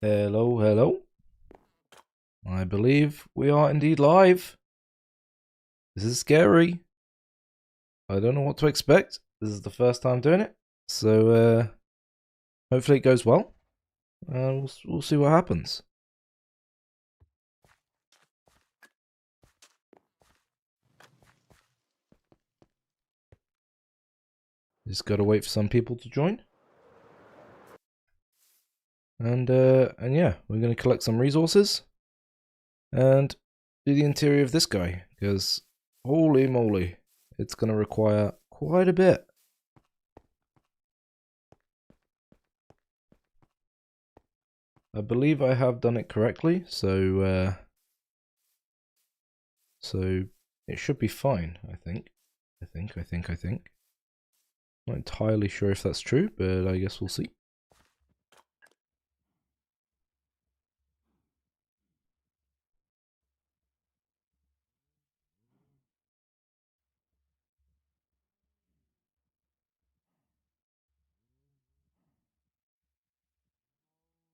Hello, hello. I believe we are indeed live. This is scary. I don't know what to expect. This is the first time doing it. So, hopefully it goes well. We'll see what happens. Just gotta wait for some people to join. And yeah, we're gonna collect some resources. And do the interior of this guy. Because, holy moly, it's gonna require quite a bit. I believe I have done it correctly, so it should be fine, I think. I think. Not entirely sure if that's true, but I guess we'll see.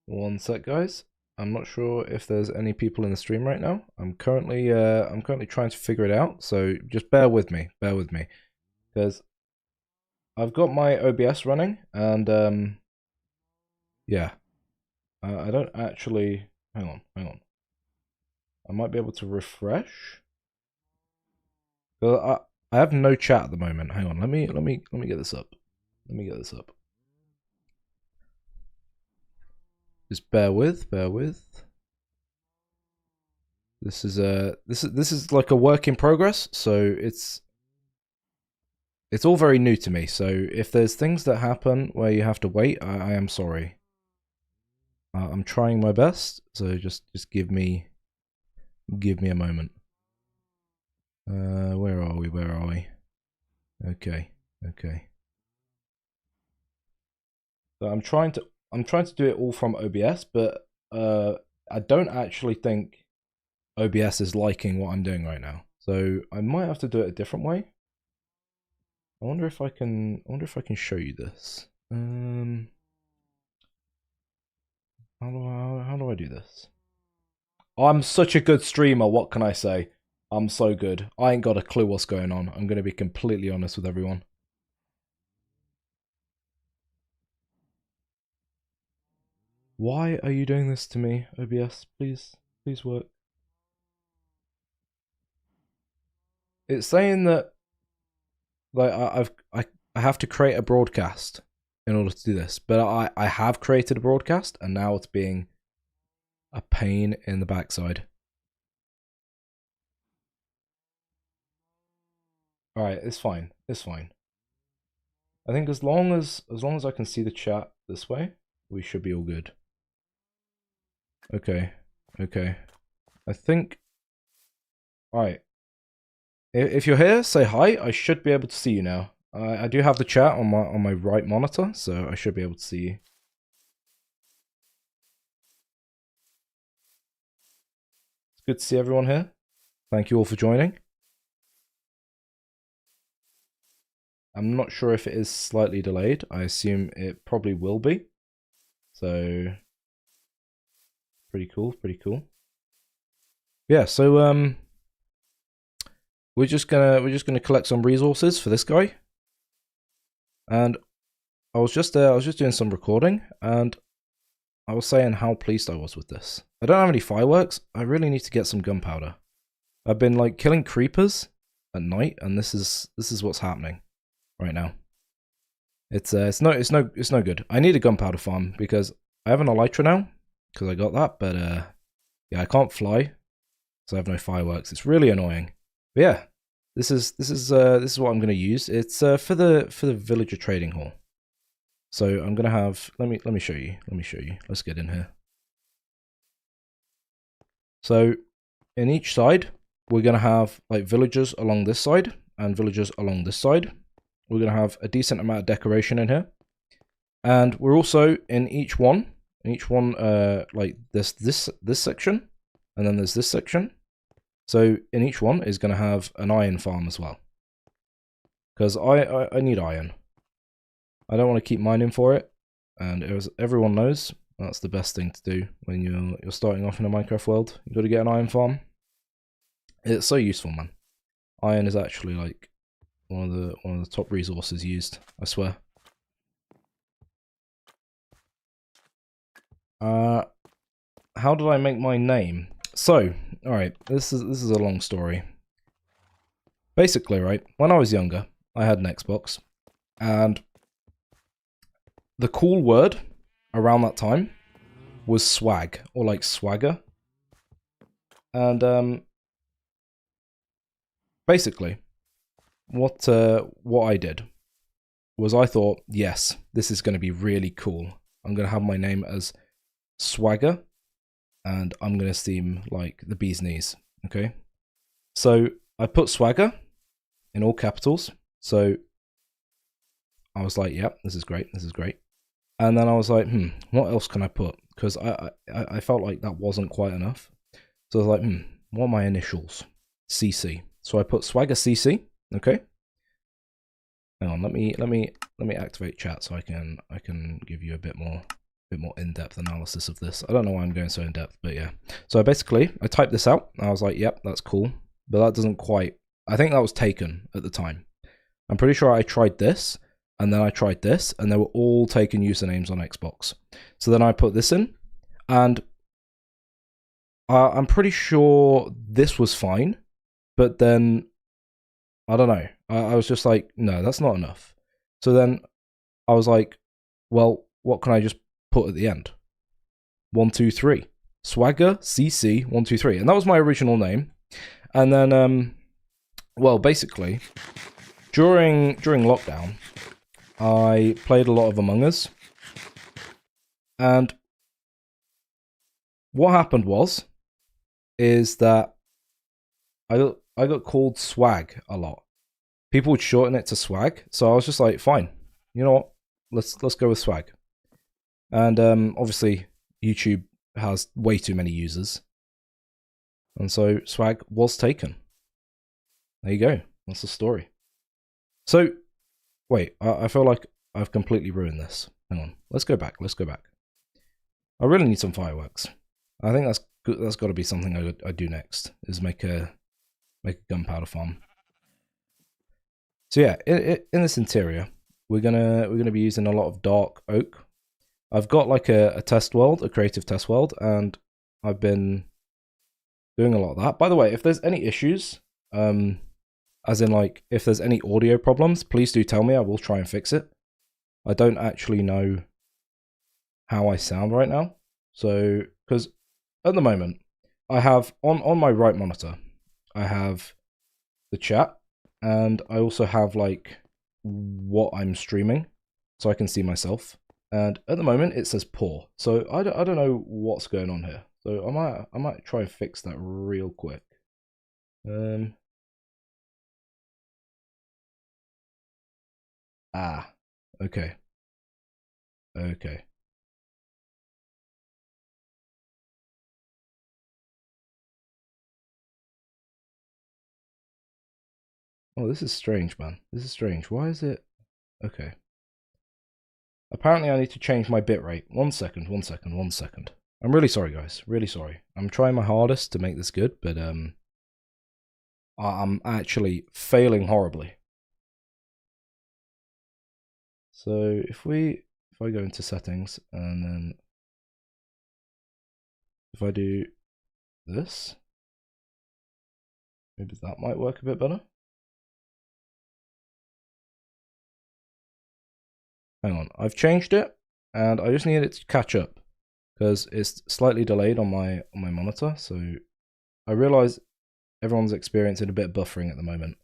One sec, guys. I'm not sure if there's any people in the stream right now. I'm currently trying to figure it out, so just bear with me, because I've got my OBS running, and yeah, I don't actually. Hang on. I might be able to refresh. Well, I have no chat at the moment. Hang on, let me get this up. Just bear with. This is like a work in progress, so it's all very new to me. So if there's things that happen where you have to wait, I am sorry. I'm trying my best, so just give me a moment. Where are we? Okay. So I'm trying to do it all from OBS, but I don't actually think OBS is liking what I'm doing right now. So I might have to do it a different way. I wonder if I can show you this. How do I do this? I'm such a good streamer, what can I say? I'm so good. I ain't got a clue what's going on. I'm gonna be completely honest with everyone. Why are you doing this to me, OBS? Please work. It's saying that like I have to create a broadcast in order to do this, but I have created a broadcast and now it's being a pain in the backside. All right, it's fine. I think as long as I can see the chat this way, we should be all good. Okay. I think. All right. If you're here, say hi. I should be able to see you now. I do have the chat on my right monitor, so I should be able to see you. It's good to see everyone here. Thank you all for joining. I'm not sure if it is slightly delayed. I assume it probably will be. So pretty cool. Yeah, so we're just gonna collect some resources for this guy. And I was just doing some recording, and I was saying how pleased I was with this. I don't have any fireworks. I really need to get some gunpowder. I've been like killing creepers at night, and this is what's happening right now. It's no good. I need a gunpowder farm because I have an elytra now because I got that, but yeah, I can't fly, so I have no fireworks. It's really annoying. But yeah, this is what I'm gonna use. It's for the villager trading hall. So I'm gonna have let me show you. Let's get in here. So in each side, we're gonna have like villagers along this side and villagers along this side. We're gonna have a decent amount of decoration in here, and we're also in each one like this section, and then there's this section. So in each one is gonna have an iron farm as well, because I need iron. I don't want to keep mining for it, and as everyone knows, That's the best thing to do when you're starting off in a Minecraft world. You got to get an iron farm. It's so useful, man. Iron is actually like one of the top resources used, I swear. How did I make my name? So, alright, this is a long story. Basically, right, when I was younger, I had an Xbox, and the cool word around that time was swag, or like swagger. And basically, what I did was I thought, yes, this is going to be really cool. I'm going to have my name as Swagger, and I'm going to seem like the bee's knees, okay? So I put Swagger in all capitals, so I was like, yep, this is great, this is great. And then I was like, what else can I put? Because I felt like that wasn't quite enough. So I was like, what are my initials? CC. So I put Swagger CC, okay? Hang on, let me activate chat so I can give you a bit more in-depth analysis of this. I don't know why I'm going so in-depth, but yeah. So I typed this out, and I was like, yep, that's cool. But that doesn't quite... I think that was taken at the time. I'm pretty sure I tried this, and then I tried this, and they were all taken usernames on Xbox. So then I put this in, and I'm pretty sure this was fine, but then, I don't know. I was just like, no, that's not enough. So then I was like, well, what can I just put at the end? 123. Swagger CC 123. And that was my original name. And then, well, basically, during lockdown, I played a lot of Among Us. And what happened is that I got called Swag a lot. People would shorten it to Swag, so I was just like, fine, you know what? Let's go with Swag. And obviously, YouTube has way too many users, and so Swag was taken. There you go. That's the story. So, wait, I feel like I've completely ruined this. Hang on, let's go back. Let's go back. I really need some fireworks. I think that's good. That's got to be something I do next. Is make a gunpowder farm. So yeah, in this interior, we're gonna be using a lot of dark oak. I've got like a test world, a creative test world, and I've been doing a lot of that. By the way, if there's any issues, as in like if there's any audio problems, please do tell me. I will try and fix it. I don't actually know how I sound right now, so because at the moment I have on my right monitor, I have the chat. And I also have like what I'm streaming, so I can see myself. And at the moment it says poor, so I don't know what's going on here. So I might try and fix that real quick. Okay. Okay. Oh, this is strange, man. This is strange. Why is it? Okay. Apparently I need to change my bitrate. 1 second, 1 second, 1 second. I'm really sorry, guys. Really sorry. I'm trying my hardest to make this good, but I'm actually failing horribly. So if I go into settings and then if I do this, maybe that might work a bit better. Hang on, I've changed it and I just need it to catch up because it's slightly delayed on my monitor. So I realize everyone's experiencing a bit of buffering at the moment.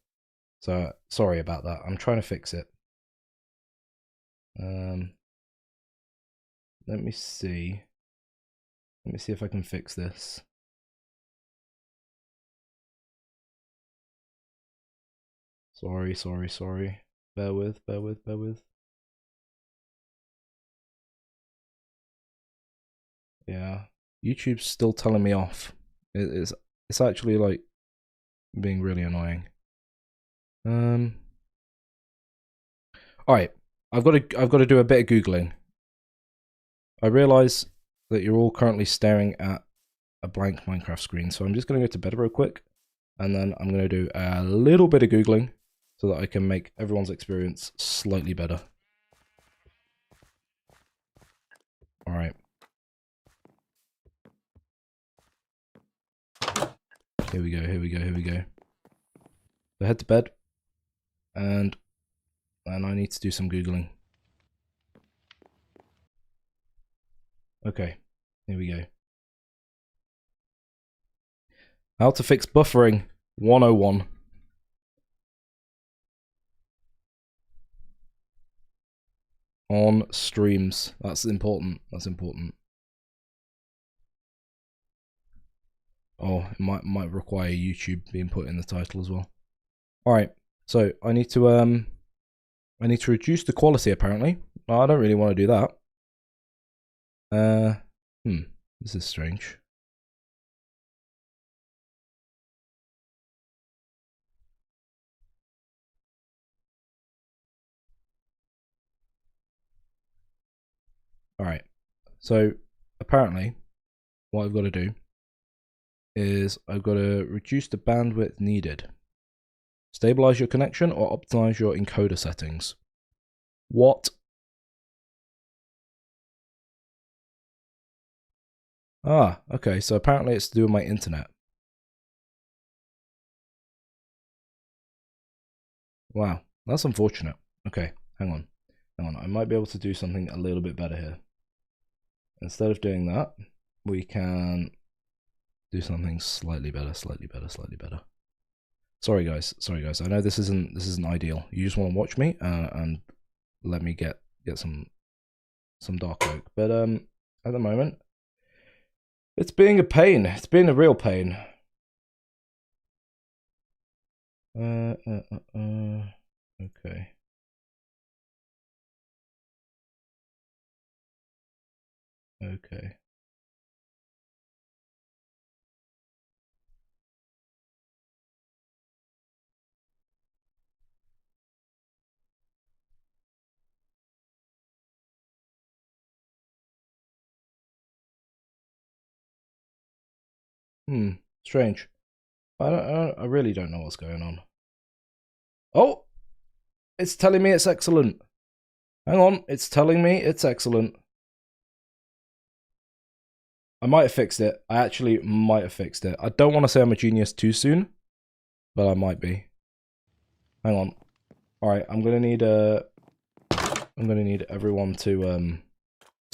So sorry about that. I'm trying to fix it. Let me see. Let me see if I can fix this. Sorry, sorry, sorry. Bear with, bear with, bear with. Yeah, YouTube's still telling me off. It's actually like being really annoying. All right, I've got to do a bit of googling. I realize that you're all currently staring at a blank Minecraft screen. So I'm just going to go to bed real quick, and then I'm going to do a little bit of Googling so that I can make everyone's experience slightly better. All right. Here we go, here we go, here we go. So head to bed, and I need to do some Googling. Okay, here we go. How to fix buffering 101. On streams. That's important. That's important. Oh, it might require YouTube being put in the title as well. Alright, so I need to reduce the quality apparently. Oh, I don't really want to do that. This is strange. Alright, so apparently what I've got to do is I've got to reduce the bandwidth needed. Stabilize your connection or optimize your encoder settings. What? Ah, okay, so apparently it's to do with my internet. Wow, that's unfortunate. Okay, hang on. I might be able to do something a little bit better here. Instead of doing that, we can do something slightly better. Sorry guys. I know this isn't ideal. You just want to watch me and let me get some dark oak. But at the moment, it's being a pain. It's being a real pain. Okay. Okay. Strange. I really don't know what's going on. Oh! It's telling me it's excellent. Hang on, it's telling me it's excellent. I might have fixed it. I actually might have fixed it. I don't want to say I'm a genius too soon, but I might be. Hang on. Alright, I'm gonna need everyone to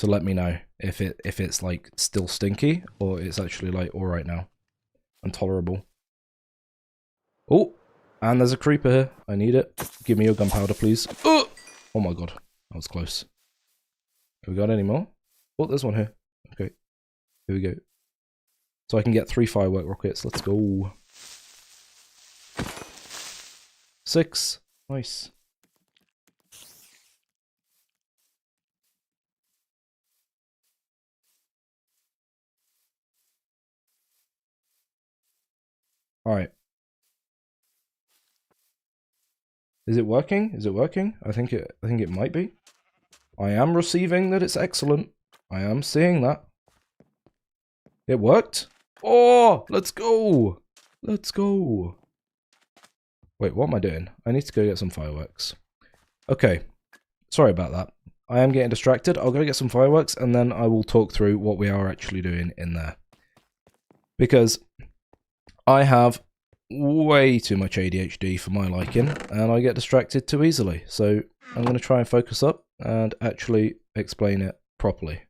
let me know if it's like still stinky or it's actually like alright now. And tolerable. Oh, and there's a creeper here. I need it. Give me your gunpowder, please. Oh my god, that was close. Have we got any more? Oh, there's one here. Okay, here we go. So I can get 3 firework rockets. Let's go. 6. Nice. Alright. Is it working? Is it working? I think it might be. I am receiving that it's excellent. I am seeing that. It worked? Oh, let's go! Let's go! Wait, what am I doing? I need to go get some fireworks. Okay. Sorry about that. I am getting distracted. I'll go get some fireworks and then I will talk through what we are actually doing in there. Because I have way too much ADHD for my liking, and I get distracted too easily. So I'm going to try and focus up and actually explain it properly.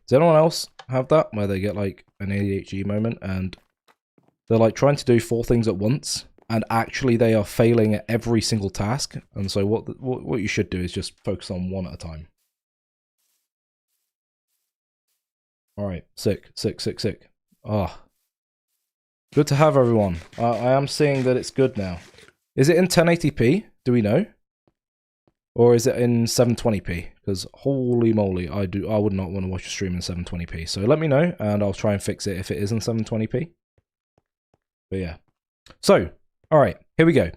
Does anyone else have that, where they get like an ADHD moment and they're like trying to do 4 things at once, and actually they are failing at every single task? And so what you should do is just focus on one at a time. Alright, sick. Ah. Good to have everyone. I am seeing that it's good now. Is it in 1080p? Do we know? Or is it in 720p? Because holy moly, I would not want to watch a stream in 720p. So let me know and I'll try and fix it if it is in 720p. But yeah. So, alright, here we go.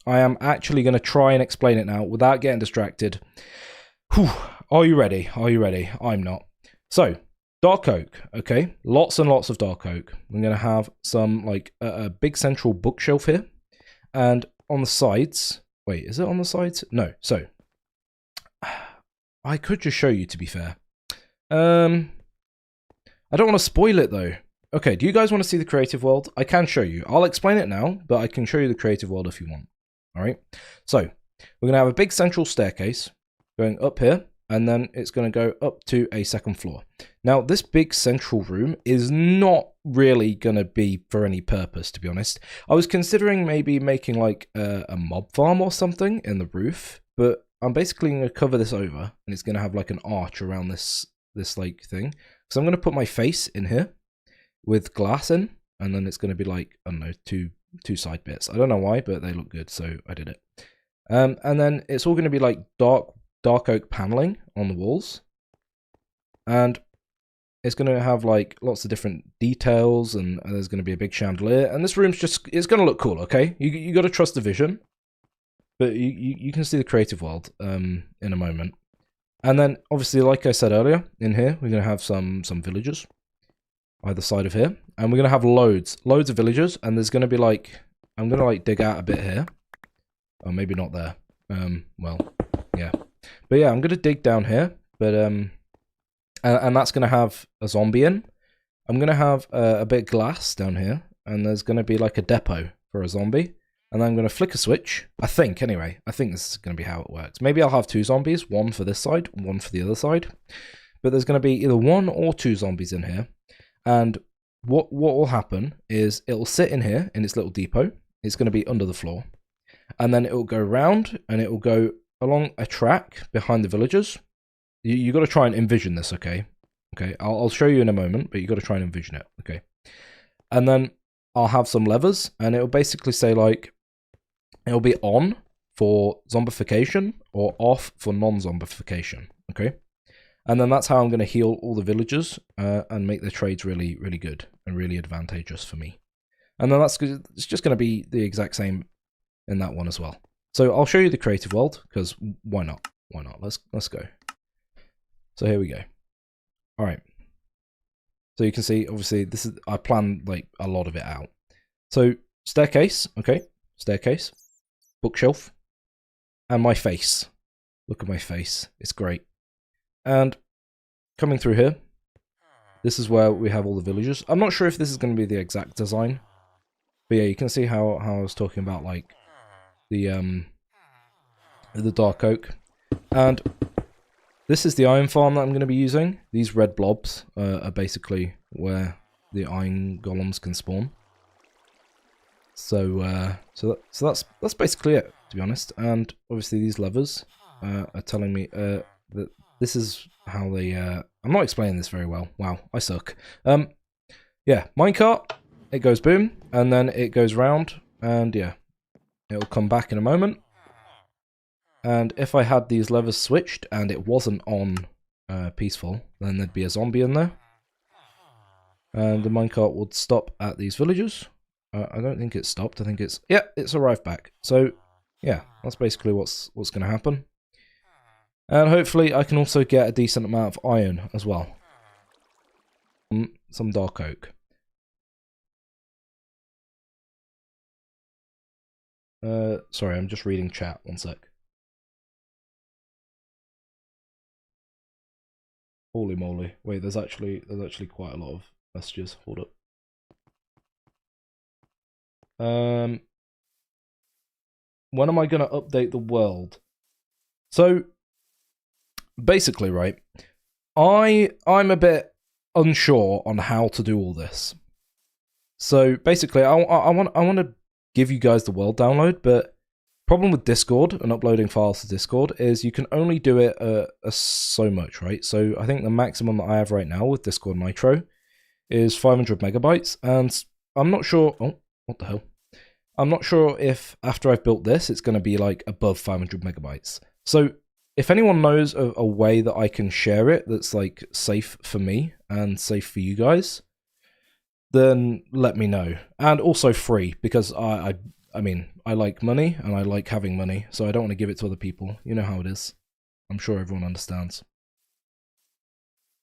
I am actually going to try and explain it now without getting distracted. Whew. Are you ready? Are you ready? I'm not. So, dark oak, okay? Lots and lots of dark oak. I'm going to have some, like, a big central bookshelf here. And on the sides... Wait, is it on the sides? No. So, I could just show you, to be fair. I don't want to spoil it, though. Okay, do you guys want to see the creative world? I can show you. I'll explain it now, but I can show you the creative world if you want. All right? So, we're going to have a big central staircase going up here, and then it's going to go up to a second floor. Now, this big central room is not really going to be for any purpose, to be honest. I was considering maybe making like a mob farm or something in the roof, but I'm basically going to cover this over, and it's going to have like an arch around this like thing. So I'm going to put my face in here with glass in, and then it's going to be like, I don't know, two side bits. I don't know why, but they look good, so I did it. And then it's all going to be like dark oak paneling on the walls, and it's going to have like lots of different details, and there's going to be a big chandelier, and this room's just, it's going to look cool. Okay, you got to trust the vision, but you can see the creative world in a moment. And then obviously, like I said earlier, in here we're going to have some villagers either side of here, and we're going to have loads of villagers, and there's going to be like, I'm going to like dig out a bit here, or maybe not there. Well, yeah. But yeah, I'm going to dig down here, but and that's going to have a zombie in. I'm going to have a bit of glass down here, and there's going to be like a depot for a zombie. And then I'm going to flick a switch, I think, anyway. I think this is going to be how it works. Maybe I'll have two zombies, one for this side, one for the other side. But there's going to be either one or two zombies in here. And what will happen is it'll sit in here, in its little depot. It's going to be under the floor. And then it will go round, and it will go along a track behind the villagers. You got to try and envision this, okay? Okay, I'll show you in a moment, but you got to try and envision it, okay? And then I'll have some levers, and it'll basically say like, it'll be on for zombification or off for non-zombification, okay? And then that's how I'm going to heal all the villagers and make their trades really, really good and really advantageous for me. And then it's just going to be the exact same in that one as well. So I'll show you the creative world, because why not? Why not? Let's go. So here we go. All right. So you can see, obviously, I planned like a lot of it out. So staircase, okay, staircase, bookshelf, and my face. Look at my face. It's great. And coming through here, this is where we have all the villagers. I'm not sure if this is going to be the exact design, but yeah, you can see how I was talking about like the dark oak. And this is the iron farm that I'm going to be using. These red blobs are basically where the iron golems can spawn. So that's basically it, to be honest. And obviously these levers are telling me that this is how they... I'm not explaining this very well. Wow, I suck. Yeah, minecart, it goes boom, and then it goes round, and yeah, it'll come back in a moment. And if I had these levers switched and it wasn't on peaceful, then there'd be a zombie in there. And the minecart would stop at these villagers. I don't think it's stopped. I think it's... Yeah, it's arrived back. So, yeah, that's basically what's going to happen. And hopefully I can also get a decent amount of iron as well. Some dark oak. Sorry, I'm just reading chat. One sec. Holy moly. Wait, there's actually quite a lot of messages. Hold up. When am I going to update the world? So, basically, right, I'm a bit unsure on how to do all this. So, basically, I want to give you guys the world download, but problem with Discord and uploading files to Discord is you can only do it so much, right? So, I think the maximum that I have right now with Discord Nitro is 500 megabytes, and I'm not sure... Oh, what the hell? I'm not sure if after I've built this, it's going to be like above 500 megabytes. So if anyone knows a way that I can share it that's like safe for me and safe for you guys, then let me know. And also free, because I mean, I like money and I like having money, so I don't want to give it to other people. You know how it is. I'm sure everyone understands.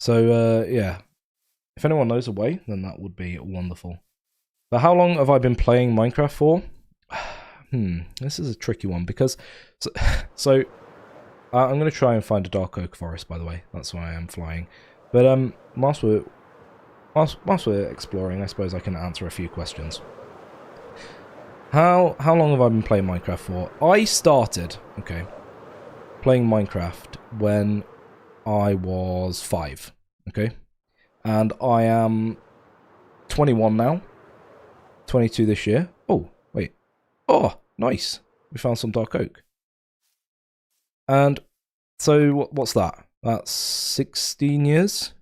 So, yeah. If anyone knows a way, then that would be wonderful. But how long have I been playing Minecraft for? This is a tricky one because... So I'm going to try and find a dark oak forest, by the way. That's why I am flying. But whilst we're exploring, I suppose I can answer a few questions. How long have I been playing Minecraft for? I started, playing Minecraft when I was 5, and I am 21 now, 22 this year. Oh, wait. Oh, nice. We found some dark oak. And so what's that? That's 16 years?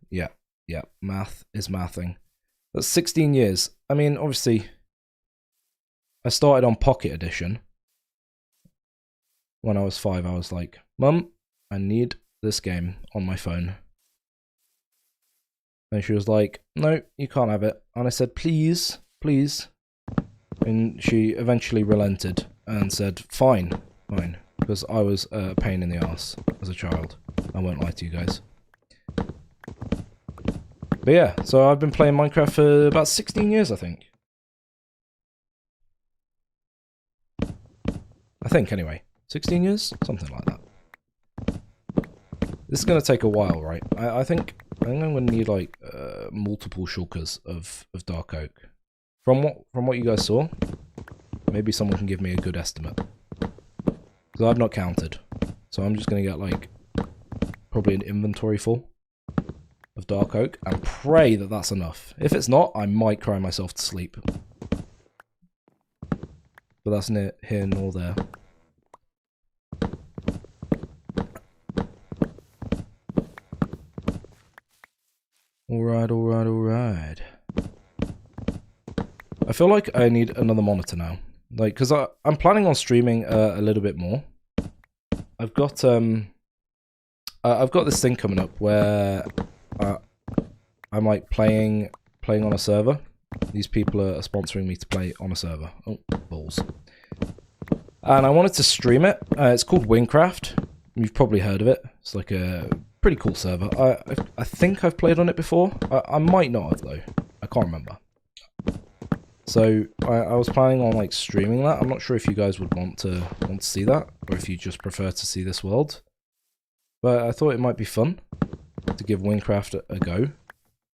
Yeah, math is mathing. That's 16 years. I mean, obviously, I started on Pocket Edition. When I was 5, I was like, Mum, I need this game on my phone. And she was like, no, you can't have it. And I said, please, please. And she eventually relented and said, fine. Because I was a pain in the ass as a child. I won't lie to you guys. But yeah, so I've been playing Minecraft for about 16 years, I think. Anyway. 16 years? Something like that. This is going to take a while, right? I think I'm going to need, like, multiple shulkers of dark oak. From what you guys saw, maybe someone can give me a good estimate. Because I've not counted. So I'm just going to get, like, probably an inventory full of dark oak and pray that that's enough. If it's not, I might cry myself to sleep. But that's near here nor there. Alright. I feel like I need another monitor now. Like, because I'm planning on streaming a little bit more. I've got this thing coming up where I'm like playing on a server. These people are sponsoring me to play on a server. Oh, balls. And I wanted to stream it. It's called Wingcraft. You've probably heard of it. It's like a pretty cool server. I think I've played on it before. I might not have though. I can't remember. So I was planning on like streaming that. I'm not sure if you guys would want to see that, or if you just prefer to see this world. But I thought it might be fun to give Wingcraft a go,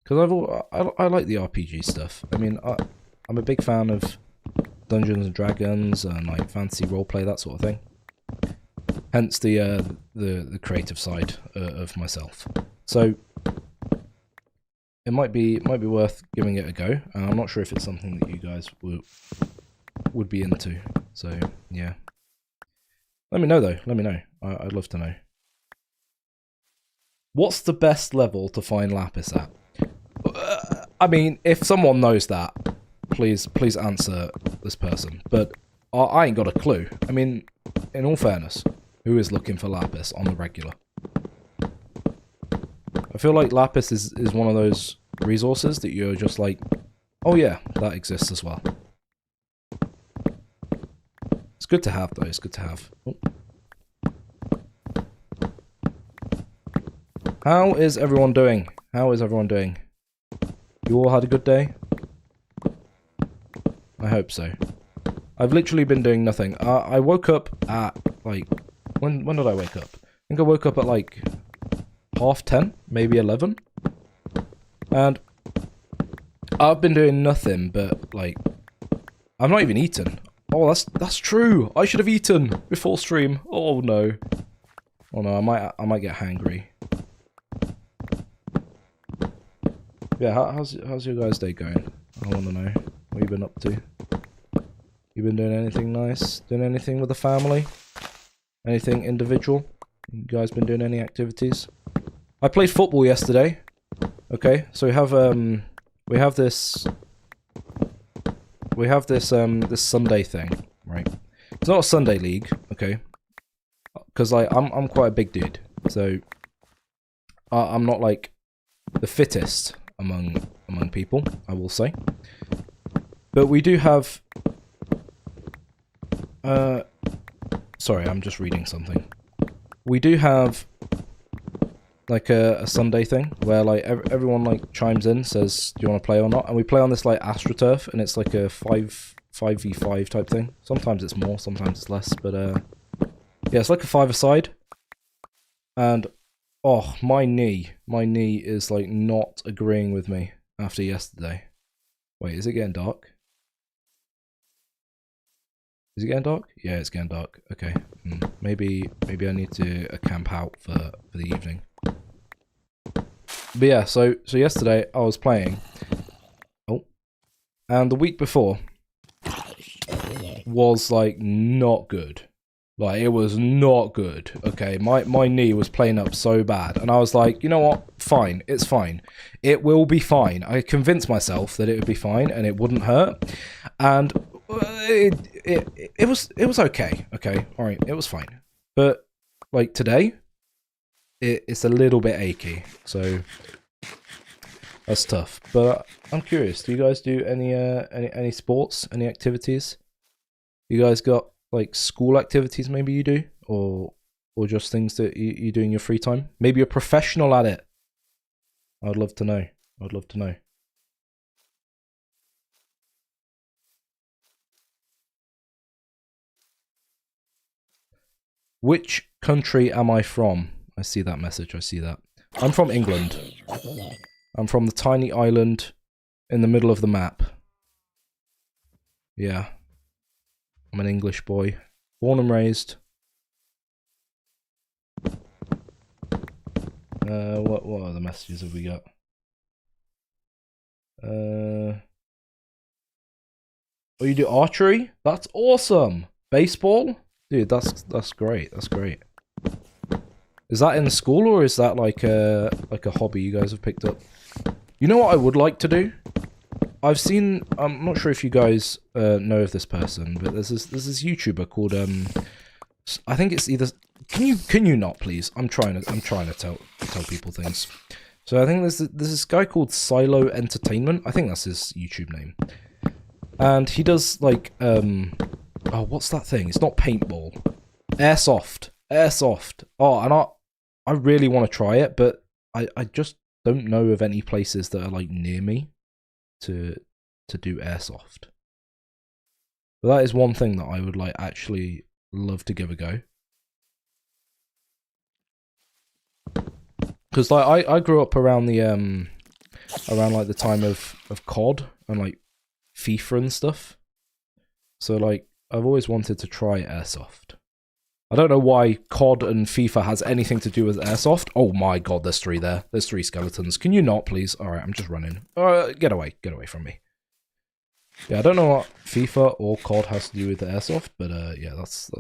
because I like the RPG stuff. I mean, I'm a big fan of Dungeons and Dragons and like fantasy roleplay, that sort of thing. Hence the creative side of myself. So it might be worth giving it a go, and I'm not sure if it's something that you guys would be into. So yeah, let me know though. Let me know. I'd love to know. What's the best level to find lapis at? I mean, if someone knows that, please answer this person. But I ain't got a clue. I mean, in all fairness, who is looking for lapis on the regular? I feel like lapis is one of those resources that you're just like, oh yeah, that exists as well. It's good to have though, it's good to have. Oh. How is everyone doing? How is everyone doing? You all had a good day? I hope so. I've literally been doing nothing. I woke up at, like, when did I wake up? I think I woke up at, like, 10:30, maybe 11. And I've been doing nothing but, like, I've not even eaten. Oh, that's true. I should have eaten before stream. Oh, no. Oh, no, I might get hangry. Yeah, how's your guys' day going? I want to know what you've been up to. You been doing anything nice? Doing anything with the family? Anything individual? You guys been doing any activities? I played football yesterday. Okay, so we have this this Sunday thing, right? It's not a Sunday league, okay? Because like I'm quite a big dude, so I'm not like the fittest among people, I will say. But we do have sorry, I'm just reading something. We do have like a Sunday thing where like everyone like chimes in, says do you want to play or not, and we play on this like AstroTurf, and it's like a 5v5 type thing. Sometimes it's more, sometimes it's less, but yeah, it's like a 5-a-side. And oh, my knee is like not agreeing with me after yesterday. Wait, is it getting dark? Is it getting dark? Yeah, it's getting dark. Okay, maybe I need to camp out for the evening. But yeah, so yesterday I was playing. Oh, and the week before was like not good. Like it was not good. Okay, my knee was playing up so bad, and I was like, you know what? Fine, it's fine. It will be fine. I convinced myself that it would be fine and it wouldn't hurt, and it was okay. Okay, all right, it was fine. But like today, it's a little bit achy, so that's tough. But I'm curious. Do you guys do any sports, any activities? You guys got like school activities? Maybe you do, or just things that you do in your free time. Maybe you're professional at it. I'd love to know. I'd love to know. Which country am I from? I see that message. I see that. I'm from England. I'm from the tiny island in the middle of the map. Yeah. I'm an English boy. Born and raised. What other messages have we got? Oh, you do archery? That's awesome. Baseball? Dude, that's great. That's great. Is that in school, or is that like a hobby you guys have picked up? You know what I would like to do? I've seen. I'm not sure if you guys know of this person, but there's this YouTuber called I think it's either. Can you not please? I'm trying to tell people things. So I think there's this guy called Silo Entertainment. I think that's his YouTube name. And he does like oh, what's that thing? It's not paintball. Airsoft. Oh, and I really want to try it, but I just don't know of any places that are like near me to do airsoft. But that is one thing that I would like actually love to give a go. Because like I grew up around the around like the time of COD and like FIFA and stuff. So like I've always wanted to try airsoft. I don't know why COD and FIFA has anything to do with airsoft. Oh my god, there's 3 there. There's 3 skeletons. Can you not, please? Alright, I'm just running. Get away Get away from me. Yeah, I don't know what FIFA or COD has to do with the airsoft, but yeah, that's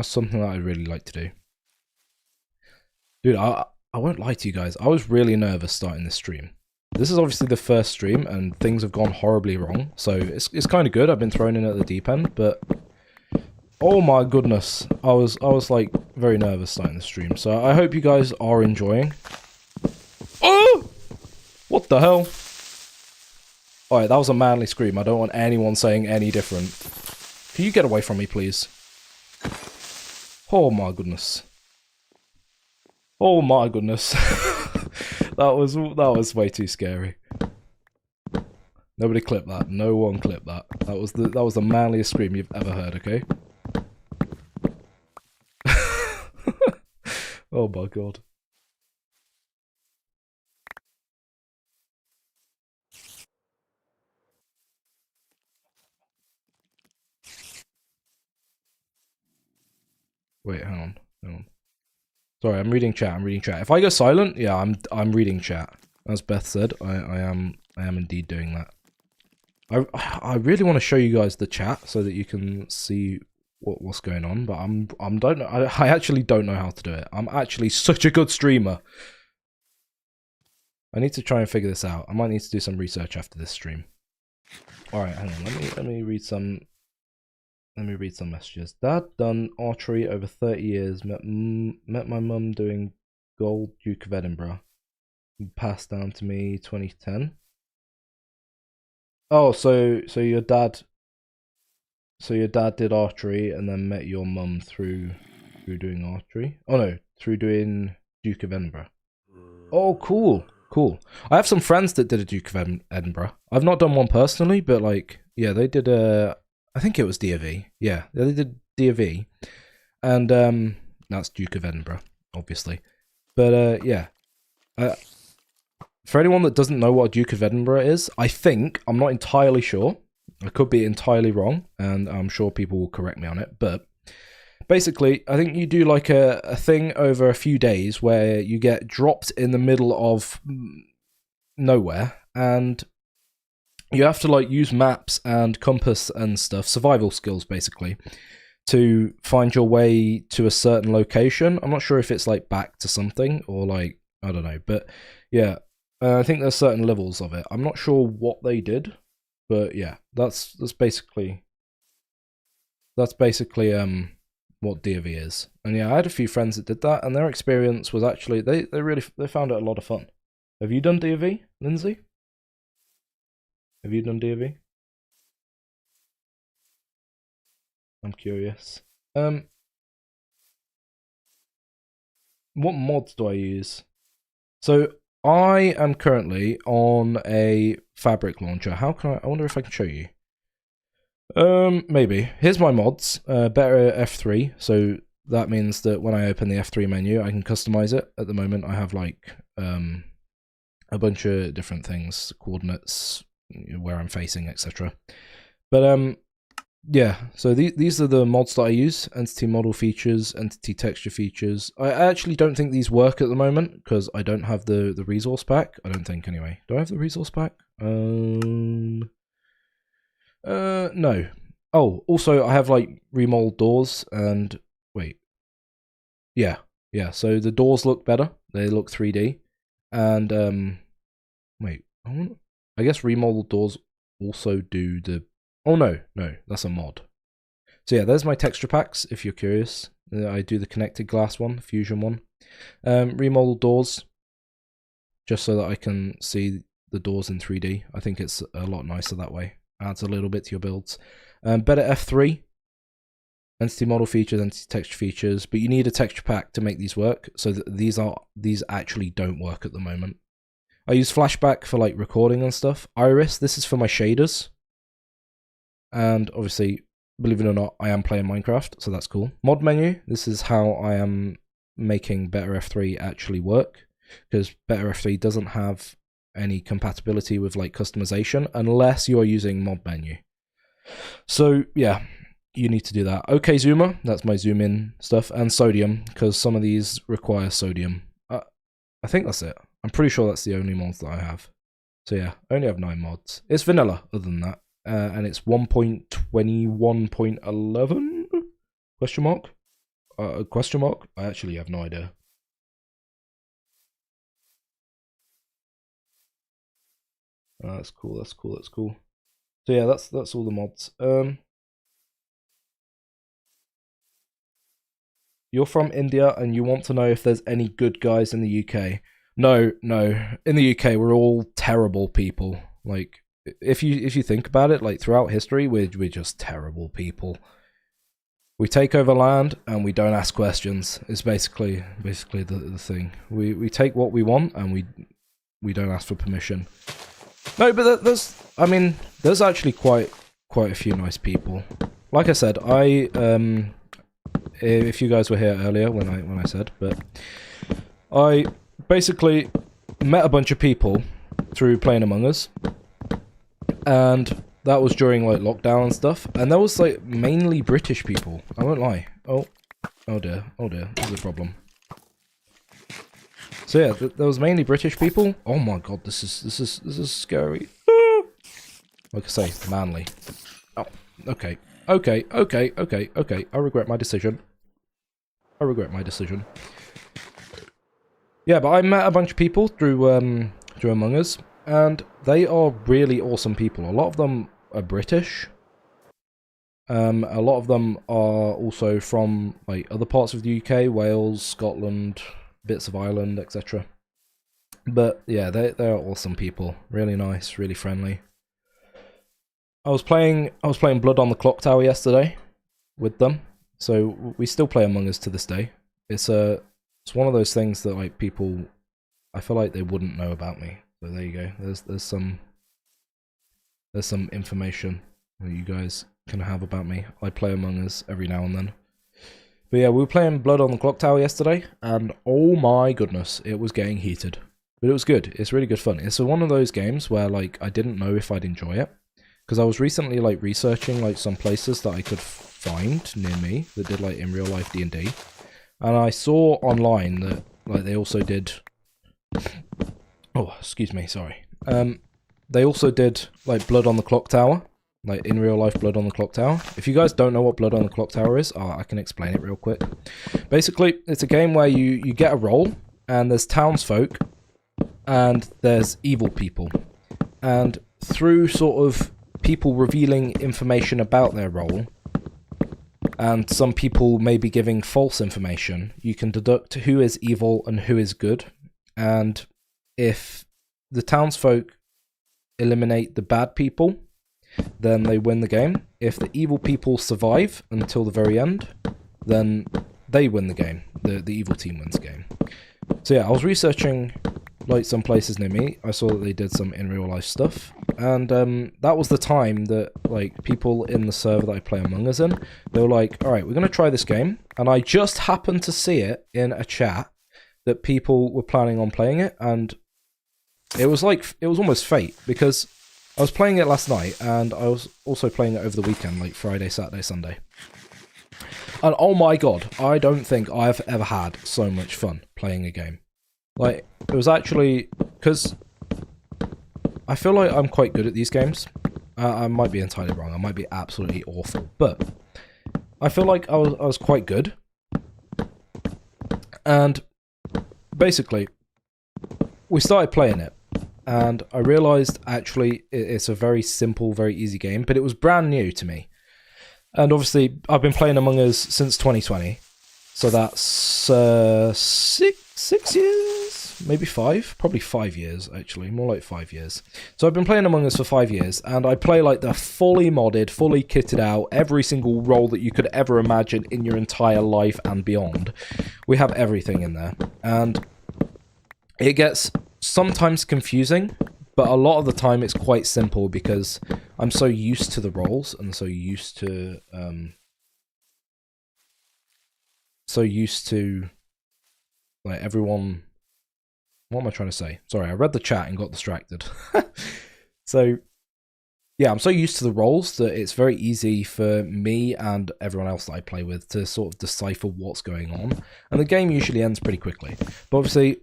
something that I'd really like to do. Dude, I won't lie to you guys. I was really nervous starting this stream. This is obviously the first stream, and things have gone horribly wrong. So it's kind of good. I've been thrown in at the deep end, but oh my goodness, I was like very nervous starting the stream. So I hope you guys are enjoying. Oh, what the hell? All right, that was a manly scream. I don't want anyone saying any different. Can you get away from me, please? Oh my goodness. Oh my goodness. that was way too scary. Nobody clip that. No one clip that. That was the manliest scream you've ever heard, okay? Oh my god. Wait, hang on. Sorry, I'm reading chat. If I go silent, yeah, I'm reading chat. As Beth said, I am indeed doing that. I really want to show you guys the chat so that you can see what's going on, but I actually don't know how to do it. I'm actually such a good streamer. I need to try and figure this out. I might need to do some research after this stream. All right, hang on. Let me read some. Let me read some messages. Dad done archery over 30 years. Met my mum doing gold Duke of Edinburgh. Passed down to me 2010. Oh, so your dad did archery and then met your mum through through doing archery. Oh no, through doing Duke of Edinburgh. Oh, cool, cool. I have some friends that did a Duke of Edinburgh. I've not done one personally, but like, yeah, they did a. I think it was D.A.V. Yeah, they did D.A.V. And that's Duke of Edinburgh, obviously. But yeah. For anyone that doesn't know what a Duke of Edinburgh is, I think, I'm not entirely sure. I could be entirely wrong, and I'm sure people will correct me on it, but basically, I think you do like a thing over a few days where you get dropped in the middle of nowhere, and you have to like use maps and compass and stuff, survival skills basically, to find your way to a certain location. I'm not sure if it's like back to something or like, I don't know, but yeah. I think there's certain levels of it. I'm not sure what they did, but yeah, that's basically what D.A.V. is. And yeah, I had a few friends that did that, and their experience was actually they found it a lot of fun. Have you done D.A.V., Lindsay? Have you done D.A.V.? I'm curious. What mods do I use? So I am currently on a fabric launcher. How can I wonder if I can show you. Maybe. Here's my mods. Better F3, so that means that when I open the F3 menu, I can customize it. At the moment, I have like a bunch of different things, coordinates, where I'm facing, etc. But yeah, so these are the mods that I use: entity model features, entity texture features. I actually don't think these work at the moment because I don't have the resource pack. I don't think anyway. Do I have the resource pack? No. Oh, also I have like remold doors and wait. Yeah. So the doors look better. They look 3D. And wait. I guess remold doors also do the. Oh no, that's a mod. So yeah, there's my texture packs. If you're curious, I do the connected glass one, fusion one. Remold doors, just so that I can see the doors in 3D. I think it's a lot nicer that way. Adds a little bit to your builds. Better F3, entity model features, entity texture features, but you need a texture pack to make these work. So these actually don't work at the moment. I use Flashback for like recording and stuff. Iris, this is for my shaders. And obviously, believe it or not, I am playing Minecraft, so that's cool. Mod menu, this is how I am making Better F3 actually work, because Better F3 doesn't have any compatibility with like customization unless you are using mod menu. So yeah, you need to do that. Okay, zoomer, that's my zoom in stuff, and sodium, because some of these require sodium. I think that's it. I'm pretty sure that's the only mods that I have. So yeah, I only have 9 mods. It's vanilla other than that. And it's 1.21.11? Question mark? Question mark? I actually have no idea. That's cool. So yeah, that's all the mods. You're from India and you want to know if there's any good guys in the UK. No. In the UK, we're all terrible people. Like, if you think about it, like throughout history, we're just terrible people. We take over land and we don't ask questions. It's basically the thing. We take what we want and we don't ask for permission. No, but there's actually quite a few nice people. Like I said, if you guys were here earlier when I said, but I basically met a bunch of people through playing Among Us. And that was during like lockdown and stuff, and there was like mainly British people. I won't lie. Oh dear, this is a problem. So yeah, there was mainly British people. Oh my god, this is scary. Like I say, manly. Oh, okay. I regret my decision. Yeah, but I met a bunch of people through Among Us. And they are really awesome people. A lot of them are British. A lot of them are also from like other parts of the UK, Wales, Scotland, bits of Ireland, etc. But yeah, they are awesome people. Really nice, really friendly. I was playing Blood on the Clock Tower yesterday with them. So we still play Among Us to this day. It's one of those things that like people, I feel like they wouldn't know about me. So there you go. There's some information that you guys can have about me. I play Among Us every now and then. But yeah, we were playing Blood on the Clock Tower yesterday, and oh my goodness, it was getting heated. But it was good. It's really good fun. It's one of those games where like I didn't know if I'd enjoy it, because I was recently like researching like some places that I could find near me that did like in real life D&D, and I saw online that like they also did. Oh, excuse me, sorry. They also did like Blood on the Clock Tower. Like, in real life, Blood on the Clock Tower. If you guys don't know what Blood on the Clock Tower is, I can explain it real quick. Basically, it's a game where you get a role, and there's townsfolk, and there's evil people. And through sort of people revealing information about their role, and some people maybe giving false information, you can deduct who is evil and who is good. And if the townsfolk eliminate the bad people, then they win the game. If the evil people survive until the very end, then they win the game. The evil team wins the game. So yeah, I was researching like some places near me. I saw that they did some in real life stuff, and that was the time that like people in the server that I play Among Us in, they were like, all right, we're gonna try this game, and I just happened to see it in a chat that people were planning on playing it, and it was almost fate, because I was playing it last night, and I was also playing it over the weekend, like Friday, Saturday, Sunday. And oh my god, I don't think I've ever had so much fun playing a game. Like, it was actually, because I feel like I'm quite good at these games. I might be entirely wrong, I might be absolutely awful, but I feel like I was quite good. And basically, we started playing it, and I realised actually it's a very simple, very easy game, but it was brand new to me. And obviously, I've been playing Among Us since 2020, so that's 6 years, maybe 5, probably 5 years actually, more like 5 years. So I've been playing Among Us for 5 years, and I play like the fully modded, fully kitted out, every single role that you could ever imagine in your entire life and beyond. We have everything in there, and it gets sometimes confusing, but a lot of the time it's quite simple because I'm so used to the roles and so used to like everyone. What am I trying to say? Sorry, I read the chat and got distracted. So yeah, I'm so used to the roles that it's very easy for me and everyone else that I play with to sort of decipher what's going on, and the game usually ends pretty quickly. But obviously,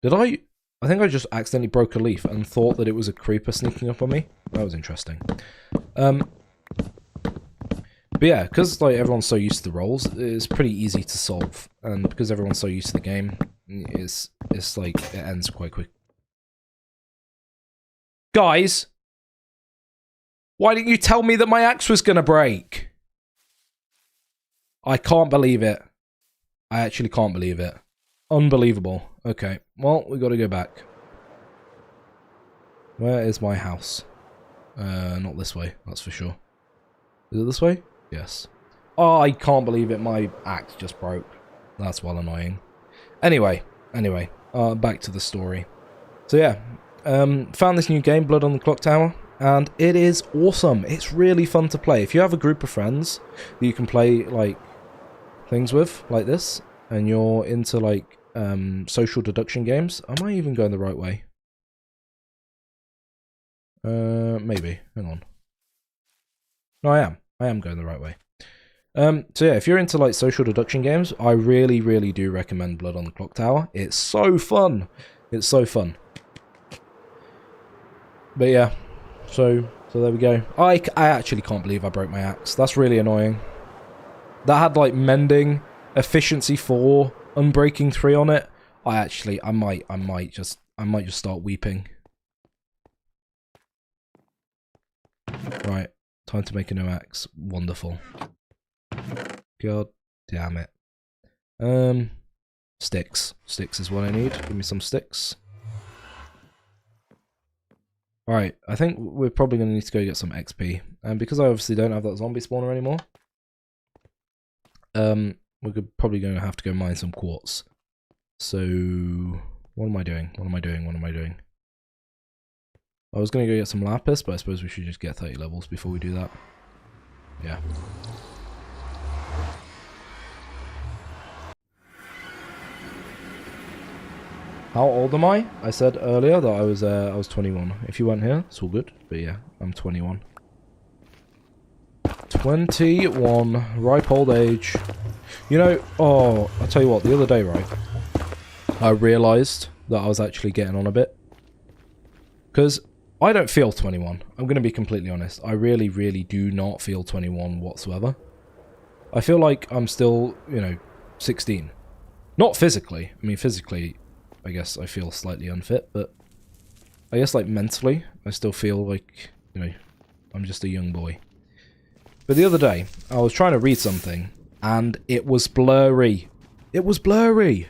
I think I just accidentally broke a leaf and thought that it was a creeper sneaking up on me. That was interesting. But yeah, because like everyone's so used to the roles, it's pretty easy to solve. And because everyone's so used to the game, it's like it ends quite quick. Guys, why didn't you tell me that my axe was gonna break? I can't believe it. I actually can't believe it. Unbelievable. Okay, well, we gotta go back. Where is my house? Not this way, that's for sure. Is it this way? Yes. Oh, I can't believe it, my axe just broke. That's well annoying. Anyway, back to the story. So yeah, found this new game, Blood on the Clock Tower, and it is awesome. It's really fun to play. If you have a group of friends that you can play, like, things with, like this, and you're into, like, social deduction games. Am I even going the right way? Maybe. Hang on. No, I am going the right way. So yeah, if you're into like social deduction games, I really, really do recommend Blood on the Clock Tower. It's so fun. It's so fun. But yeah, so there we go. I actually can't believe I broke my axe. That's really annoying. That had like mending, efficiency 4, unbreaking 3 on it. I might just start weeping. Right, time to make a new axe. Wonderful. God damn it. Sticks. Sticks is what I need. Give me some sticks. Alright, I think we're probably going to need to go get some XP. And because I obviously don't have that zombie spawner anymore, we're probably going to have to go mine some quartz. So, what am I doing? What am I doing? What am I doing? I was going to go get some lapis, but I suppose we should just get 30 levels before we do that. Yeah. How old am I? I said earlier that I was 21. If you weren't here, it's all good. But yeah, I'm 21. 21, ripe old age. You know, oh, I'll tell you what, the other day, right, I realised that I was actually getting on a bit. Because I don't feel 21. I'm going to be completely honest. I really, really do not feel 21 whatsoever. I feel like I'm still, you know, 16. Not physically. I mean, physically, I guess I feel slightly unfit, but I guess, like, mentally, I still feel like, you know, I'm just a young boy. But the other day, I was trying to read something, and it was blurry. It was blurry!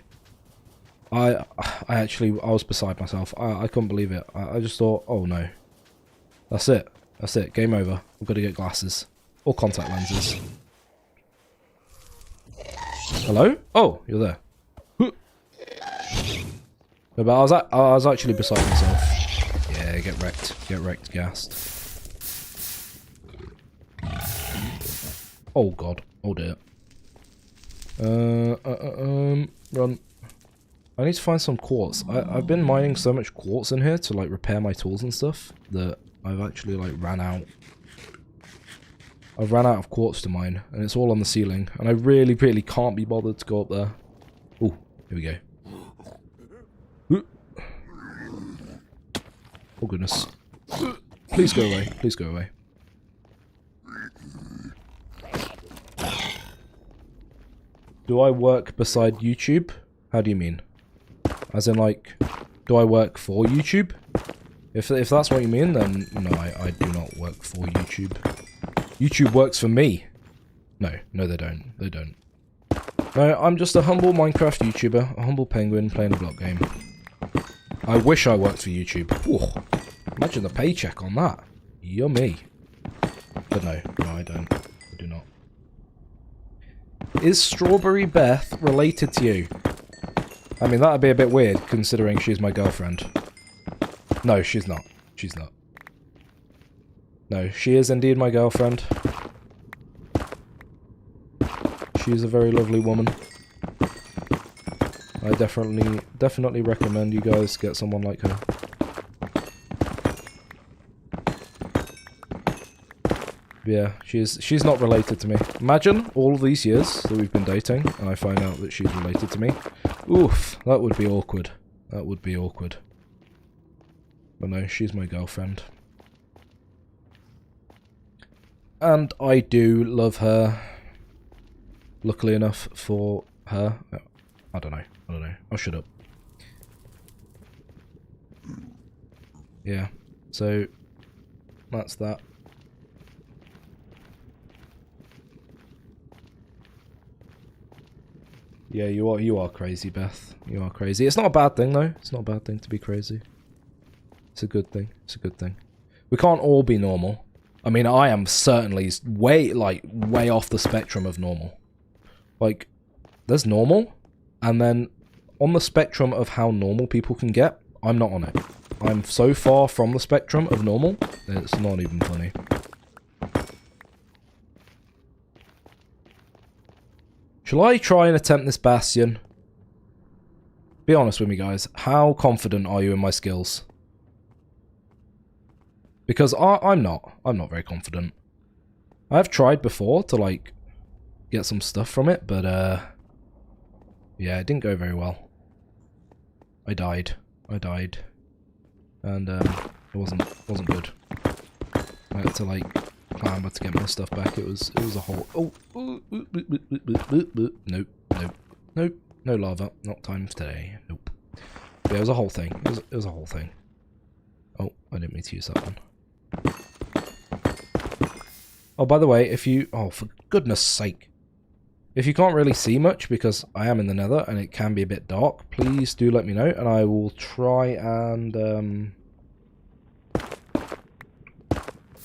I was beside myself. I couldn't believe it. I just thought, oh no. That's it. That's it. Game over. We've got to get glasses. Or contact lenses. Hello? Oh, you're there. No, but I was actually beside myself. Yeah, get wrecked, gassed. Oh god, oh dear. Run. I need to find some quartz. I've been mining so much quartz in here to like repair my tools and stuff that I've actually like ran out. I've ran out of quartz to mine, and it's all on the ceiling, and I really, really can't be bothered to go up there. Oh, here we go. Oh goodness. Please go away. Please go away. Do I work beside YouTube? How do you mean? As in like, do I work for YouTube? If that's what you mean, then no, I do not work for YouTube. YouTube works for me. No, they don't. They don't. No, I'm just a humble Minecraft YouTuber, a humble penguin playing a block game. I wish I worked for YouTube. Ooh, imagine the paycheck on that. Yummy. But no, I don't. I do not. Is Strawberry Beth related to you? I mean, that'd be a bit weird, considering she's my girlfriend. No, she's not. She's not. No, she is indeed my girlfriend. She's a very lovely woman. I definitely recommend you guys get someone like her. Yeah, she's not related to me. Imagine all of these years that we've been dating, and I find out that she's related to me. Oof, that would be awkward. That would be awkward. But no, she's my girlfriend. And I do love her. Luckily enough for her. I don't know. I'll shut up. Yeah, so that's that. Yeah, you are crazy, Beth. You are crazy. It's not a bad thing though. It's not a bad thing to be crazy. It's a good thing. It's a good thing. We can't all be normal. I mean, I am certainly way off the spectrum of normal. Like, there's normal, and then on the spectrum of how normal people can get, I'm not on it. I'm so far from the spectrum of normal, it's not even funny. Shall I try and attempt this bastion? Be honest with me, guys. How confident are you in my skills? Because I'm not very confident. I've tried before to, like, get some stuff from it, but, yeah, it didn't go very well. I died. And, it wasn't good. I had to, like, clamber to get my stuff back. It was a whole... Nope. No lava. Not time for today. Nope. Yeah, it was a whole thing. It was a whole thing. Oh, I didn't mean to use that one. Oh, by the way, if you... Oh, for goodness sake. If you can't really see much, because I am in the nether, and it can be a bit dark, please do let me know, and I will try and,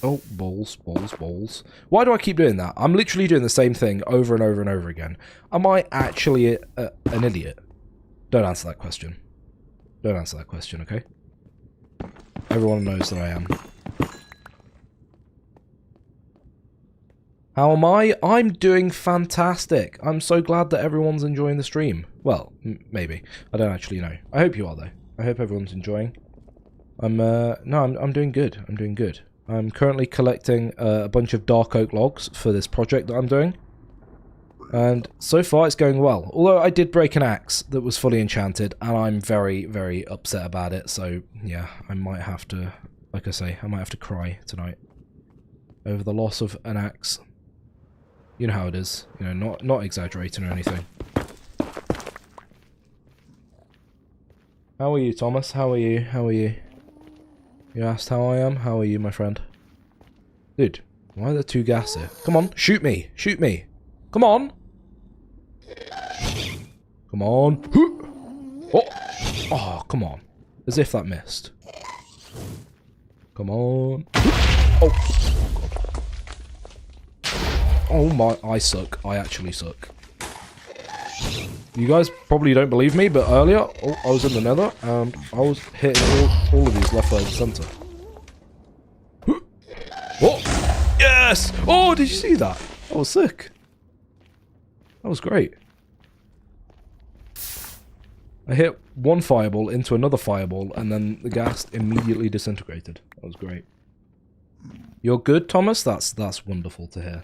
Oh, balls, balls, balls. Why do I keep doing that? I'm literally doing the same thing over and over and over again. Am I actually an idiot? Don't answer that question. Don't answer that question, okay? Everyone knows that I am. How am I? I'm doing fantastic. I'm so glad that everyone's enjoying the stream. Well, maybe. I don't actually know. I hope you are, though. I hope everyone's enjoying. I'm doing good. I'm doing good. I'm currently collecting a bunch of dark oak logs for this project that I'm doing. And so far it's going well. Although I did break an axe that was fully enchanted, and I'm very, very upset about it. So, yeah, I might have to, like I say, I might have to cry tonight over the loss of an axe. You know how it is. You know, not exaggerating or anything. How are you, Thomas? How are you? How are you? You asked how I am? How are you, my friend? Dude, why are there two gas here? Come on, shoot me! Shoot me! Come on! Come on! Oh! Oh, come on. As if that missed. Come on. Oh! Oh my, I suck. I actually suck. You guys probably don't believe me, but earlier, I was in the nether, and I was hitting all of these left, right, and centre. Oh! Yes! Oh, did you see that? That was sick. That was great. I hit one fireball into another fireball, and then the gas immediately disintegrated. That was great. You're good, Thomas? That's wonderful to hear.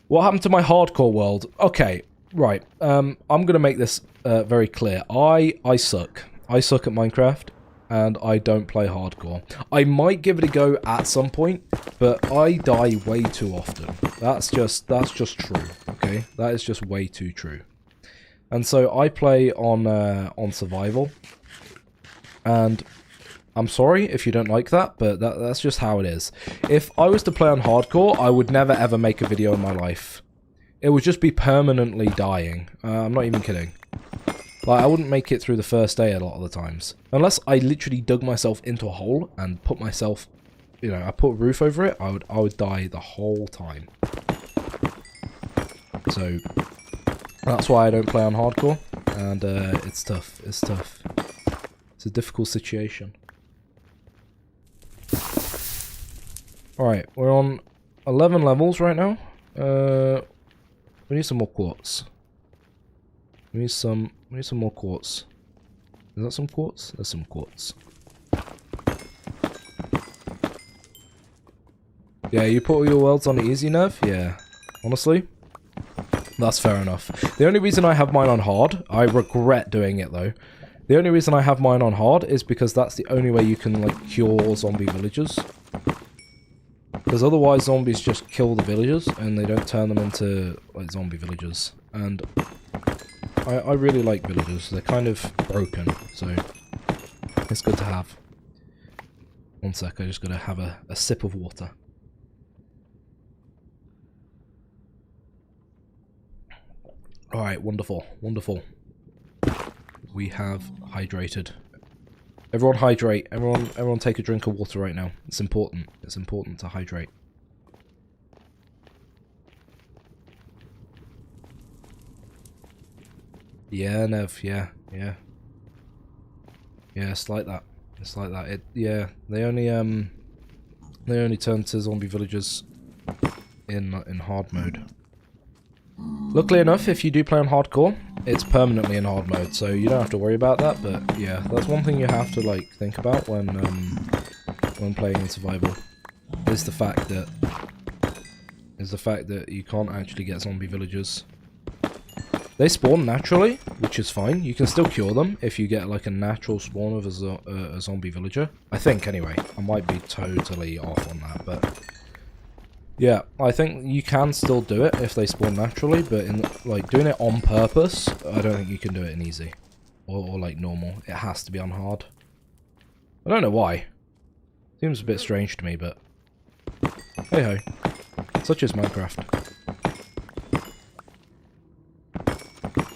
What happened to my hardcore world? Okay, right. I'm gonna make this very clear. I suck. I suck at Minecraft, and I don't play hardcore. I might give it a go at some point, but I die way too often. That's just true. Okay, that is just way too true. And so I play on survival, and I'm sorry if you don't like that, but that's just how it is. If I was to play on hardcore, I would never ever make a video in my life. It would just be permanently dying. I'm not even kidding. Like, I wouldn't make it through the first day a lot of the times. Unless I literally dug myself into a hole and put myself, you know, I put a roof over it, I would die the whole time. So, that's why I don't play on hardcore, and it's tough. It's tough. It's a difficult situation. Alright, we're on 11 levels right now. We need some more quartz. We need some more quartz. Is that some quartz? There's some quartz. Yeah, you put all your worlds on easy, Nev? Yeah. Honestly? That's fair enough. The only reason I have mine on hard, I regret doing it though. The only reason I have mine on hard is because that's the only way you can, like, cure zombie villagers. Because otherwise zombies just kill the villagers and they don't turn them into, like, zombie villagers. And I really like villagers. They're kind of broken, so it's good to have. One sec, I just gotta have a sip of water. Alright, wonderful, wonderful. We have hydrated. Everyone hydrate. Everyone take a drink of water right now. It's important. It's important to hydrate. Yeah, Nev, yeah. Yeah, it's like that. It's like that. Yeah, they only turn to zombie villagers in hard mode. Luckily enough, if you do play on hardcore, it's permanently in hard mode, so you don't have to worry about that, but yeah, that's one thing you have to, like, think about when playing in survival, is the fact that you can't actually get zombie villagers. They spawn naturally, which is fine. You can still cure them if you get, like, a natural spawn of a zombie villager. I think, anyway. I might be totally off on that, but yeah, I think you can still do it if they spawn naturally, but in, like, doing it on purpose, I don't think you can do it in easy. Or like, normal. It has to be on hard. I don't know why. Seems a bit strange to me, but hey-ho. Such is Minecraft.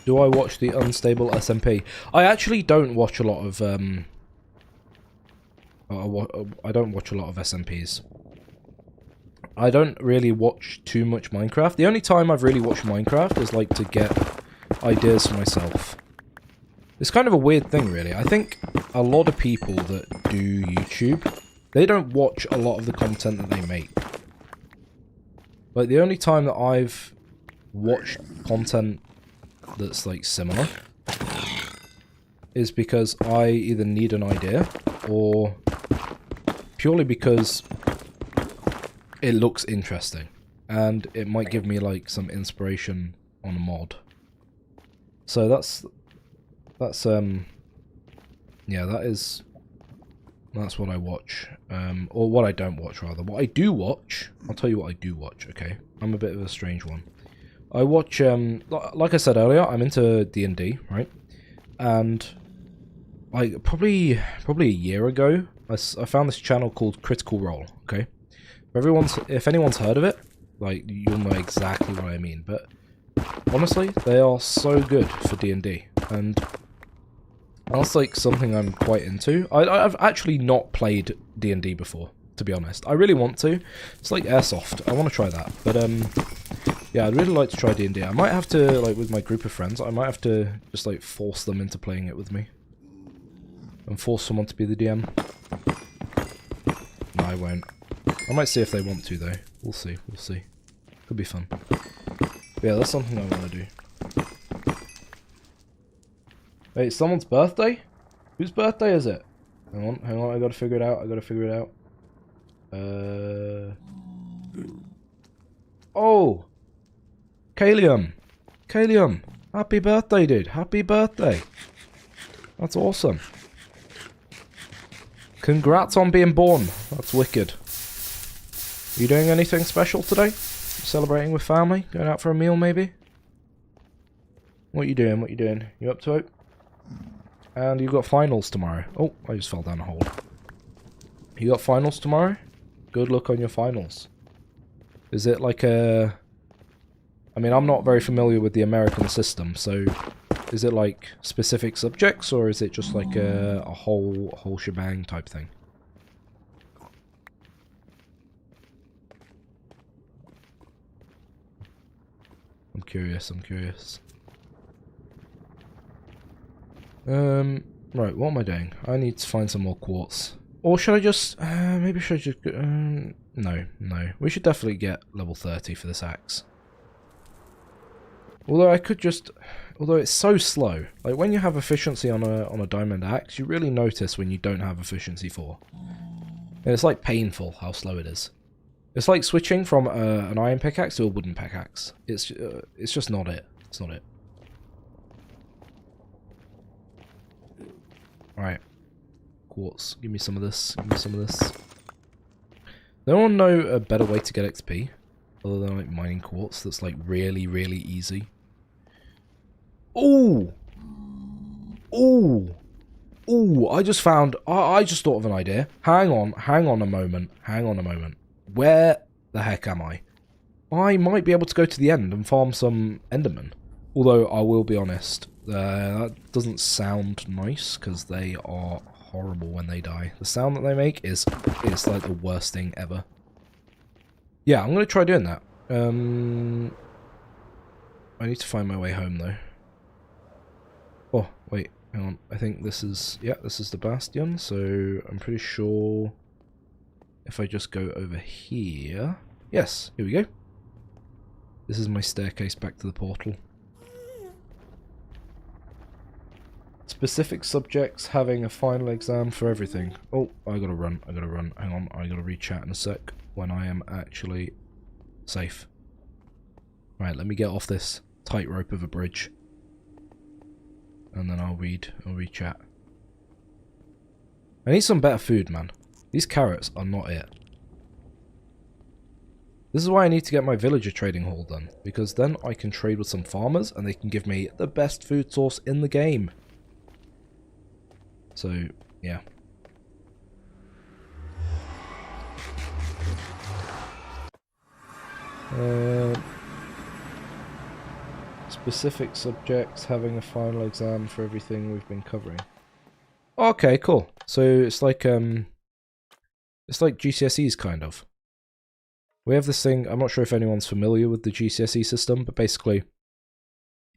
Do I watch the Unstable SMP? I actually don't watch a lot of, I don't watch a lot of SMPs. I don't really watch too much Minecraft. The only time I've really watched Minecraft is like to get ideas for myself. It's kind of a weird thing, really. I think a lot of people that do YouTube, they don't watch a lot of the content that they make. Like, the only time that I've watched content that's, like, similar is because I either need an idea or purely because it looks interesting and it might give me, like, some inspiration on a mod. So that's yeah, that's what I watch, or what I don't watch, rather. What I do watch, I'll tell you what I do watch, okay? I'm a bit of a strange one. I watch, like I said earlier, I'm into D&D, right? And, like, probably a year ago, I found this channel called Critical Role, okay? If anyone's heard of it, like, you'll know exactly what I mean, but honestly, they are so good for D&D, and that's, like, something I'm quite into. I've actually not played D&D before, to be honest. I really want to. It's like Airsoft. I want to try that. But, yeah, I'd really like to try D&D. I might have to, like, with my group of friends, I might have to just, like, force them into playing it with me. And force someone to be the DM. No, I won't. I might see if they want to, though. We'll see. We'll see. Could be fun. But yeah, that's something I want to do. Hey, it's someone's birthday? Whose birthday is it? Hang on, I gotta figure it out, Oh! Kalium! Happy birthday, dude! Happy birthday! That's awesome. Congrats on being born. That's wicked. Are you doing anything special today? Celebrating with family? Going out for a meal, maybe? What you doing? You up to it? And you've got finals tomorrow. Oh, I just fell down a hole. You got finals tomorrow? Good luck on your finals. Is it like a... I mean, I'm not very familiar with the American system, so... Is it like specific subjects, or is it just like a whole shebang type thing? I'm curious. Right, what am I doing? I need to find some more quartz. Or should I just, maybe should I just, no. We should definitely get level 30 for this axe. Although I could just, although it's so slow. Like, when you have efficiency on a diamond axe, you really notice when you don't have efficiency 4. And it's like painful how slow it is. It's like switching from an iron pickaxe to a wooden pickaxe. It's just not it. It's not it. Alright. Quartz. Give me some of this. Does anyone know a better way to get XP? Other than, like, mining quartz that's, like, really easy? Ooh! I just found... I just thought of an idea. Hang on a moment. Where the heck am I? I might be able to go to the end and farm some Endermen. Although, I will be honest, that doesn't sound nice, because they are horrible when they die. The sound that they make is like the worst thing ever. Yeah, I'm going to try doing that. I need to find my way home, though. Oh, wait, hang on. I think this is... Yeah, this is the bastion, so I'm pretty sure if I just go over here... Yes, here we go. This is my staircase back to the portal. Specific subjects having a final exam for everything. Oh, I gotta run. Hang on, I gotta read chat in a sec when I am actually safe. Right, let me get off this tightrope of a bridge. And then I'll read chat. I need some better food, man. These carrots are not it. This is why I need to get my villager trading hall done, because then I can trade with some farmers and they can give me the best food source in the game. So, yeah. Specific subjects having a final exam for everything we've been covering. Okay, cool. So it's like It's like GCSEs, kind of. We have this thing, I'm not sure if anyone's familiar with the GCSE system, but basically,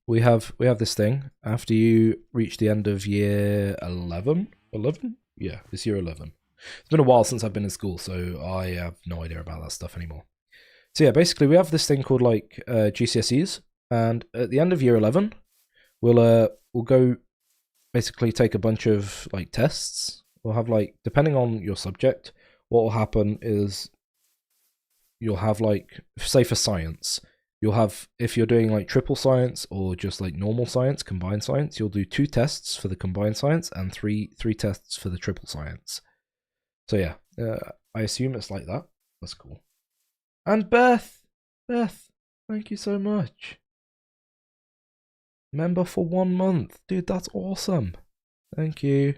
we have this thing after you reach the end of year 11? 11? Yeah, it's year 11. It's been a while since I've been in school, so I have no idea about that stuff anymore. So yeah, basically we have this thing called like GCSEs, and at the end of year 11, we'll go basically take a bunch of like tests. We'll have like, depending on your subject, what will happen is you'll have like, say for science, you'll have, if you're doing like triple science or just like normal science, combined science, you'll do 2 tests for the combined science and three tests for the triple science. So yeah, I assume it's like that. That's cool. And Beth, thank you so much. Member for 1 month. Dude, that's awesome. Thank you.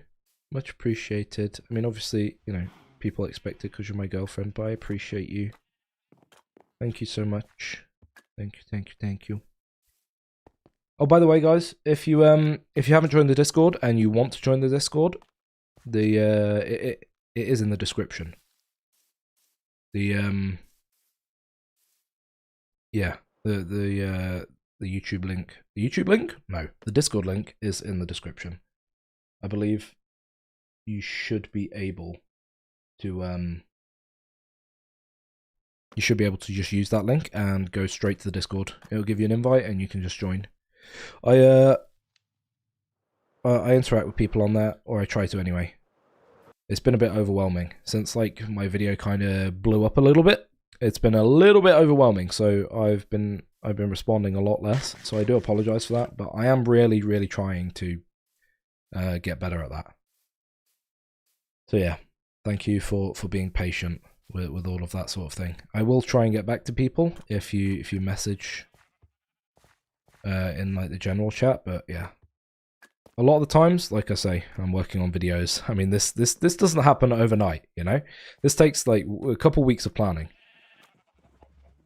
Much appreciated. I mean, obviously, you know, people expect it because you're my girlfriend, but I appreciate you. Thank you so much. Thank you. Oh, by the way, guys, if you haven't joined the Discord and you want to join the Discord, it is in the description. The YouTube link. The YouTube link? No, the Discord link is in the description. I believe you should be able to just use that link and go straight to the Discord. It'll give you an invite and you can just join. I interact with people on there, or I try to anyway. It's been a bit overwhelming since like my video kind of blew up a little bit. It's been a little bit overwhelming, so I've been responding a lot less. So I do apologize for that, but I am really trying to get better at that. So yeah, thank you for being patient with all of that sort of thing. I will try and get back to people if you message in like the general chat, but yeah. A lot of the times, like I say, I'm working on videos. I mean, this doesn't happen overnight, you know? This takes like a couple weeks of planning.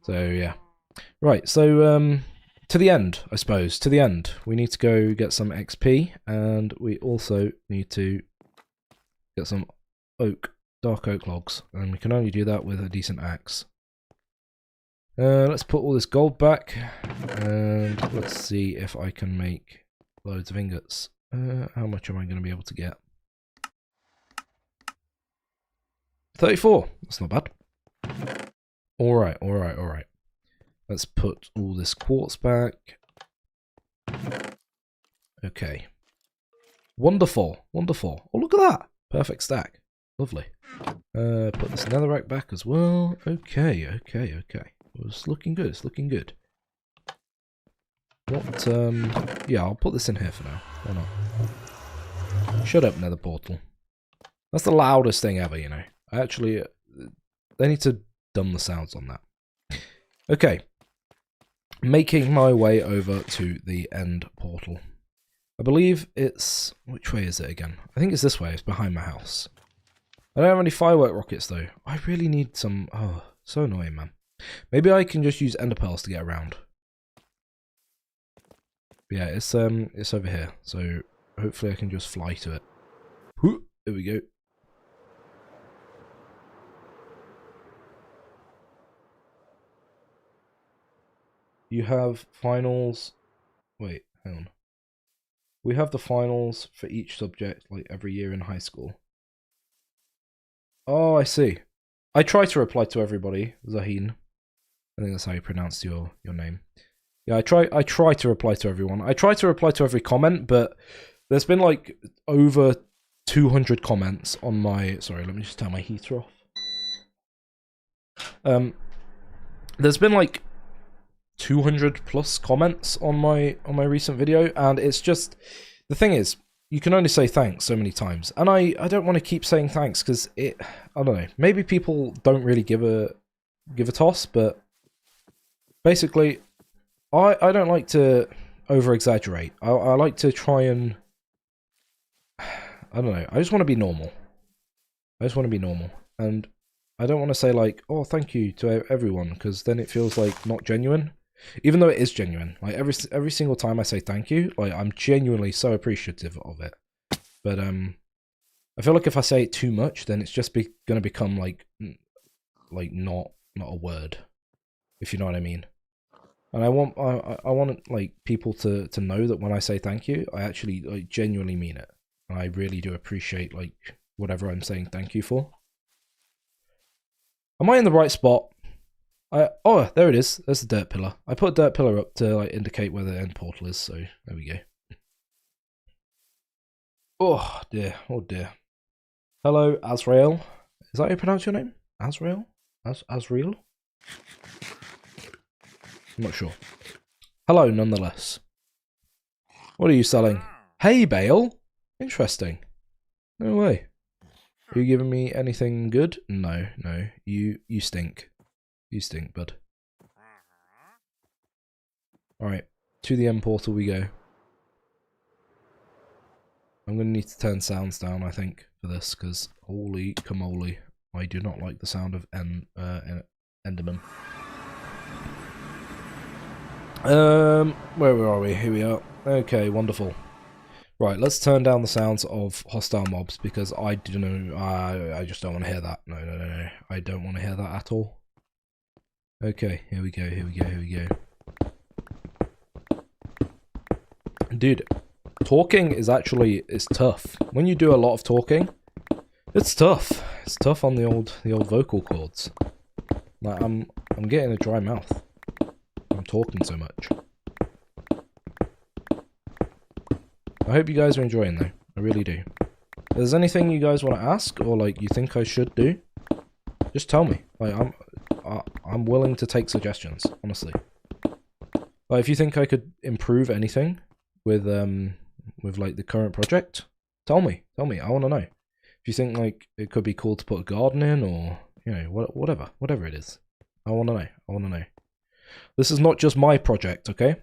So yeah. Right, so to the end, I suppose. To the end. We need to go get some XP, and we also need to get some dark oak logs, and we can only do that with a decent axe. Let's put all this gold back, and let's see if I can make loads of ingots. How much am I going to be able to get? 34. That's not bad. Alright. Let's put all this quartz back. Okay. Wonderful. Oh, look at that. Perfect stack. Lovely. Put this netherrack back as well. Okay. It's looking good. What, yeah, I'll put this in here for now. Why not? Shut up, nether portal. That's the loudest thing ever, you know. Actually, they need to dumb the sounds on that. Okay. Making my way over to the end portal. I believe it's... Which way is it again? I think it's this way. It's behind my house. I don't have any firework rockets, though. I really need some... Oh, so annoying, man. Maybe I can just use ender pearls to get around. Yeah, it's over here, so hopefully I can just fly to it. There we go. You have finals. Wait, hang on. We have the finals for each subject like every year in high school. Oh, I see. I try to reply to everybody, Zaheen. I think that's how you pronounce your name. Yeah, I try to reply to everyone. I try to reply to every comment, but there's been like over 200 comments on my... Sorry, let me just turn my heater off. There's been like 200 plus comments on my recent video, and it's just... The thing is, you can only say thanks so many times, and I don't want to keep saying thanks because I don't know, maybe people don't really give a toss, but basically I don't like to over exaggerate. I like to try and I don't know, I just want to be normal. And I don't want to say like, oh, thank you to everyone, because then it feels like not genuine. Even though it is genuine, like every single time I say thank you, like I'm genuinely so appreciative of it. But I feel like if I say it too much, then it's just gonna become like not a word, if you know what I mean. And I want like people to know that when I say thank you, I actually like genuinely mean it. And I really do appreciate like whatever I'm saying thank you for. Am I in the right spot? Oh, there it is. There's the dirt pillar. I put a dirt pillar up to like indicate where the end portal is, so there we go. Oh dear, oh dear. Hello, Azrael. Is that how you pronounce your name? Azrael? Azrael? I'm not sure. Hello, nonetheless. What are you selling? Hay bale? Interesting. No way. Are you giving me anything good? No, no. You stink. You stink, bud. Alright. To the end portal we go. I'm going to need to turn sounds down, I think, for this, because holy camole, I do not like the sound of Enderman. Where are we? Here we are. Okay, wonderful. Right, let's turn down the sounds of hostile mobs, because I just don't want to hear that. No, no, no, no. I don't want to hear that at all. Okay, here we go, here we go, here we go. Dude, talking is tough. When you do a lot of talking, it's tough. It's tough on the old vocal cords. Like I'm getting a dry mouth. I'm talking so much. I hope you guys are enjoying though. I really do. If there's anything you guys want to ask or like you think I should do, just tell me. Like I'm willing to take suggestions, honestly. Like if you think I could improve anything with like the current project, tell me. Tell me. I want to know. If you think like it could be cool to put a garden in, or you know, whatever it is, I want to know. I want to know. This is not just my project, okay?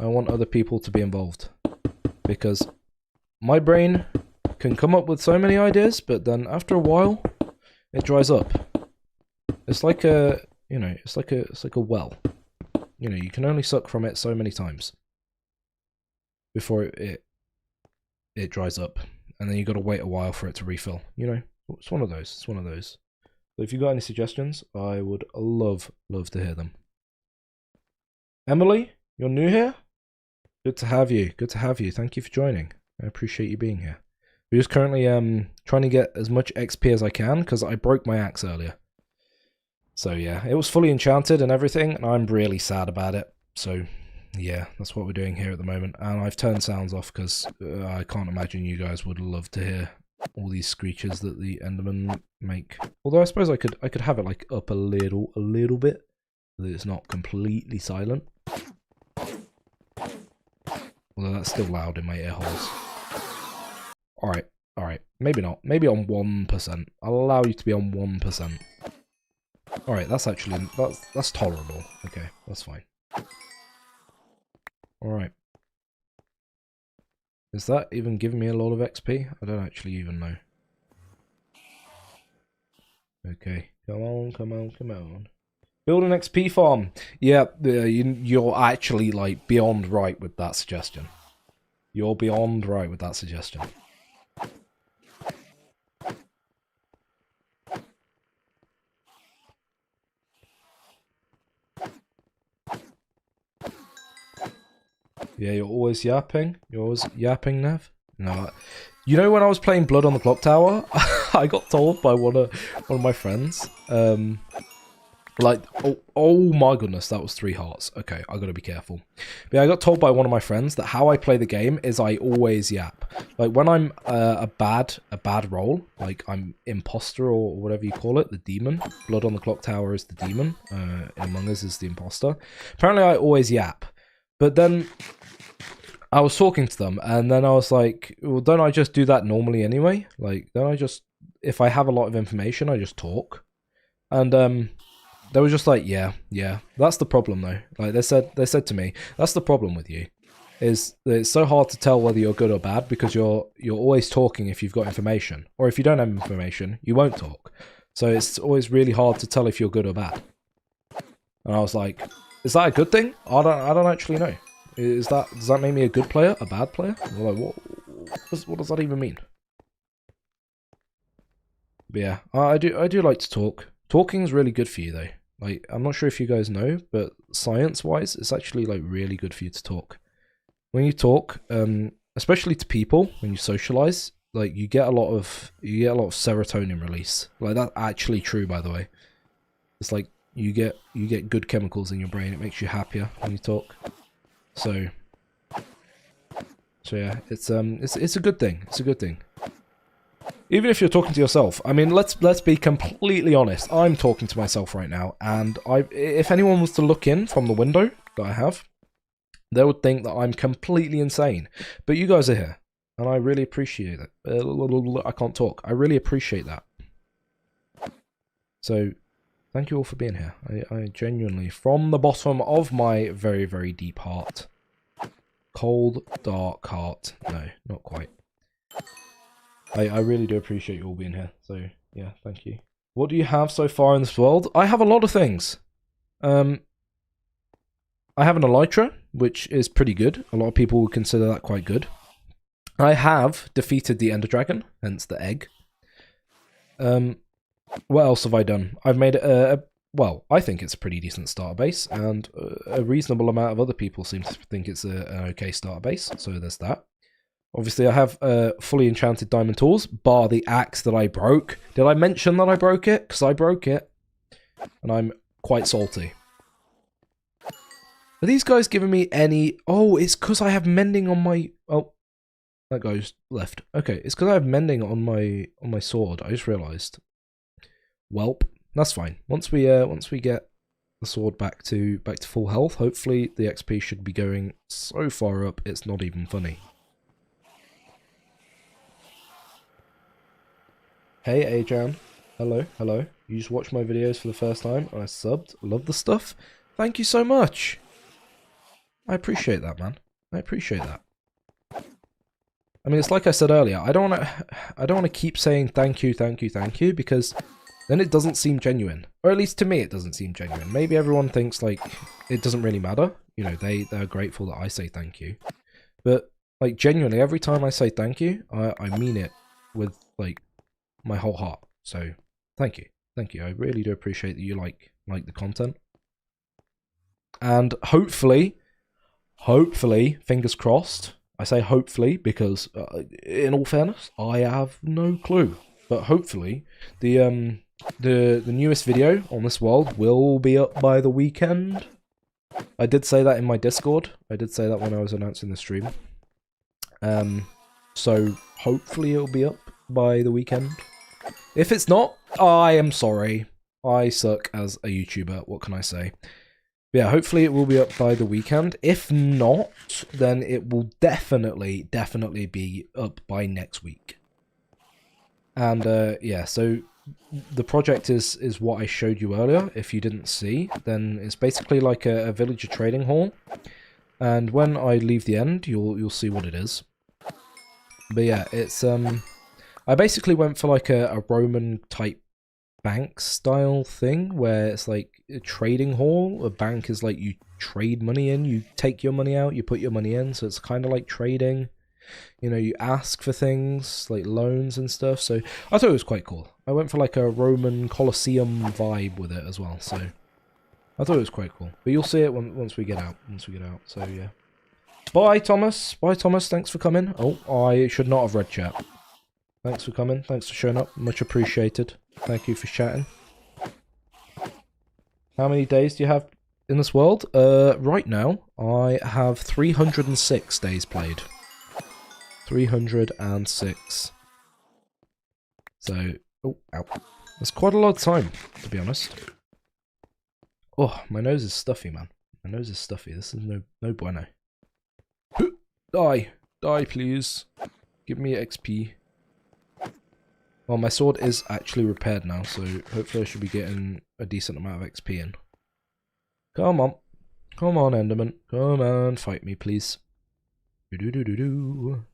I want other people to be involved, because my brain can come up with so many ideas, but then after a while, it dries up. It's like a, you know, it's like a well. You know, you can only suck from it so many times before it dries up, and then you got to wait a while for it to refill. You know, it's one of those. It's one of those. So if you got any suggestions, I would love to hear them. Emily, you're new here? Good to have you. Good to have you. Thank you for joining. I appreciate you being here. We're just currently trying to get as much XP as I can, because I broke my axe earlier. So yeah, it was fully enchanted and everything, and I'm really sad about it. So yeah, that's what we're doing here at the moment. And I've turned sounds off because I can't imagine you guys would love to hear all these screeches that the Endermen make. Although I suppose I could have it like up a little bit, so that it's not completely silent. Although that's still loud in my ear holes. Alright. Maybe not. Maybe on 1%. I'll allow you to be on 1%. Alright, that's actually... That's tolerable. Okay, that's fine. Alright. Is that even giving me a lot of XP? I don't actually even know. Okay. Come on. Build an XP farm. Yeah, you're actually, like, beyond right with that suggestion. You're beyond right with that suggestion. Yeah, you're always yapping. You're always yapping, Nev. No, you know when I was playing Blood on the Clock Tower, I got told by one of my friends, like, oh my goodness, that was 3 hearts. Okay, I gotta be careful. But yeah, I got told by one of my friends that how I play the game is I always yap. Like when I'm a bad role, like I'm imposter or whatever you call it, the demon. Blood on the Clock Tower is the demon. Among Us is the imposter. Apparently, I always yap. But then I was talking to them, and then I was like, well, don't I just do that normally anyway? Like, don't I just, if I have a lot of information, I just talk? And they were just like, yeah, that's the problem though. Like they said to me, that's the problem with you, is that it's so hard to tell whether you're good or bad because you're always talking if you've got information, or if you don't have information, you won't talk. So it's always really hard to tell if you're good or bad. And I was like, is that a good thing? I don't actually know. Does that make me a good player, a bad player? Like, what does that even mean? But yeah, I do like to talk. Talking's really good for you though. Like, I'm not sure if you guys know, but science-wise, it's actually like really good for you to talk. When you talk, especially to people, when you socialize, like you get a lot of serotonin release. Like that's actually true, by the way. It's like you get good chemicals in your brain. It makes you happier when you talk. So yeah, it's a good thing. It's a good thing. Even if you're talking to yourself. I mean, let's be completely honest. I'm talking to myself right now, and if anyone was to look in from the window that I have, they would think that I'm completely insane. But you guys are here, and I really appreciate it. I can't talk. I really appreciate that. So, thank you all for being here. I genuinely, from the bottom of my very, very deep heart, cold, dark heart. No, not quite. I really do appreciate you all being here. So, yeah, thank you. What do you have so far in this world? I have a lot of things. I have an elytra, which is pretty good. A lot of people would consider that quite good. I have defeated the Ender Dragon, hence the egg. What else have I done? I've made well, I think it's a pretty decent starter base, and a reasonable amount of other people seem to think it's an okay starter base, so there's that. Obviously, I have fully enchanted diamond tools, bar the axe that I broke. Did I mention that I broke it? Because I broke it, and I'm quite salty. Are these guys giving me any... Oh, it's because I have mending on my... Oh, that goes left. Okay, it's because I have mending on my sword. I just realised. Welp, that's fine. Once we get the sword back to full health, hopefully the XP should be going so far up it's not even funny. Hey, Ajan. Hello, hello. You just watched my videos for the first time and I subbed. Love the stuff. Thank you so much. I appreciate that, man. I appreciate that. I mean, it's like I said earlier. I don't want to keep saying thank you, because then it doesn't seem genuine. Or at least to me, it doesn't seem genuine. Maybe everyone thinks like it doesn't really matter. You know, they're grateful that I say thank you. But like genuinely, every time I say thank you, I mean it with like my whole heart. So thank you. I really do appreciate that you like the content. And hopefully, fingers crossed. I say hopefully because, in all fairness, I have no clue. But hopefully, the newest video on this world will be up by the weekend. I did say that in my Discord. I did say that when I was announcing the stream. So hopefully it'll be up by the weekend. If it's not, I am sorry. I suck as a YouTuber, what can I say? But yeah, hopefully it will be up by the weekend. If not, then it will definitely be up by next week. And yeah, so the project is what I showed you earlier. If you didn't see, then it's basically like a villager trading hall. And when I leave the end, you'll see what it is. But yeah, it's I basically went for like a Roman type bank style thing where it's like a trading hall. A bank is like you trade money in, you take your money out, you put your money in, so it's kind of like trading. You know, you ask for things like loans and stuff. So I thought it was quite cool. I went for like a Roman Colosseum vibe with it as well. So I thought it was quite cool. But you'll see it once we get out. So yeah. Bye, Thomas. Bye, Thomas. Thanks for coming. Oh, I should not have read chat. Thanks for coming. Thanks for showing up. Much appreciated. Thank you for chatting. How many days do you have in this world? Right now, I have 306 days played. 306. So, oh, ow. That's quite a lot of time, to be honest. Oh, my nose is stuffy, man. My nose is stuffy. This is no bueno. Die. Die, please. Give me XP. Well, my sword is actually repaired now, so hopefully I should be getting a decent amount of XP in. Come on. Come on, Enderman. Come on, fight me, please. Do-do-do-do-do.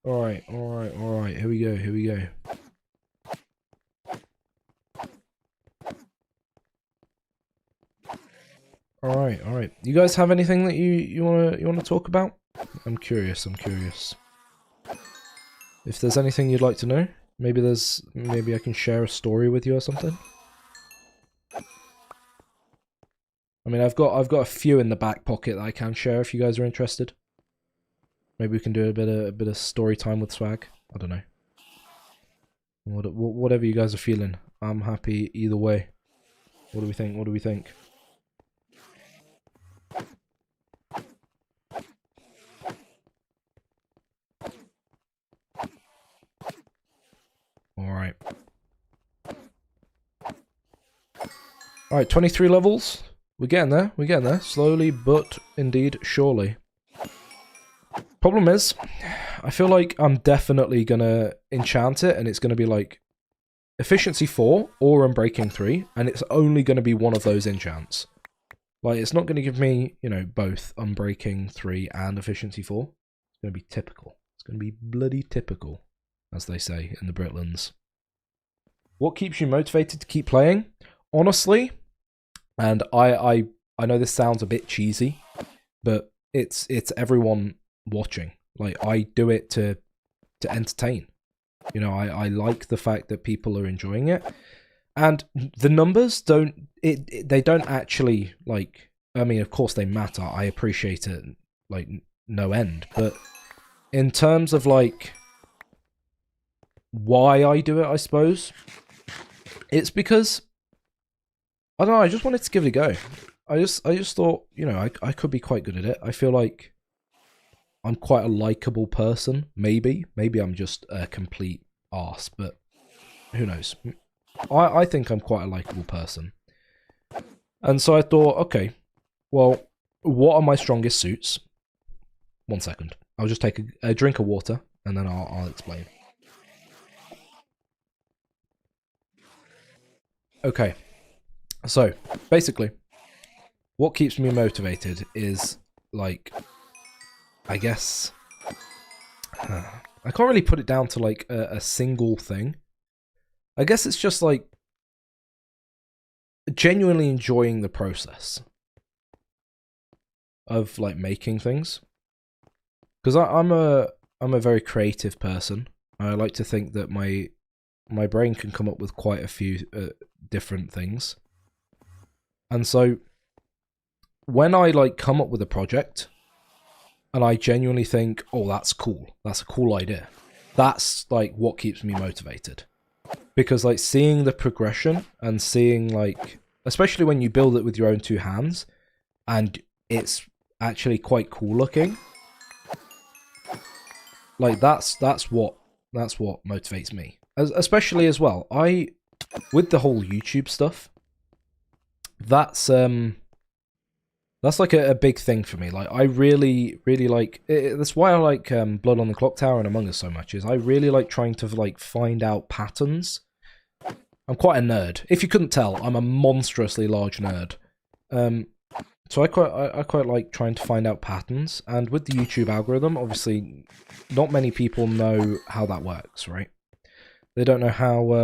Alright. Here we go. Alright. You guys have anything that you wanna talk about? I'm curious. If there's anything you'd like to know, maybe I can share a story with you or something. I mean, I've got a few in the back pocket that I can share if you guys are interested. Maybe we can do a bit of story time with swag. I don't know. Whatever you guys are feeling, I'm happy either way. What do we think? What do we think? Alright. Alright, 23 levels. We're getting there. We're getting there. Slowly, but indeed, surely. Problem is, I feel like I'm definitely gonna enchant it, and it's gonna be like Efficiency 4 or Unbreaking 3, and it's only gonna be one of those enchants. Like, it's not gonna give me, you know, both Unbreaking 3 and Efficiency 4. It's gonna be typical. It's gonna be bloody typical, as they say in the Britlands. What keeps you motivated to keep playing? Honestly, and I know this sounds a bit cheesy, but it's everyone watching. Like, I do it to entertain. You know, I like the fact that people are enjoying it, and the numbers they don't actually, like, I mean, of course they matter. I appreciate it like no end, but in terms of like why I do it, I suppose it's because I don't know. I just wanted to give it a go. I just thought, you know, I could be quite good at it. I feel like I'm quite a likable person. Maybe I'm just a complete arse, but who knows? I think I'm quite a likable person. And so I thought, okay, well, what are my strongest suits? 1 second. I'll just take a drink of water, and then I'll explain. Okay. So, basically, what keeps me motivated is, like, I guess, I can't really put it down to, like, a single thing. I guess it's just, like, genuinely enjoying the process of, like, making things. Because I'm a very creative person. I like to think that my brain can come up with quite a few different things. And so, when I, like, come up with a project, and I genuinely think, oh, that's cool. That's a cool idea. That's, like, what keeps me motivated. Because, like, seeing the progression and seeing, like, especially when you build it with your own two hands, and it's actually quite cool looking, like, that's what motivates me. Especially as well, with the whole YouTube stuff, that's like a big thing for me. Like, I really like that's why I like Blood on the Clock Tower and Among Us so much, is I really like trying to, like, find out patterns. I'm quite a nerd. If you couldn't tell, I'm a monstrously large nerd. So I quite like trying to find out patterns, and with the YouTube algorithm, obviously not many people know how that works, right? They don't know how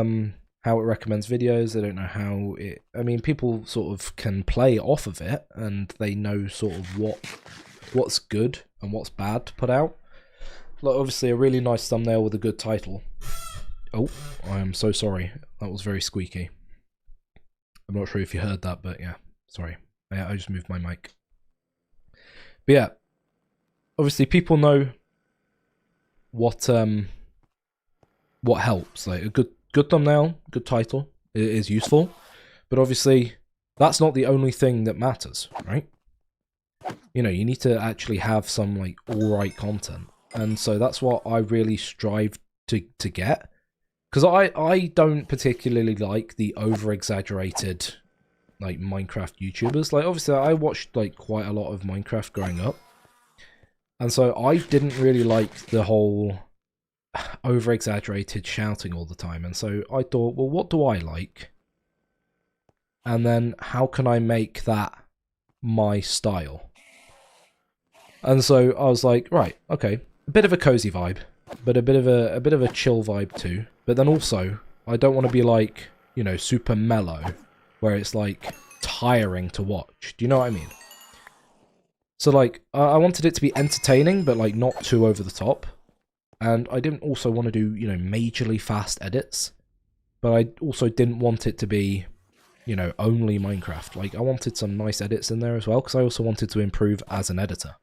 it recommends videos. They don't know how it... I mean, people sort of can play off of it, and they know sort of what's good and what's bad to put out. Like, obviously, a really nice thumbnail with a good title. Oh, I am so sorry. That was very squeaky. I'm not sure if you heard that, but yeah, sorry. I just moved my mic. But yeah, obviously, people know what helps. Like, a good thumbnail, good title is useful, but obviously that's not the only thing that matters, right? You know, you need to actually have some, like, alright content, and so that's what I really strive to get, because I don't particularly like the over-exaggerated, like, Minecraft YouTubers. Like, obviously I watched, like, quite a lot of Minecraft growing up, and so I didn't really like the whole over-exaggerated shouting all the time, and so I thought, well, what do I like? And then how can I make that my style? And so I was like, right, okay, a bit of a cozy vibe, but a bit of a chill vibe too. But then also, I don't want to be, like, you know, super mellow, where it's, like, tiring to watch. Do you know what I mean? So, like, I wanted it to be entertaining, but, like, not too over the top. and I didn't also want to do, you know, majorly fast edits, but I also didn't want it to be, you know, only Minecraft. Like, I wanted some nice edits in there as well, because I also wanted to improve as an editor.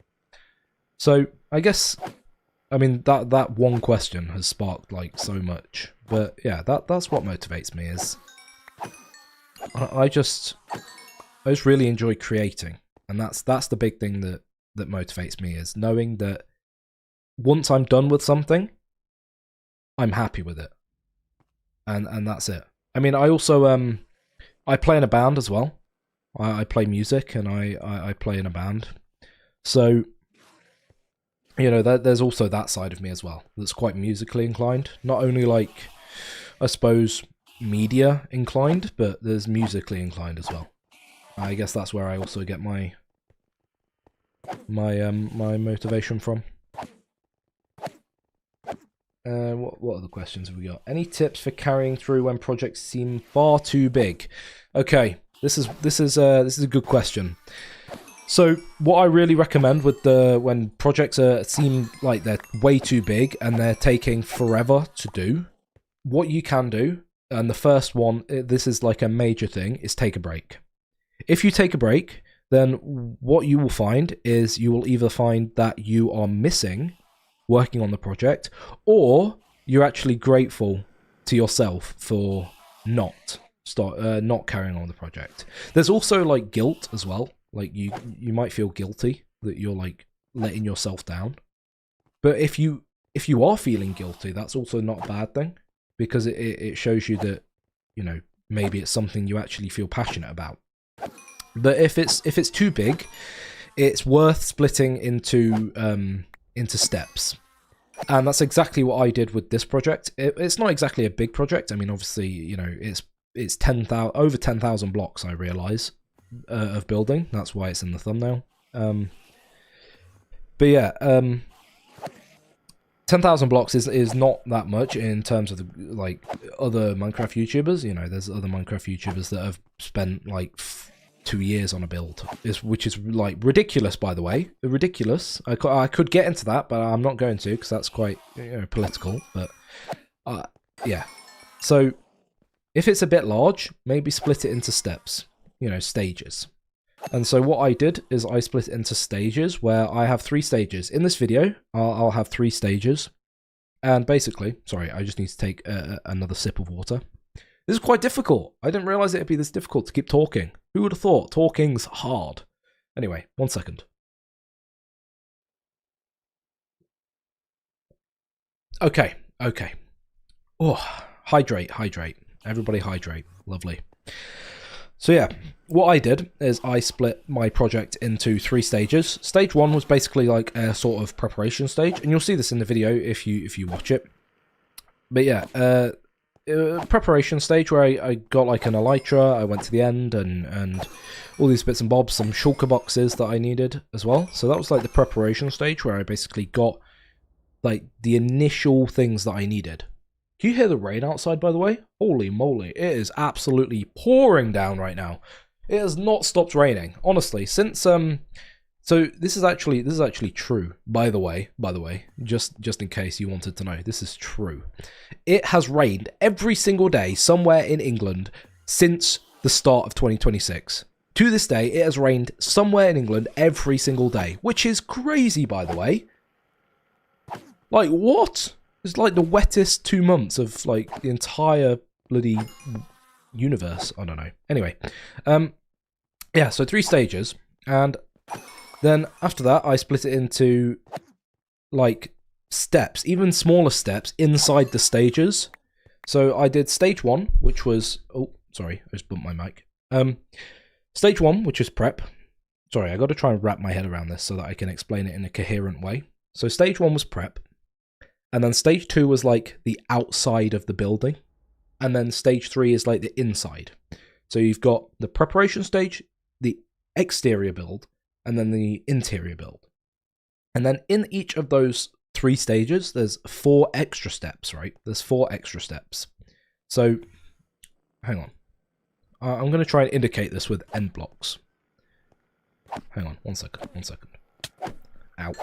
So, I guess, I mean, that one question has sparked, like, so much. But, yeah, that's what motivates me, is I just really enjoy creating. And that's the big thing that motivates me, is knowing that once I'm done with something, I'm happy with it. And that's it. I mean, I also, I play in a band as well. I play music, and I play in a band. So, you know, there's also that side of me as well that's quite musically inclined. Not only, like, I suppose, media inclined, but there's musically inclined as well. I guess that's where I also get my motivation from. What other questions have we got? Any tips for carrying through when projects seem far too big? Okay, this is a good question. So what I really recommend with when projects seem like they're way too big and they're taking forever to do, what you can do, and the first one, this is like a major thing, is take a break. If you take a break, then what you will find is you will either find that you are missing working on the project, or you're actually grateful to yourself for not carrying on the project. There's also, like, guilt as well. Like, you might feel guilty that you're, like, letting yourself down. But if you are feeling guilty, that's also not a bad thing, because it shows you that, you know, maybe it's something you actually feel passionate about. But if it's too big, it's worth splitting into steps. And that's exactly what I did with this project. It's not exactly a big project. I mean, obviously, you know, it's over 10,000 blocks, I realise, of building. That's why it's in the thumbnail. But yeah, 10,000 blocks is not that much in terms of the, like, other Minecraft YouTubers. You know, there's other Minecraft YouTubers that have spent, like, 2 years on a build, which is, like, ridiculous, by the way. Ridiculous. I could get into that, but I'm not going to, because that's quite, you know, political. But yeah. So if it's a bit large, maybe split it into steps, you know, stages. And so what I did is I split it into stages, where I have 3 stages. In this video, I'll have 3 stages. And basically, sorry, I just need to take another sip of water. This is quite difficult. I didn't realise it'd be this difficult to keep talking. Who would have thought? Talking's hard. Anyway, 1 second. Okay. Oh, hydrate. Everybody hydrate. Lovely. So yeah, what I did is I split my project into 3 stages. Stage 1 was basically like a sort of preparation stage, and you'll see this in the video if you watch it. But yeah, preparation stage where I got, like, an elytra, I went to the end, and all these bits and bobs, some shulker boxes that I needed as well. So that was, like, the preparation stage, where I basically got, like, the initial things that I needed. Can you hear the rain outside, by the way? Holy moly, it is absolutely pouring down right now. It has not stopped raining, honestly, since so this is actually true, by the way, just in case you wanted to know, this is true. It has rained every single day somewhere in England since the start of 2026. To this day, it has rained somewhere in England every single day, which is crazy, by the way. Like, what? It's like the wettest 2 months of, like, the entire bloody universe. I don't know. Anyway, yeah, so 3 stages, and then after that, I split it into, like, steps, even smaller steps inside the stages. So I did stage 1, which was, oh, sorry, I just bumped my mic. Stage 1, which is prep. Sorry, I got to try and wrap my head around this so that I can explain it in a coherent way. So stage 1 was prep, and then stage 2 was, like, the outside of the building, and then stage 3 is, like, the inside. So you've got the preparation stage, the exterior build, and then the interior build. And then in each of those 3 stages, there's 4 extra steps, right? There's 4 extra steps. So, hang on. I'm going to try and indicate this with end blocks. Hang on, 1 second. Ow.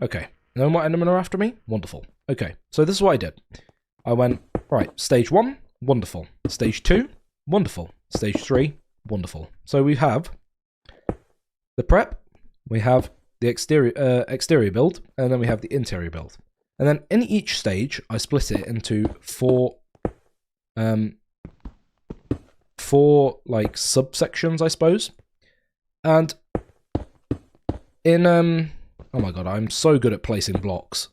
Okay, No more Endermen are after me? Wonderful. Okay, so this is what I did. I went, right, stage 1, wonderful. Stage 2, wonderful. Stage 3, wonderful. So we have the prep, we have the exterior build, and then we have the interior build. And then in each stage, I split it into four like subsections, I suppose. And in oh my god, I'm so good at placing blocks.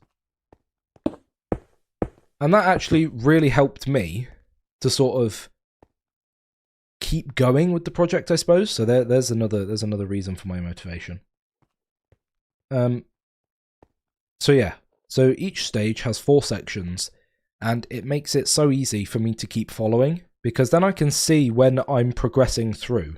And that actually really helped me to sort of keep going with the project, I suppose. So there's another reason for my motivation. So yeah. So each stage has 4 sections, and it makes it so easy for me to keep following, because then I can see when I'm progressing through.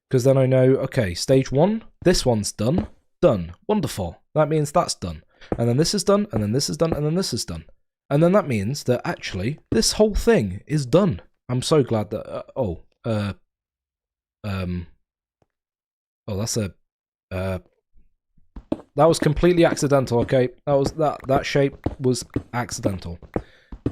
Because then I know, okay, stage 1, this one's done. Done. Wonderful. That means that's done. And then this is done, and then this is done, and then this is done. And then that means that actually this whole thing is done. I'm so glad that that's a that was completely accidental, okay? That shape was accidental.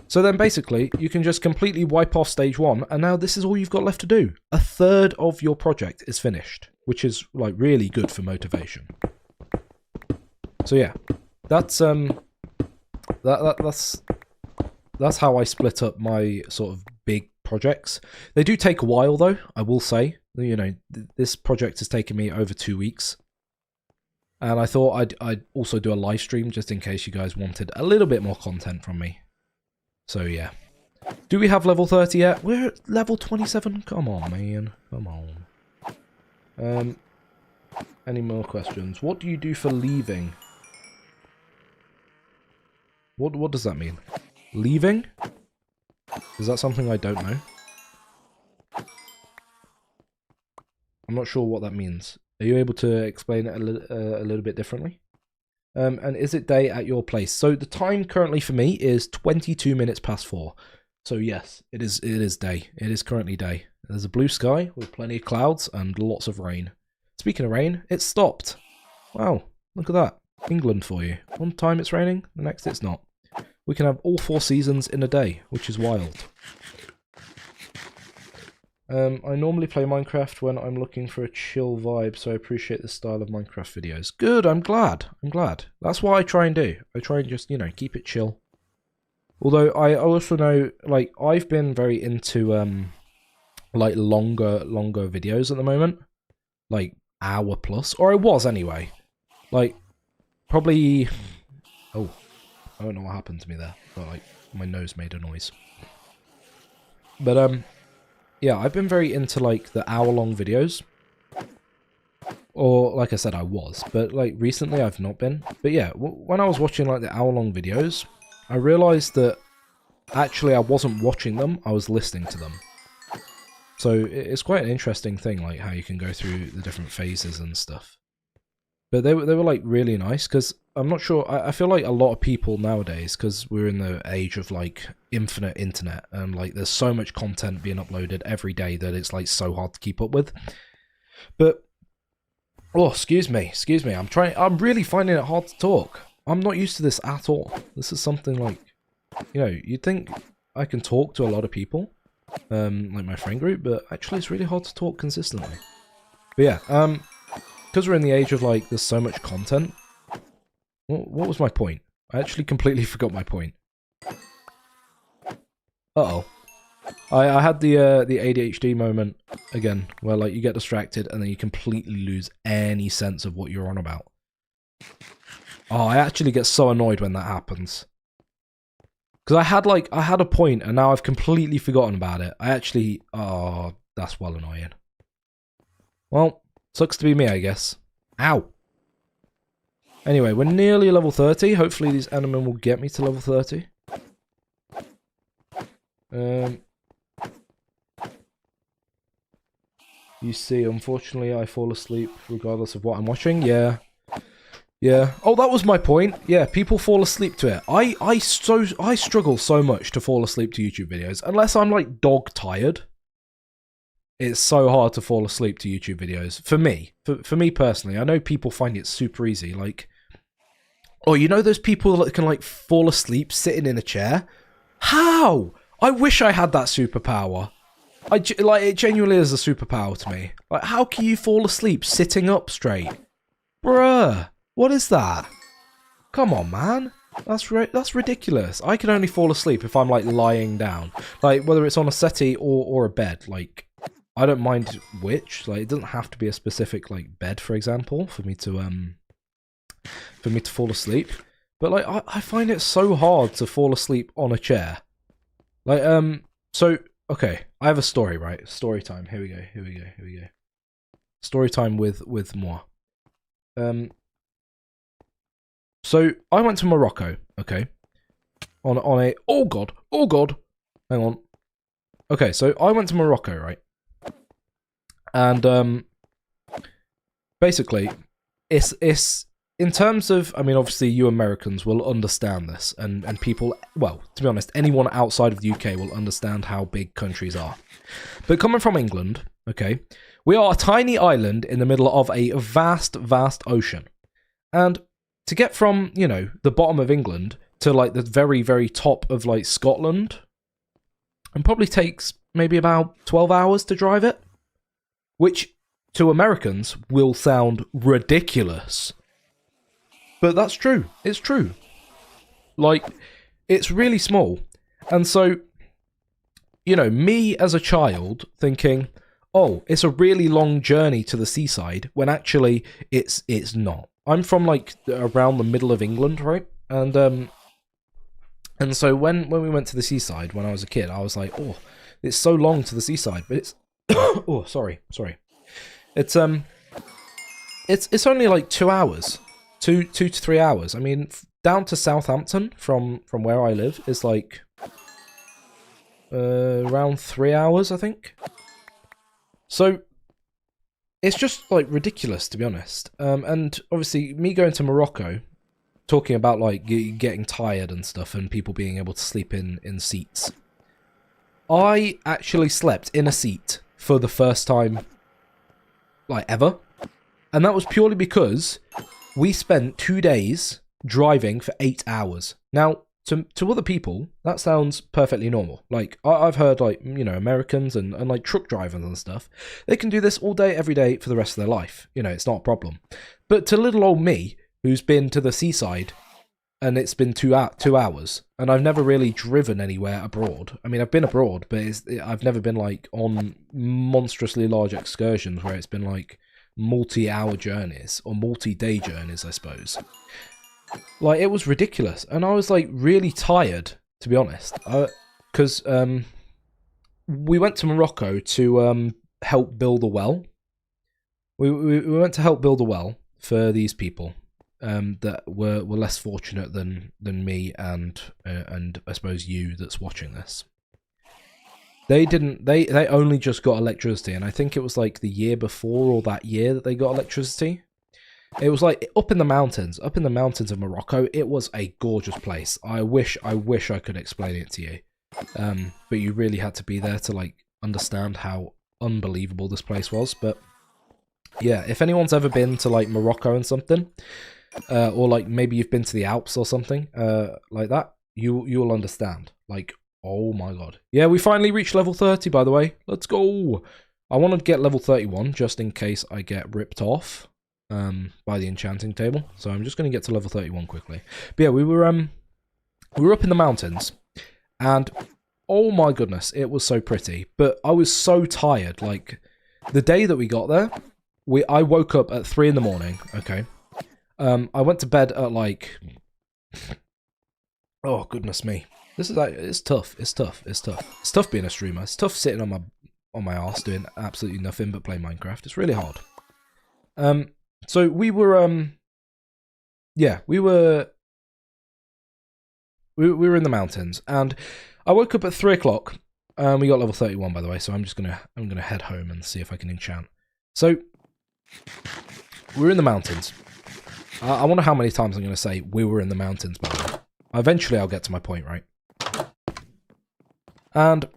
So then basically you can just completely wipe off stage 1, and now this is all you've got left to do. A third of your project is finished, which is like really good for motivation. So yeah, that's that's how I split up my sort of big projects. They do take a while though, I will say. You know, this project has taken me over 2 weeks. And I thought I'd also do a live stream just in case you guys wanted a little bit more content from me. So yeah. Do we have level 30 yet? We're at level 27. Come on, man. Come on. Any more questions? What do you do for leaving? What does that mean? Leaving? Is that something I don't know? I'm not sure what that means. Are you able to explain it a little bit differently? And is it day at your place? So the time currently for me is 22 minutes past 4. So yes, it is day. It is currently day. There's a blue sky with plenty of clouds and lots of rain. Speaking of rain, it's stopped. Wow, look at that. England for you. One time it's raining, the next it's not. We can have all 4 seasons in a day, which is wild. I normally play Minecraft when I'm looking for a chill vibe, so I appreciate the style of Minecraft videos. Good, I'm glad. I'm glad. That's what I try and do. I try and just, you know, keep it chill. Although I also know, like, I've been very into, like, longer videos at the moment. Like, hour plus. Or I was, anyway. Like, probably... Oh, I don't know what happened to me there. But, like, my nose made a noise. But, yeah, I've been very into, like, the hour-long videos. Or, like I said, I was. But, like, recently I've not been. But, yeah, when I was watching, like, the hour-long videos, I realised that actually I wasn't watching them, I was listening to them. So, it's quite an interesting thing, like, how you can go through the different phases and stuff. But they were like, really nice, because I'm not sure, I feel like a lot of people nowadays, because we're in the age of, like, infinite internet, and, like, there's so much content being uploaded every day that it's, like, so hard to keep up with. But, oh, excuse me, I'm really finding it hard to talk. I'm not used to this at all. This is something, like, you know, you'd think I can talk to a lot of people, like my friend group, but actually it's really hard to talk consistently. But yeah, because we're in the age of, like, there's so much content. What was my point? I actually completely forgot my point. Uh-oh. I had the ADHD moment again, where, like, you get distracted and then you completely lose any sense of what you're on about. Oh, I actually get so annoyed when that happens. Because I had a point and now I've completely forgotten about it. Oh, that's well annoying. Well, sucks to be me, I guess. Ow! Anyway, we're nearly level 30. Hopefully these Endermen will get me to level 30. You see, unfortunately, I fall asleep regardless of what I'm watching. Yeah. Yeah. Oh, that was my point. Yeah, people fall asleep to it. I struggle so much to fall asleep to YouTube videos. Unless I'm, like, dog tired. It's so hard to fall asleep to YouTube videos. For me. For me personally. I know people find it super easy. Like, Or you know those people that can like fall asleep sitting in a chair? How? I wish I had that superpower. Like it genuinely is a superpower to me. Like how can you fall asleep sitting up straight? Bruh, what is that? Come on, man. That's ridiculous. I can only fall asleep if I'm like lying down. Like whether it's on a settee or a bed. Like I don't mind which. Like it doesn't have to be a specific like bed, for example, for me to fall asleep. But like I find it so hard to fall asleep on a chair. Like so okay, I have a story, right? Story time. Here we go. Story time with moi. So I went to Morocco, okay? On a oh god. Hang on. Okay, so I went to Morocco, right? And basically it's in terms of, I mean, obviously you Americans will understand this, and people, well, to be honest, anyone outside of the UK will understand how big countries are. But coming from England, okay, we are a tiny island in the middle of a vast, vast ocean. And to get from, you know, the bottom of England to, like, the very, very top of, like, Scotland, it probably takes maybe about 12 hours to drive it, which to Americans will sound ridiculous. But that's true. It's true. Like, it's really small. And so, you know, me as a child thinking, oh, it's a really long journey to the seaside, when actually it's not. I'm from, like, around the middle of England, right? And so when we went to the seaside when I was a kid, I was like, oh, it's so long to the seaside, but it's... oh, sorry. It's only like 2 hours. 2 to 3 hours. I mean, down to Southampton from where I live is like around 3 hours, I think. So it's just like ridiculous, to be honest. And obviously, me going to Morocco, talking about like getting tired and stuff, and people being able to sleep in seats. I actually slept in a seat for the first time, like ever, and that was purely because we spent 2 days driving for 8 hours. Now, to other people, that sounds perfectly normal. Like, I've heard, like, you know, Americans and like truck drivers and stuff, they can do this all day, every day for the rest of their life. You know, it's not a problem. But to little old me, who's been to the seaside, and it's been 2 hours, and I've never really driven anywhere abroad. I mean, I've been abroad, but I've never been, like, on monstrously large excursions where it's been, like, multi-hour journeys, or multi-day journeys, I suppose. Like, it was ridiculous, and I was, like, really tired, to be honest, because we went to Morocco to help build a well. We went to help build a well for these people that were less fortunate than me and I suppose you that's watching this. They only just got electricity, and I think it was like the year before or that year that they got electricity. It was like up in the mountains of Morocco. It was a gorgeous place. I wish I could explain it to you. But you really had to be there to like understand how unbelievable this place was. But yeah, if anyone's ever been to like Morocco and something, or like maybe you've been to the Alps or something, like that, you'll understand. Like, oh my god. Yeah, we finally reached level 30, by the way. Let's go. I want to get level 31 just in case I get ripped off by the enchanting table. So I'm just going to get to level 31 quickly. But yeah, we were up in the mountains, and oh my goodness, it was so pretty. But I was so tired. Like, the day that we got there, I woke up at 3 in the morning, okay? I went to bed at like... oh, goodness me. This is like, it's tough. It's tough being a streamer. It's tough sitting on my arse doing absolutely nothing but play Minecraft. It's really hard. So we were yeah, we were in the mountains, and I woke up at 3 o'clock. We got level 31, by the way, so I'm gonna head home and see if I can enchant. So we were in the mountains. I wonder how many times I'm gonna say we were in the mountains, by the way. Eventually I'll get to my point, right? And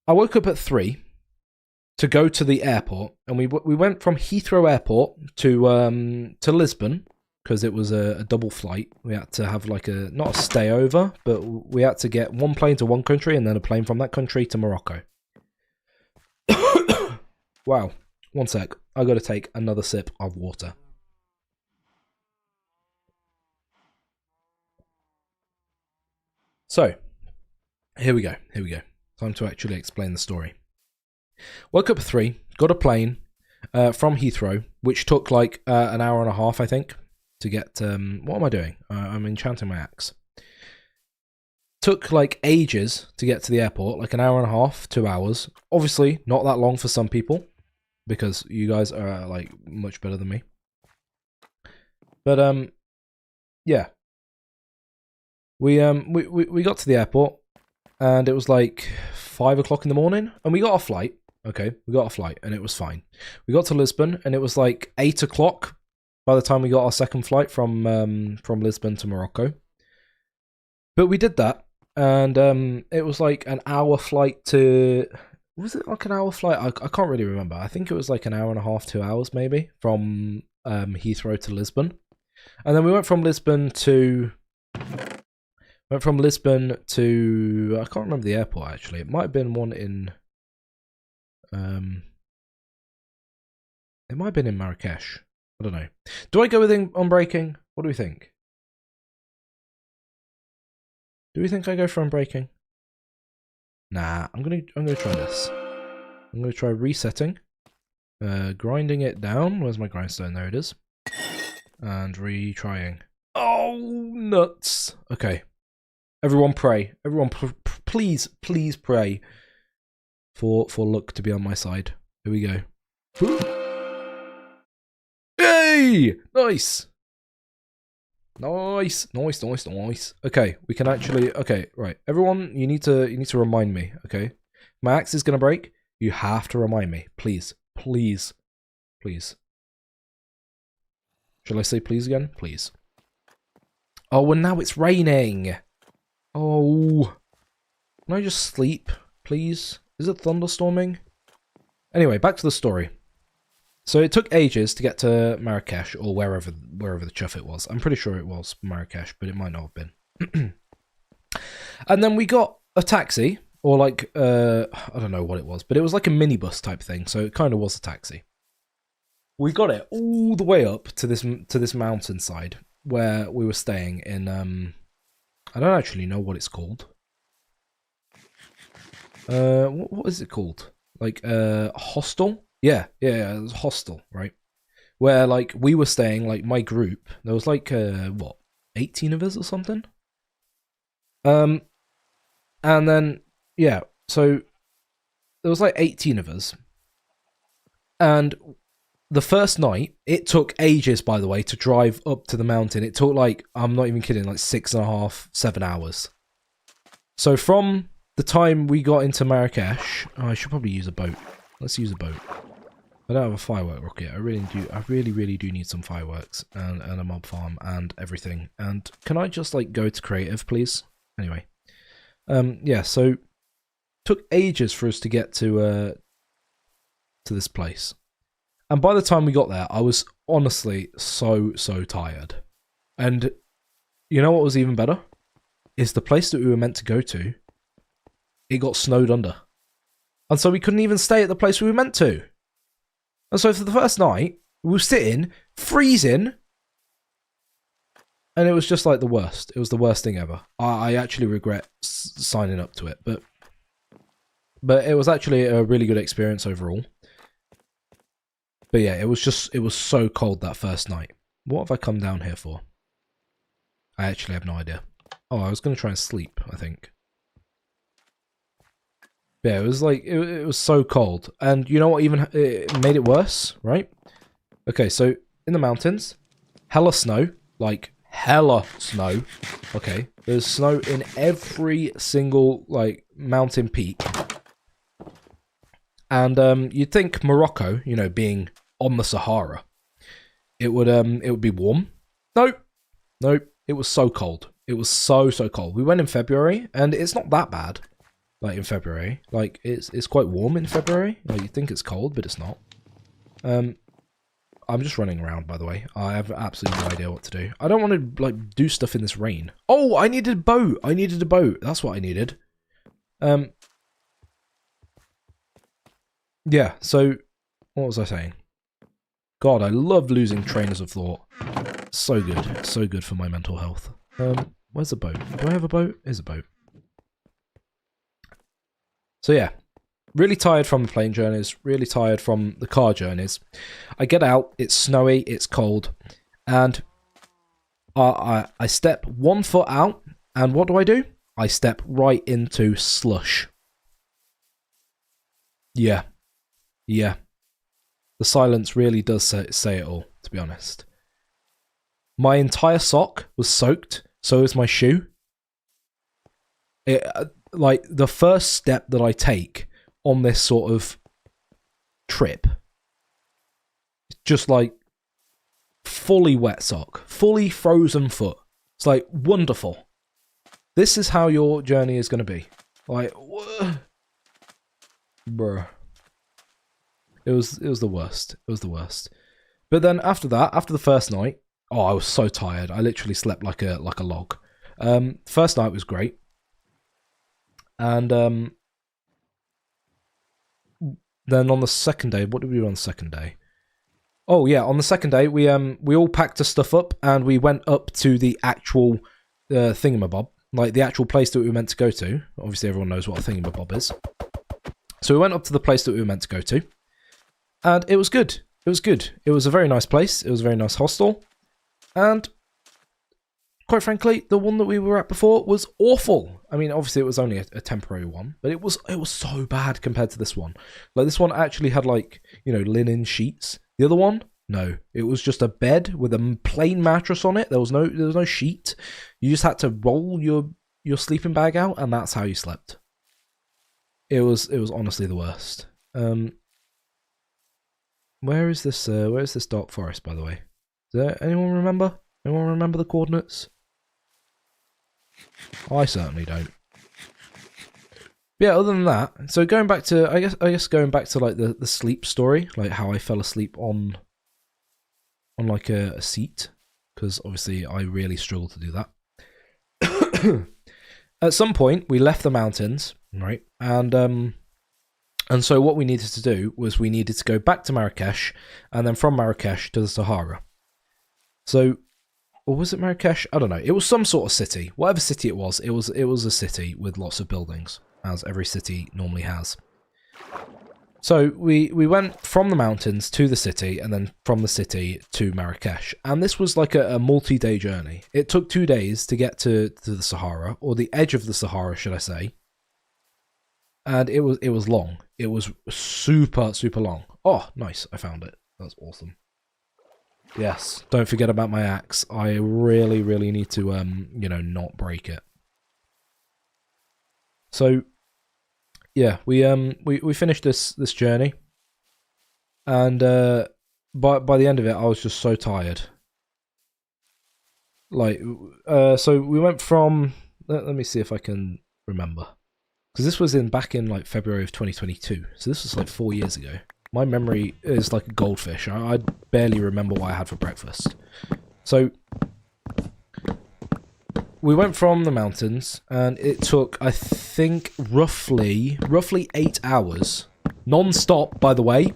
I woke up at 3 to go to the airport, and we went from Heathrow Airport to Lisbon, because it was a double flight. We had to have like not a stay over, but we had to get one plane to one country and then a plane from that country to Morocco. Wow. One sec. I got to take another sip of water. So, here we go. Time to actually explain the story. Woke up at 3, got a plane from Heathrow, which took like an hour and a half, I think, to get... what am I doing? I'm enchanting my axe. Took like ages to get to the airport, like an hour and a half, 2 hours. Obviously, not that long for some people, because you guys are like much better than me. But yeah. We got to the airport, and it was like 5 o'clock in the morning, and we got a flight. Okay, we got a flight, and it was fine. We got to Lisbon, and it was like 8 o'clock by the time we got our second flight from Lisbon to Morocco. But we did that, and it was like an hour flight to... Was it like an hour flight? I can't really remember. I think it was like an hour and a half, 2 hours maybe, from Heathrow to Lisbon. And then we went from Lisbon to... I can't remember the airport actually. It might have been one in it might have been in Marrakesh. I don't know. Do I go with unbreaking? What do we think? Do we think I go for unbreaking? Nah, I'm gonna try this. I'm gonna try resetting. Grinding it down. Where's my grindstone? There it is. And retrying. Oh nuts. Okay. Everyone pray. Everyone, please pray for luck to be on my side. Here we go. Hey! Nice! Nice. Okay, we can actually... Okay, right. Everyone, you need to remind me, okay? My axe is going to break. You have to remind me. Please. Shall I say please again? Please. Oh, and now it's raining. Oh, can I just sleep, please? Is it thunderstorming? Anyway, back to the story. So it took ages to get to Marrakesh, or wherever the chuff it was. I'm pretty sure it was Marrakesh, but it might not have been. And then we got a taxi, or like, I don't know what it was, but it was like a minibus type thing, so it kind of was a taxi. We got it all the way up to this mountainside where we were staying in, I don't actually know what it's called. What is it called? Like hostel? Yeah, it was a hostel, right? Where like we were staying, like my group, there was like 18 of us or something. And then yeah, so there was like 18 of us. And the first night, it took ages, by the way, to drive up to the mountain. It took like, I'm not even kidding, like 6.5, 7 hours. So from the time we got into Marrakesh, I should probably use a boat. Let's use a boat. I don't have a firework rocket. I really do need some fireworks and a mob farm and everything. And can I just like go to creative, please? Anyway, yeah. So took ages for us to get to this place. And by the time we got there, I was honestly so tired. And you know what was even better? Is the place that we were meant to go to, it got snowed under. And so we couldn't even stay at the place we were meant to. And so for the first night, we were sitting, freezing. And it was just like the worst. It was the worst thing ever. I actually regret signing up to it. But it was actually a really good experience overall. But yeah, it was so cold that first night. What have I come down here for? I actually have no idea. Oh, I was going to try and sleep, I think. Yeah, it was like, it was so cold. And you know what even it made it worse, right? Okay, so in the mountains, hella snow. Like, hella snow. Okay, there's snow in every single, like, mountain peak. And you'd think Morocco, you know, being on the Sahara, it would be warm. Nope. It was so cold. It was so cold. We went in February, and it's not that bad. Like in February, like it's quite warm in February. Like you think it's cold, but it's not. I'm just running around, by the way. I have absolutely no idea what to do. I don't want to, like, do stuff in this rain. Oh, I needed a boat. I needed a boat. That's what I needed. Yeah, so, what was I saying? God, I love losing trainers of thought. So good. So good for my mental health. Where's the boat? Do I have a boat? Here's a boat. So yeah, really tired from the plane journeys, really tired from the car journeys. I get out, it's snowy, it's cold, and I step 1 foot out, and what do? I step right into slush. Yeah. Yeah. The silence really does say it all, to be honest. My entire sock was soaked, so is my shoe. Like, the first step that I take on this sort of trip, just like fully wet sock, fully frozen foot. It's like, wonderful. This is how your journey is going to be. Like, bruh. It was the worst. It was the worst. But then after that, after the first night, oh, I was so tired. I literally slept like a log. First night was great. And then on the second day, what did we do on the second day? Oh yeah, on the second day we all packed our stuff up and we went up to the actual thingamabob, like the actual place that we were meant to go to. Obviously everyone knows what a thingamabob is. So we went up to the place that we were meant to go to. And it was good. It was good. It was a very nice place. It was a very nice hostel. And quite frankly, the one that we were at before was awful. I mean, obviously it was only a temporary one, but it was so bad compared to this one. Like, this one actually had, like, you know, linen sheets. The other one, no. It was just a bed with a plain mattress on it. There was no sheet. You just had to roll your sleeping bag out, and that's how you slept. It was honestly the worst. Where is this dark forest, by the way? Does anyone remember? Anyone remember the coordinates? I certainly don't. Yeah, other than that, so going back to, I guess going back to, like, the sleep story, like how I fell asleep on like a seat, because obviously I really struggle to do that. At some point, we left the mountains, right, and so what we needed to do was we needed to go back to Marrakesh, and then from Marrakesh to the Sahara. So, or was it Marrakesh? I don't know. It was some sort of city. Whatever city it was a city with lots of buildings, as every city normally has. So we went from the mountains to the city, and then from the city to Marrakesh. And this was like a multi-day journey. It took 2 days to get to the Sahara, or the edge of the Sahara, should I say. And it was long. It was super, super long. Oh, nice. I found it. That's awesome. Yes. Don't forget about my axe. I really, really need to, you know, not break it. So, yeah, we finished this journey. And by the end of it, I was just so tired. Like, so we went from... Let me see if I can remember. Because this was back in like February of 2022, so this was like 4 years ago. My memory is like a goldfish. I barely remember what I had for breakfast. So we went from the mountains, and it took, I think, roughly 8 hours, non-stop. By the way,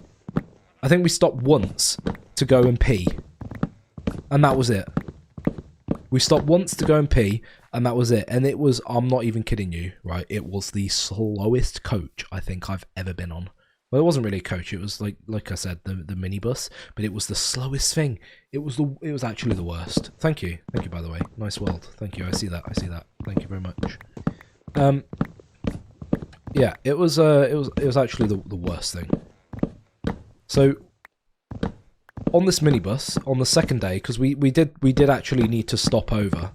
I think we stopped once to go and pee, and that was it. We stopped once to go and pee, and that was it. And it was, I'm not even kidding you, right? It was the slowest coach I think I've ever been on. Well, it wasn't really a coach. It was like I said, the minibus, but it was the slowest thing. It was actually the worst. Thank you, by the way. Nice world. Thank you. I see that. Thank you very much. Yeah, it was actually the worst thing. So, on this minibus, on the second day, because we did actually need to stop over,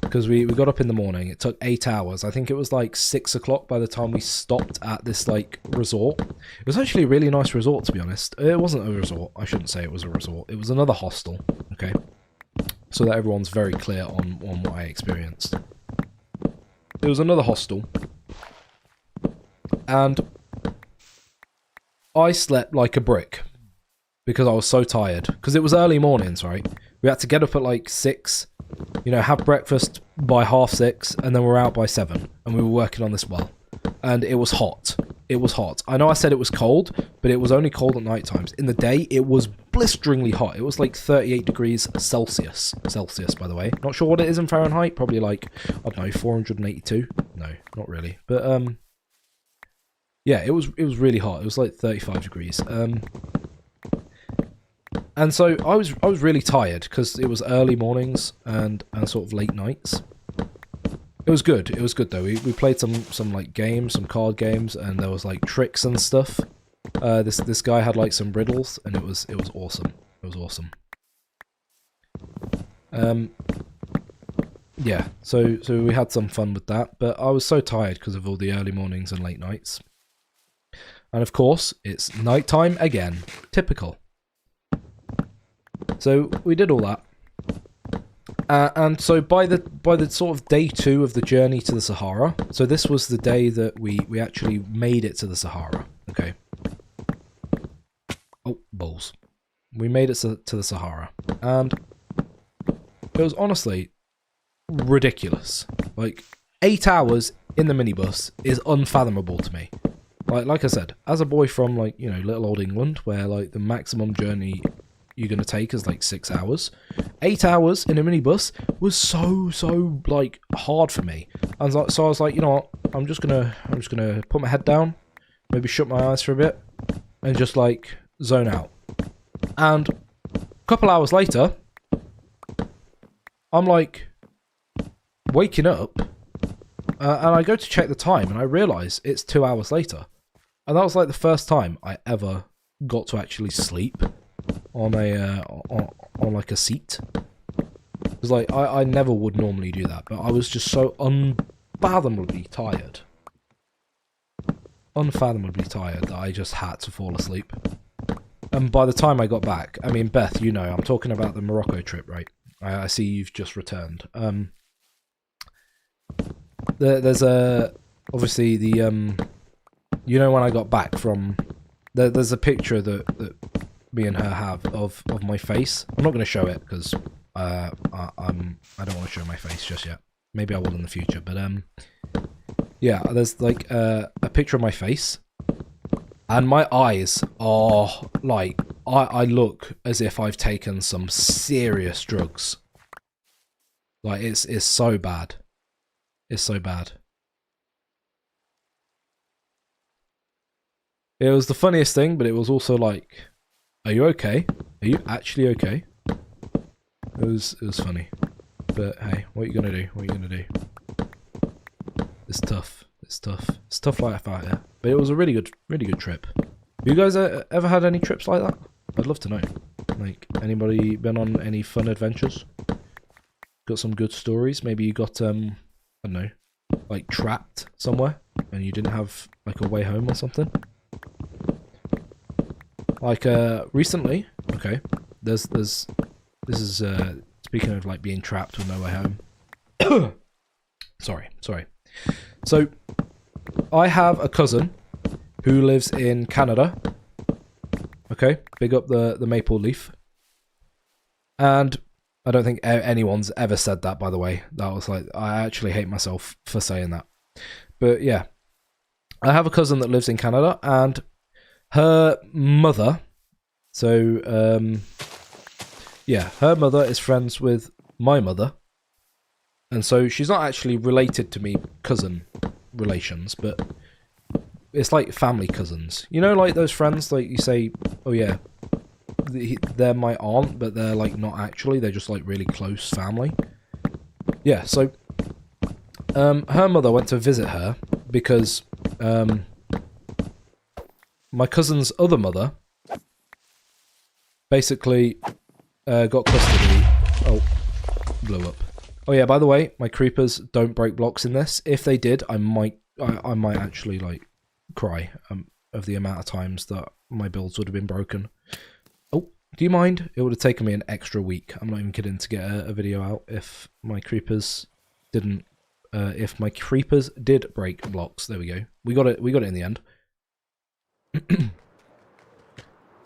because we got up in the morning. It took 8 hours. I think it was like 6 o'clock by the time we stopped at this, like, resort. It was actually a really nice resort, to be honest. It wasn't a resort. I shouldn't say it was a resort. It was another hostel, okay? So that everyone's very clear on what I experienced. It was another hostel. And I slept like a brick. because I was so tired. Because it was early mornings, right? We had to get up at like 6, you know, have breakfast by 6:30, and then we're out by 7. And we were working on this well. And it was hot. It was hot. I know I said it was cold, but it was only cold at night times. In the day, it was blisteringly hot. It was like 38 degrees Celsius. Celsius, by the way. Not sure what it is in Fahrenheit. Probably like, I don't know, 482? No, not really. But, yeah, it was really hot. It was like 35 degrees. And so I was really tired because it was early mornings and sort of late nights. It was good. It was good though. We played some like games, some card games, and there was like tricks and stuff. This guy had like some riddles, and it was awesome. It was awesome. Yeah. So we had some fun with that, but I was so tired because of all the early mornings and late nights. And of course, it's nighttime again. Typical. So we did all that. And so by the sort of day 2 of the journey to the Sahara, so this was the day that we actually made it to the Sahara, okay? Oh, balls. We made it to the Sahara, and it was honestly ridiculous. Like, 8 hours in the minibus is unfathomable to me. Like I said, as a boy from, like, you know, little old England, where, like, the maximum journey you're going to take is like 6 hours. 8 hours in a minibus was so like hard for me. So I was like, you know what? I'm just gonna put my head down, maybe shut my eyes for a bit, and just like zone out. And a couple hours later, I'm like waking up, and I go to check the time, and I realise it's 2 hours later, and that was like the first time I ever got to actually sleep on a on like a seat. Because like I never would normally do that, but I was just so unfathomably tired. Unfathomably tired that I just had to fall asleep. And by the time I got back, I mean, Beth, you know, I'm talking about the Morocco trip, right? I see you've just returned. There's obviously the you know, when I got back from there's a picture that me and her have of my face. I'm not going to show it because I don't want to show my face just yet. Maybe I will in the future, but yeah, there's like a picture of my face, and my eyes are like I look as if I've taken some serious drugs. Like it's so bad. It's so bad. It was the funniest thing, but it was also like, are you okay? Are you actually okay? It was funny. But hey, what are you gonna do? What are you gonna do? It's tough. It's tough. It's tough life out here. But it was a really good trip. Have you guys ever had any trips like that? I'd love to know. Like, anybody been on any fun adventures? Got some good stories? Maybe you got, I don't know, like trapped somewhere and you didn't have like a way home or something? Like, recently, okay, this is, speaking of like being trapped with no way home. Sorry. So, I have a cousin who lives in Canada. Okay, big up the maple leaf. And I don't think anyone's ever said that, by the way. That was like, I actually hate myself for saying that. But yeah, I have a cousin that lives in Canada, and her mother, so, yeah, her mother is friends with my mother. And so she's not actually related to me, cousin relations, but it's like family cousins. You know, like those friends, like you say, oh yeah, they're my aunt, but they're like not actually, they're just like really close family. Yeah, so her mother went to visit her because my cousin's other mother basically got custody. Oh, blew up. Oh yeah, by the way, my creepers don't break blocks in this. If they did, I might actually like cry of the amount of times that my builds would have been broken. Oh, do you mind? It would have taken me an extra week. I'm not even kidding, to get a video out if my creepers didn't. If my creepers did break blocks. There we go. We got it in the end.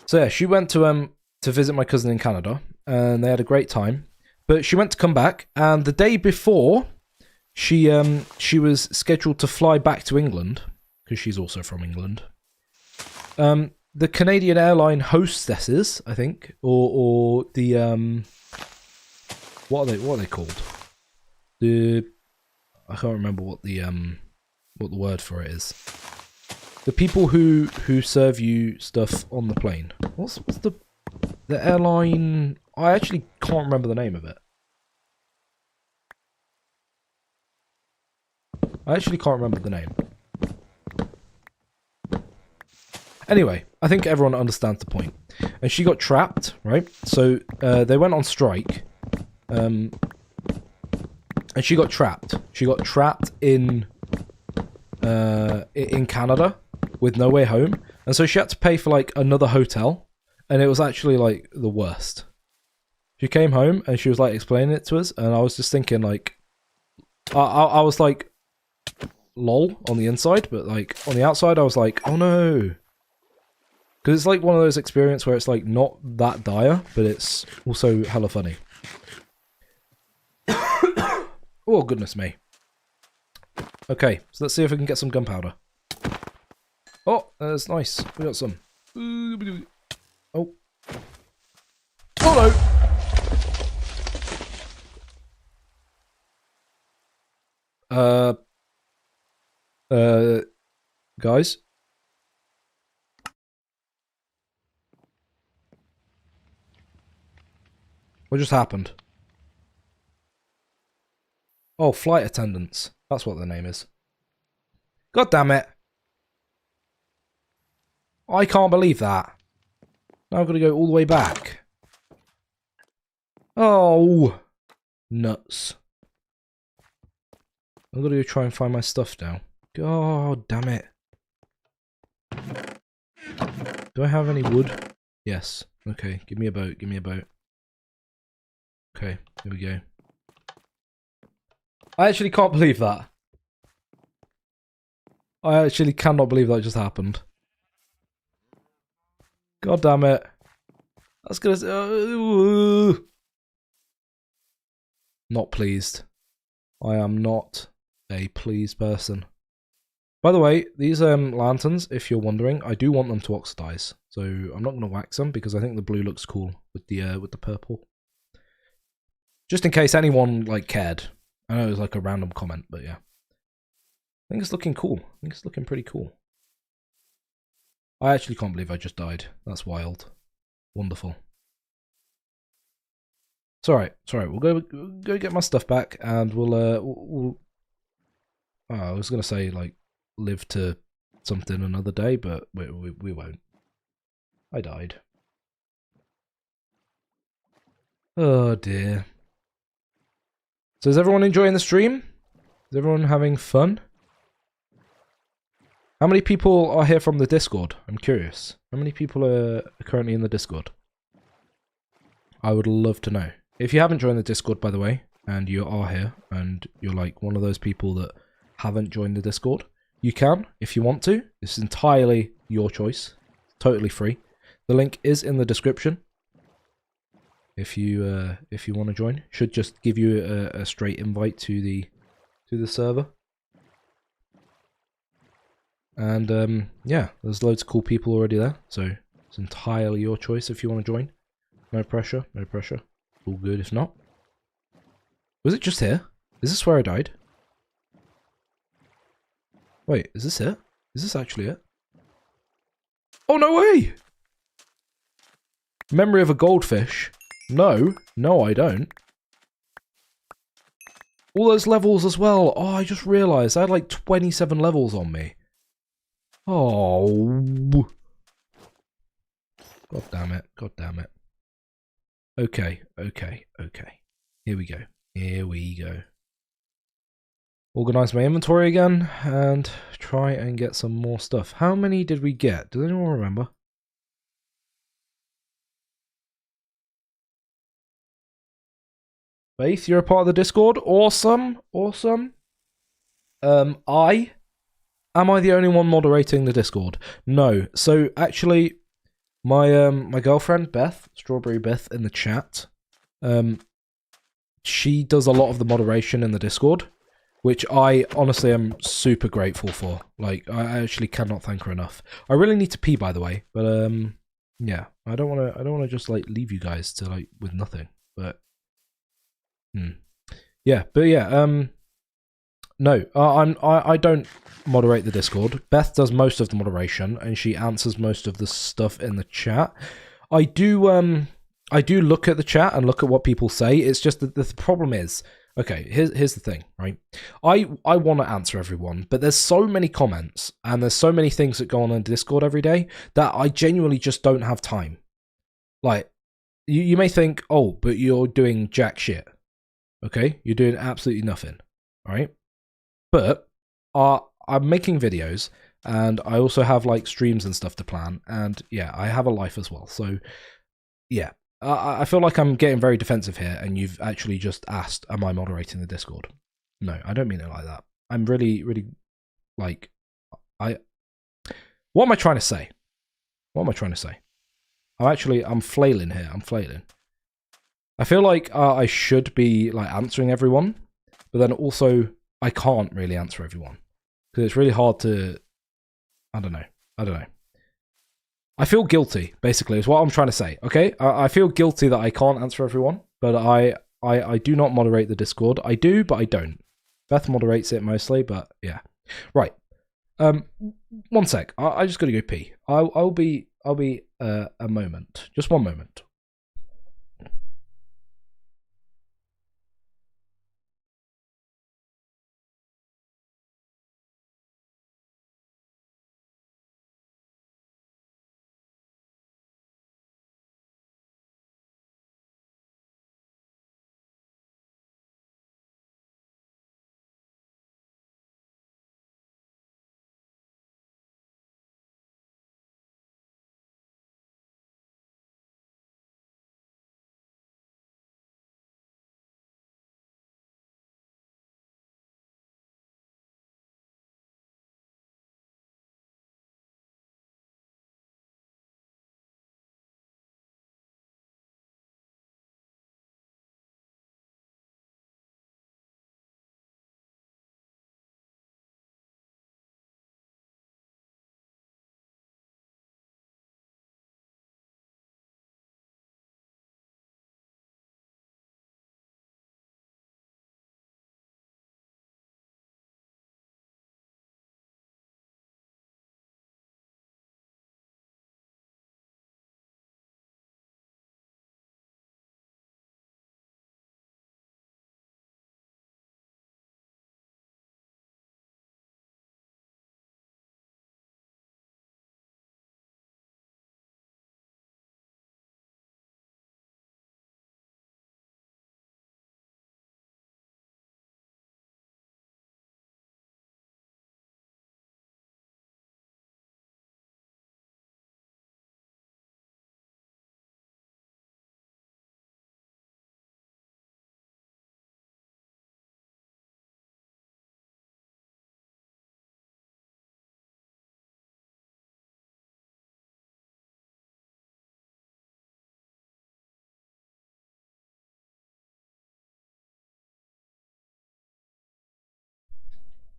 So yeah, she went to visit my cousin in Canada, and they had a great time. But she went to come back, and the day before, she was scheduled to fly back to England because she's also from England. The Canadian airline hostesses, I think, or the what are they called? I can't remember what the word for it is. The people who serve you stuff on the plane. What's the airline? I actually can't remember the name of it. I actually can't remember the name. Anyway, I think everyone understands the point. And she got trapped, right? So they went on strike. And she got trapped. She got trapped in Canada with no way home. And so she had to pay for like another hotel. And it was actually like the worst. She came home and she was like explaining it to us. And I was just thinking like, I was like, lol on the inside. But like on the outside, I was like, oh no. Because it's like one of those experiences where it's like not that dire, but it's also hella funny. Oh, goodness me. Okay, so let's see if we can get some gunpowder. Oh, that's nice. We got some. Oh. Oh no! Guys? What just happened? Oh, flight attendants. That's what their name is. God damn it. I can't believe that. Now I've got to go all the way back. Oh. Nuts. I've got to go try and find my stuff now. God damn it. Do I have any wood? Yes. Okay, give me a boat, give me a boat. Okay, here we go. I actually can't believe that. I actually cannot believe that just happened. God damn it. That's gonna... Not pleased. I am not a pleased person. By the way, these lanterns, if you're wondering, I do want them to oxidize. So I'm not going to wax them because I think the blue looks cool with the purple. Just in case anyone like cared. I know it was like a random comment, but yeah. I think it's looking cool. I think it's looking pretty cool. I actually can't believe I just died. That's wild. Wonderful. It's alright. It's alright. We'll go get my stuff back and we'll oh, I was gonna say like live to something another day, but we won't. I died. Oh dear. So is everyone enjoying the stream? Is everyone having fun? How many people are here from the Discord? I'm curious. How many people are currently in the Discord? I would love to know. If you haven't joined the Discord, by the way, and you are here, and you're like one of those people that haven't joined the Discord, you can, if you want to. It's entirely your choice. Totally free. The link is in the description. If you want to join, should just give you a straight invite to the server. And yeah, there's loads of cool people already there, so it's entirely your choice if you want to join. No pressure, no pressure. All good if not. Was it just here? Is this where I died? Wait, is this it? Is this actually it? Oh, no way! Memory of a goldfish. No, no I don't. All those levels as well. Oh, I just realised I had like 27 levels on me. Oh. God damn it, god damn it. Okay, okay, okay. Here we go. Here we go. Organise my inventory again and try and get some more stuff. How many did we get? Does anyone remember? Faith, you're a part of the Discord. Awesome, awesome. Am I the only one moderating the Discord? No. So actually, My girlfriend Beth, Strawberry Beth, in the chat, she does a lot of the moderation in the Discord, which I honestly am super grateful for. Like, I actually cannot thank her enough. I really need to pee, by the way, but yeah, I don't want to just like leave you guys to like with nothing. But yeah, no, I don't moderate the Discord. Beth does most of the moderation, and she answers most of the stuff in the chat. I do look at the chat and look at what people say. It's just that the problem is, okay, here's the thing, right? I want to answer everyone, but there's so many comments and there's so many things that go on Discord every day that I genuinely just don't have time. Like, you may think, oh, but you're doing jack shit. Okay, you're doing absolutely nothing, right? But I'm making videos, and I also have like streams and stuff to plan, and yeah, I have a life as well. So yeah, I feel like I'm getting very defensive here, and you've actually just asked, am I moderating the Discord? No, I don't mean it like that. I'm really, really, like, what am I trying to say? What am I trying to say? I'm flailing here. I'm flailing. I feel like I should be like answering everyone, but then also I can't really answer everyone because it's really hard to. I don't know. I feel guilty, basically, is what I'm trying to say. Okay, I feel guilty that I can't answer everyone, but I do not moderate the Discord. I do, but I don't. Beth moderates it mostly, but yeah. Right. 1 sec. I just gotta go pee. I'll be a moment. Just 1 moment.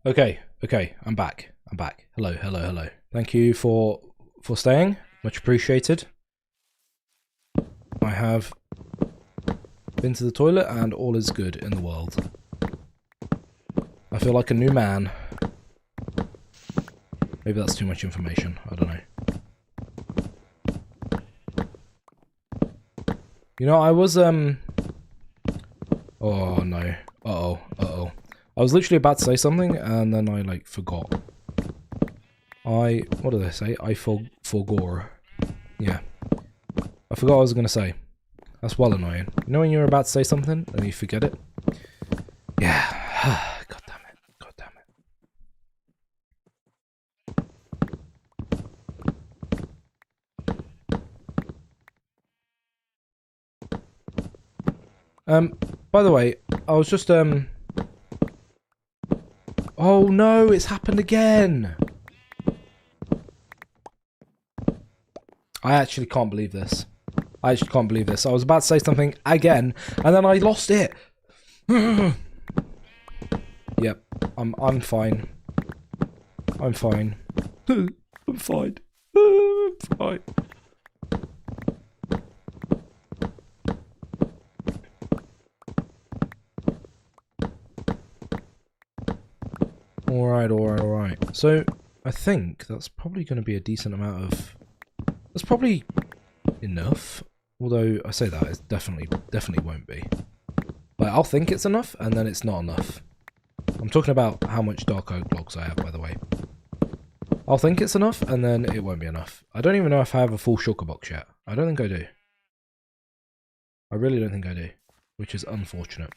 Okay, I'm back. Hello. Thank you for staying. Much appreciated. I have been to the toilet and all is good in the world. I feel like a new man. Maybe that's too much information. I don't know. You know, I was oh no. Uh-oh. I was literally about to say something, and then I, like, forgot. What did I say? I forgore. Yeah. I forgot what I was going to say. That's well annoying. You know when you're about to say something, and you forget it? Yeah. God damn it. By the way, I was just, oh no, it's happened again! I actually can't believe this. I actually can't believe this. I was about to say something again, and then I lost it. Yep, I'm fine. I'm fine. I'm fine. I'm fine. Alright. So, I think that's probably going to be a decent amount of... That's probably enough. Although, I say that, it definitely won't be. Like, I'll think it's enough, and then it's not enough. I'm talking about how much dark oak logs I have, by the way. I'll think it's enough, and then it won't be enough. I don't even know if I have a full shulker box yet. I don't think I do. I really don't think I do. Which is unfortunate.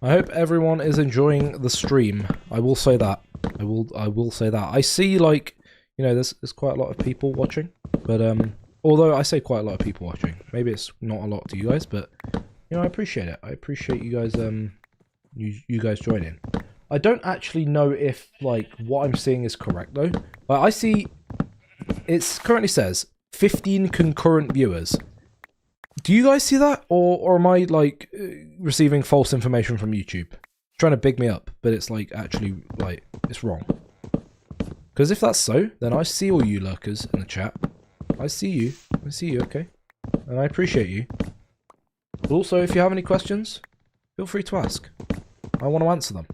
I hope everyone is enjoying the stream. I will say that. I will say that. I see, like, you know, there's quite a lot of people watching, but although I say quite a lot of people watching, maybe it's not a lot to you guys, but you know, I appreciate it. I appreciate you guys you guys joining. I don't actually know if like what I'm seeing is correct though. But I see it currently says 15 concurrent viewers. Do you guys see that, or am I like receiving false information from YouTube? Trying to big me up, but it's like actually like it's wrong. Because if that's so, then I see all you lurkers in the chat. I see you, okay? And I appreciate you. But also, if you have any questions, feel free to ask. I want to answer them.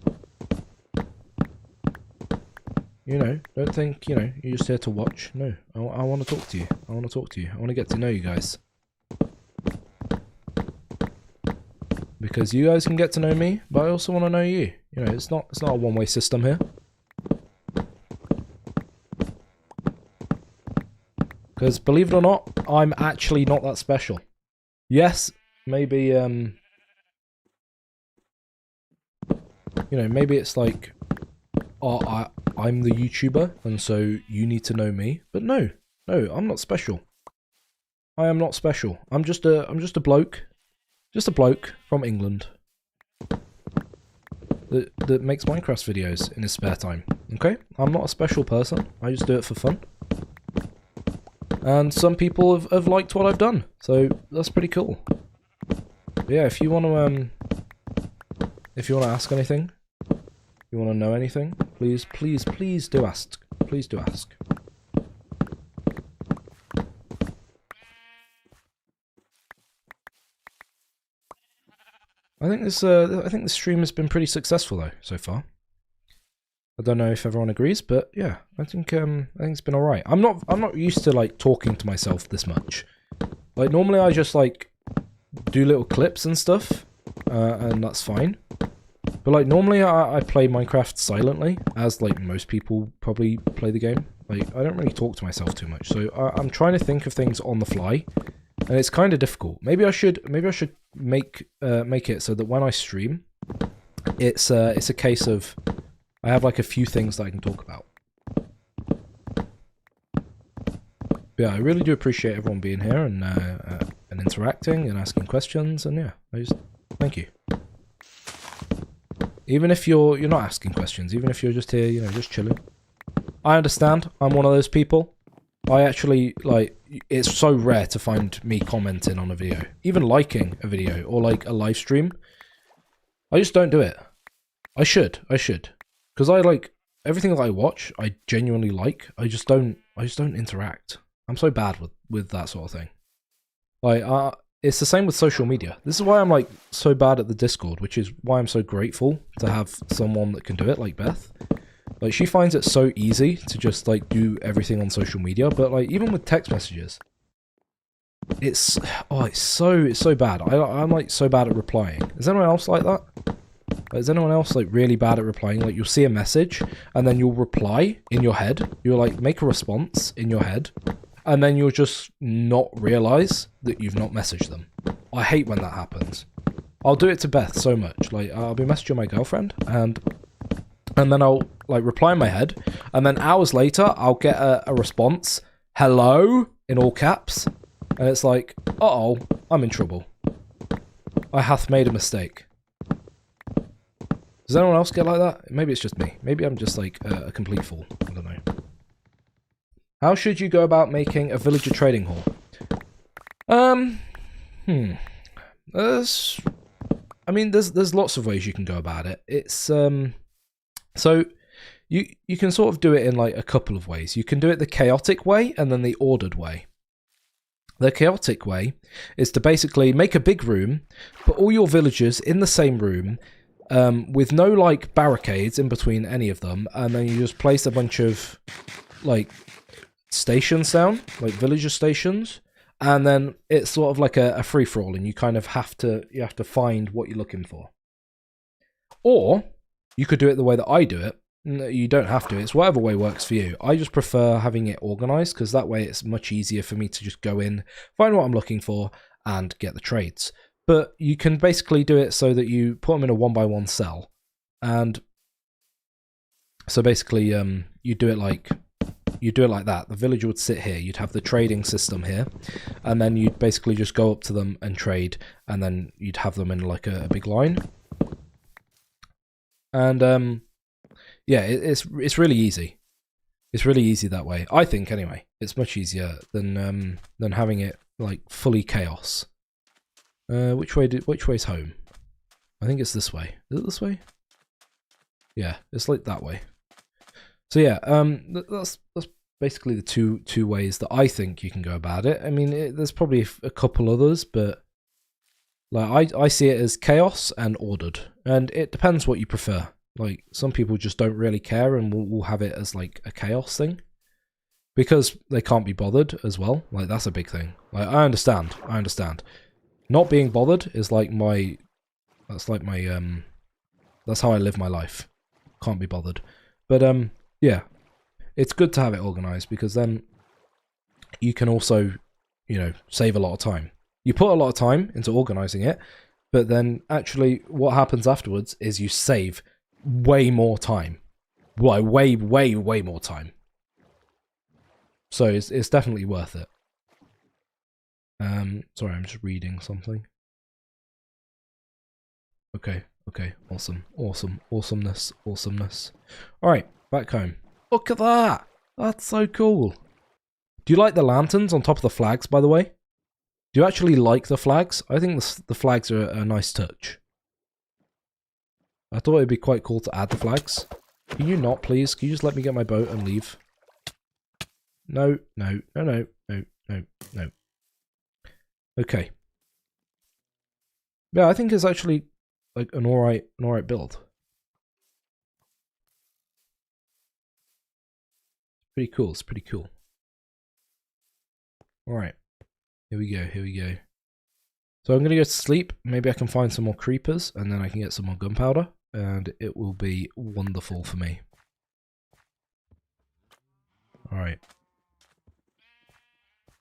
You know, don't think, you know, you're just here to watch. No, I want to talk to you. I want to talk to you. I want to get to know you guys. Because you guys can get to know me, but I also want to know you. You know, it's not a one-way system here. Because believe it or not, I'm actually not that special. Yes, maybe you know, maybe it's like, oh, I'm the YouTuber, and so you need to know me. But no, I'm not special. I am not special. I'm just a bloke. Just a bloke from England that makes Minecraft videos in his spare time. Okay? I'm not a special person. I just do it for fun. And some people have liked what I've done, so that's pretty cool. But yeah, if you want to ask anything, if you want to know anything, please do ask. Please do ask. I think this stream has been pretty successful though so far. I don't know if everyone agrees, but yeah, I think it's been alright. I'm not used to like talking to myself this much. Like normally I just like do little clips and stuff, and that's fine. But like normally I play Minecraft silently, as like most people probably play the game. Like I don't really talk to myself too much, so I'm trying to think of things on the fly, and it's kind of difficult. Maybe I should make it so that when I stream, it's a case of I have like a few things that I can talk about. But yeah, I really do appreciate everyone being here and interacting and asking questions, and yeah, I just thank you. Even if you're not asking questions, even if you're just here, you know, just chilling. I understand. I'm one of those people. I actually, like, it's so rare to find me commenting on a video. Even liking a video or, like, a live stream. I just don't do it. I should. Because I, like, everything that I watch, I genuinely like. I just don't interact. I'm so bad with that sort of thing. Like, it's the same with social media. This is why I'm, like, so bad at the Discord, which is why I'm so grateful to have someone that can do it, like Beth. Like, she finds it so easy to just, like, do everything on social media, but, like, even with text messages, it's so bad. I'm, like, so bad at replying. Is anyone else like that? Is anyone else, like, really bad at replying? Like, you'll see a message, and then you'll reply in your head. You'll, like, make a response in your head, and then you'll just not realize that you've not messaged them. I hate when that happens. I'll do it to Beth so much. Like, I'll be messaging my girlfriend, and then I'll, like, reply in my head, and then hours later, I'll get a response, hello, in all caps, and it's like, uh-oh, I'm in trouble. I hath made a mistake. Does anyone else get like that? Maybe it's just me. Maybe I'm just like a complete fool. I don't know. How should you go about making a villager trading hall? There's lots of ways you can go about it. It's so you can sort of do it in like a couple of ways. You can do it the chaotic way and then the ordered way. The chaotic way is to basically make a big room, put all your villagers in the same room, with no like barricades in between any of them, and then you just place a bunch of like stations down, like villager stations, and then it's sort of like a free-for-all, and you kind of have to find what you're looking for. Or you could do it the way that I do it. You don't have to. It's whatever way works for you. I just prefer having it organized because that way it's much easier for me to just go in, find what I'm looking for, and get the trades. But you can basically do it so that you put them in a 1x1 cell, and so basically you do it like that. The villager would sit here. You'd have the trading system here, and then you'd basically just go up to them and trade, and then you'd have them in like a big line. And yeah, it's really easy. It's really easy that way. I think anyway. It's much easier than having it like fully chaos. Which way's home? I think it's this way. Is it this way? Yeah, it's like that way. So yeah, that's basically the two ways that I think you can go about it. I mean, there's probably a couple others, but like I see it as chaos and ordered, and it depends what you prefer. Like, some people just don't really care and will have it as like a chaos thing because they can't be bothered as well. Like, that's a big thing. Like, I understand. Not being bothered is like that's how I live my life. Can't be bothered. But yeah, it's good to have it organized because then you can also, save a lot of time. You put a lot of time into organizing it, but then actually what happens afterwards is you save way more time. Well, way more time. So it's definitely worth it. Sorry, I'm just reading something. Okay, awesomeness. Alright, back home. Look at that! That's so cool. Do you like the lanterns on top of the flags, by the way? Do you actually like the flags? I think the flags are a nice touch. I thought it'd be quite cool to add the flags. Can you not, please? Can you just let me get my boat and leave? No. Okay. Yeah, I think it's actually like an alright build. Pretty cool. It's pretty cool. Alright. Here we go. So I'm gonna go to sleep. Maybe I can find some more creepers and then I can get some more gunpowder and it will be wonderful for me. Alright.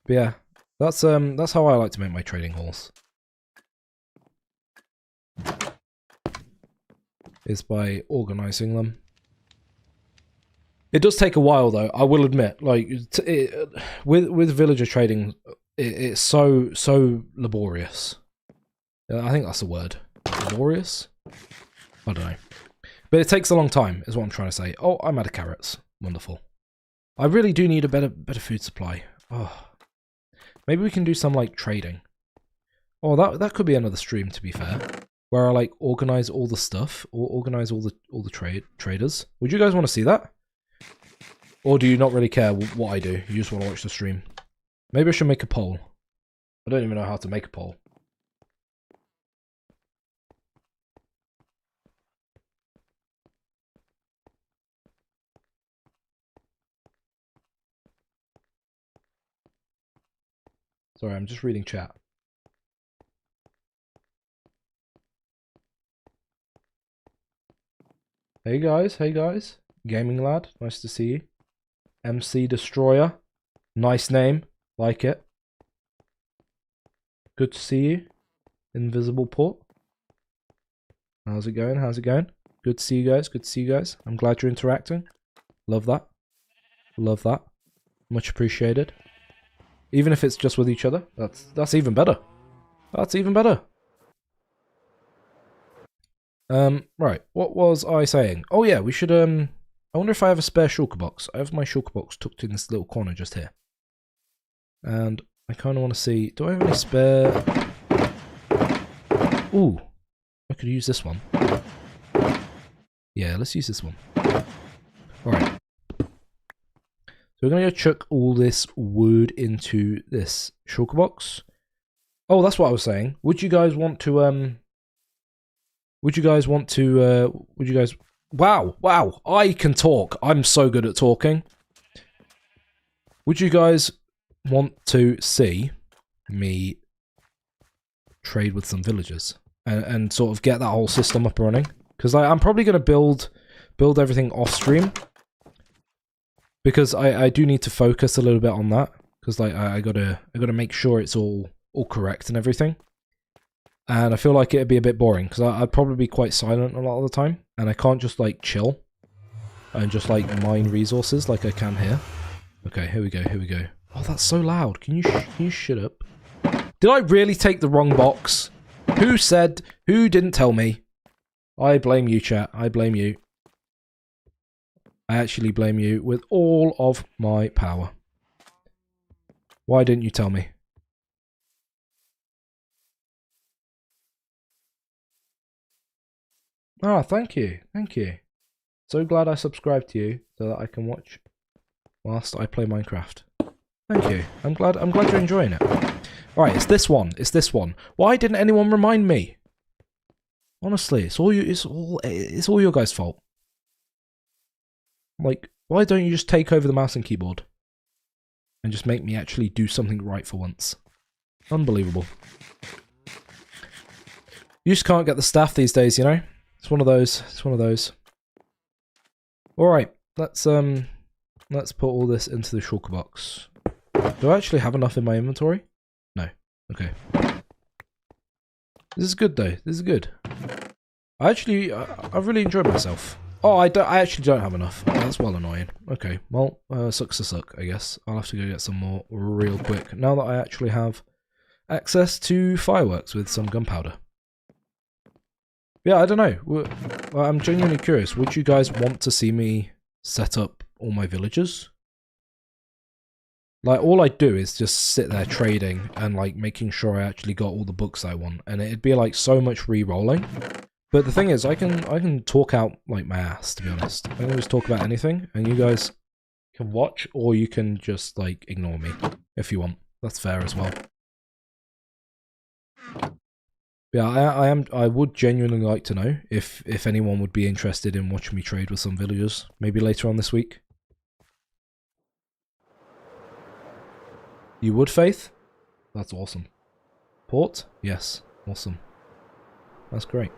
But yeah, that's how I like to make my trading halls. Is by organizing them. It does take a while though, I will admit. Like with villager trading, it's so laborious. I think that's the word. Laborious? I don't know. But it takes a long time, is what I'm trying to say. Oh, I'm out of carrots. Wonderful. I really do need a better food supply. Oh. Maybe we can do some like trading. Oh, that could be another stream, to be fair, where I like organize all the stuff or organize all the traders. Would you guys want to see that? Or do you not really care what I do? You just want to watch the stream? Maybe I should make a poll. I don't even know how to make a poll. Sorry, I'm just reading chat. Hey guys. Gaming lad, nice to see you. MC Destroyer, nice name, like it. Good to see you. Invisible Port. How's it going? Good to see you guys. I'm glad you're interacting. Love that. Much appreciated. Even if it's just with each other, that's even better. Right. What was I saying? Oh yeah, we should I wonder if I have a spare shulker box. I have my shulker box tucked in this little corner just here. And I kind of want to see, do I have any spare? Ooh, I could use this one. Yeah, let's use this one. Alright. So we're going to go chuck all this wood into this shulker box. Oh, that's what I was saying. Would you guys want to, wow, I can talk. I'm so good at talking. Would you guys want to see me trade with some villagers and sort of get that whole system up and running? Because I'm probably going to build everything off stream, because I do need to focus a little bit on that, because like I gotta make sure it's all correct and everything. And I feel like it'd be a bit boring, because I'd probably be quite silent a lot of the time, and I can't just like chill and just like mine resources like I can here. Okay, here we go, here we go. Oh, that's so loud. Can you shut up? Did I really take the wrong box? Who didn't tell me? I blame you, chat. I blame you. I actually blame you with all of my power. Why didn't you tell me? Ah, thank you. Thank you. So glad I subscribed to you so that I can watch whilst I play Minecraft. Thank you. I'm glad you're enjoying it. Alright, it's this one. It's this one. Why didn't anyone remind me? Honestly, it's all your guys' fault. Like, why don't you just take over the mouse and keyboard and just make me actually do something right for once? Unbelievable. You just can't get the staff these days, you know? It's one of those. It's one of those. Alright, let's put all this into the shulker box. Do I actually have enough in my inventory? No. Okay. This is good though. This is good. I've really enjoyed myself. Oh, I actually don't have enough. Oh, that's well annoying. Okay, well, sucks to suck, I guess. I'll have to go get some more real quick, now that I actually have access to fireworks with some gunpowder. Yeah, I don't know. I'm genuinely curious. Would you guys want to see me set up all my villagers? Like, all I do is just sit there trading and, like, making sure I actually got all the books I want. And it'd be, like, so much re-rolling. But the thing is, I can talk out, like, my ass, to be honest. I can just talk about anything, and you guys can watch, or you can just, like, ignore me, if you want. That's fair as well. Yeah, I would genuinely like to know if anyone would be interested in watching me trade with some villagers, maybe later on this week. You would, Faith? That's awesome. Port? Yes. Awesome. That's great.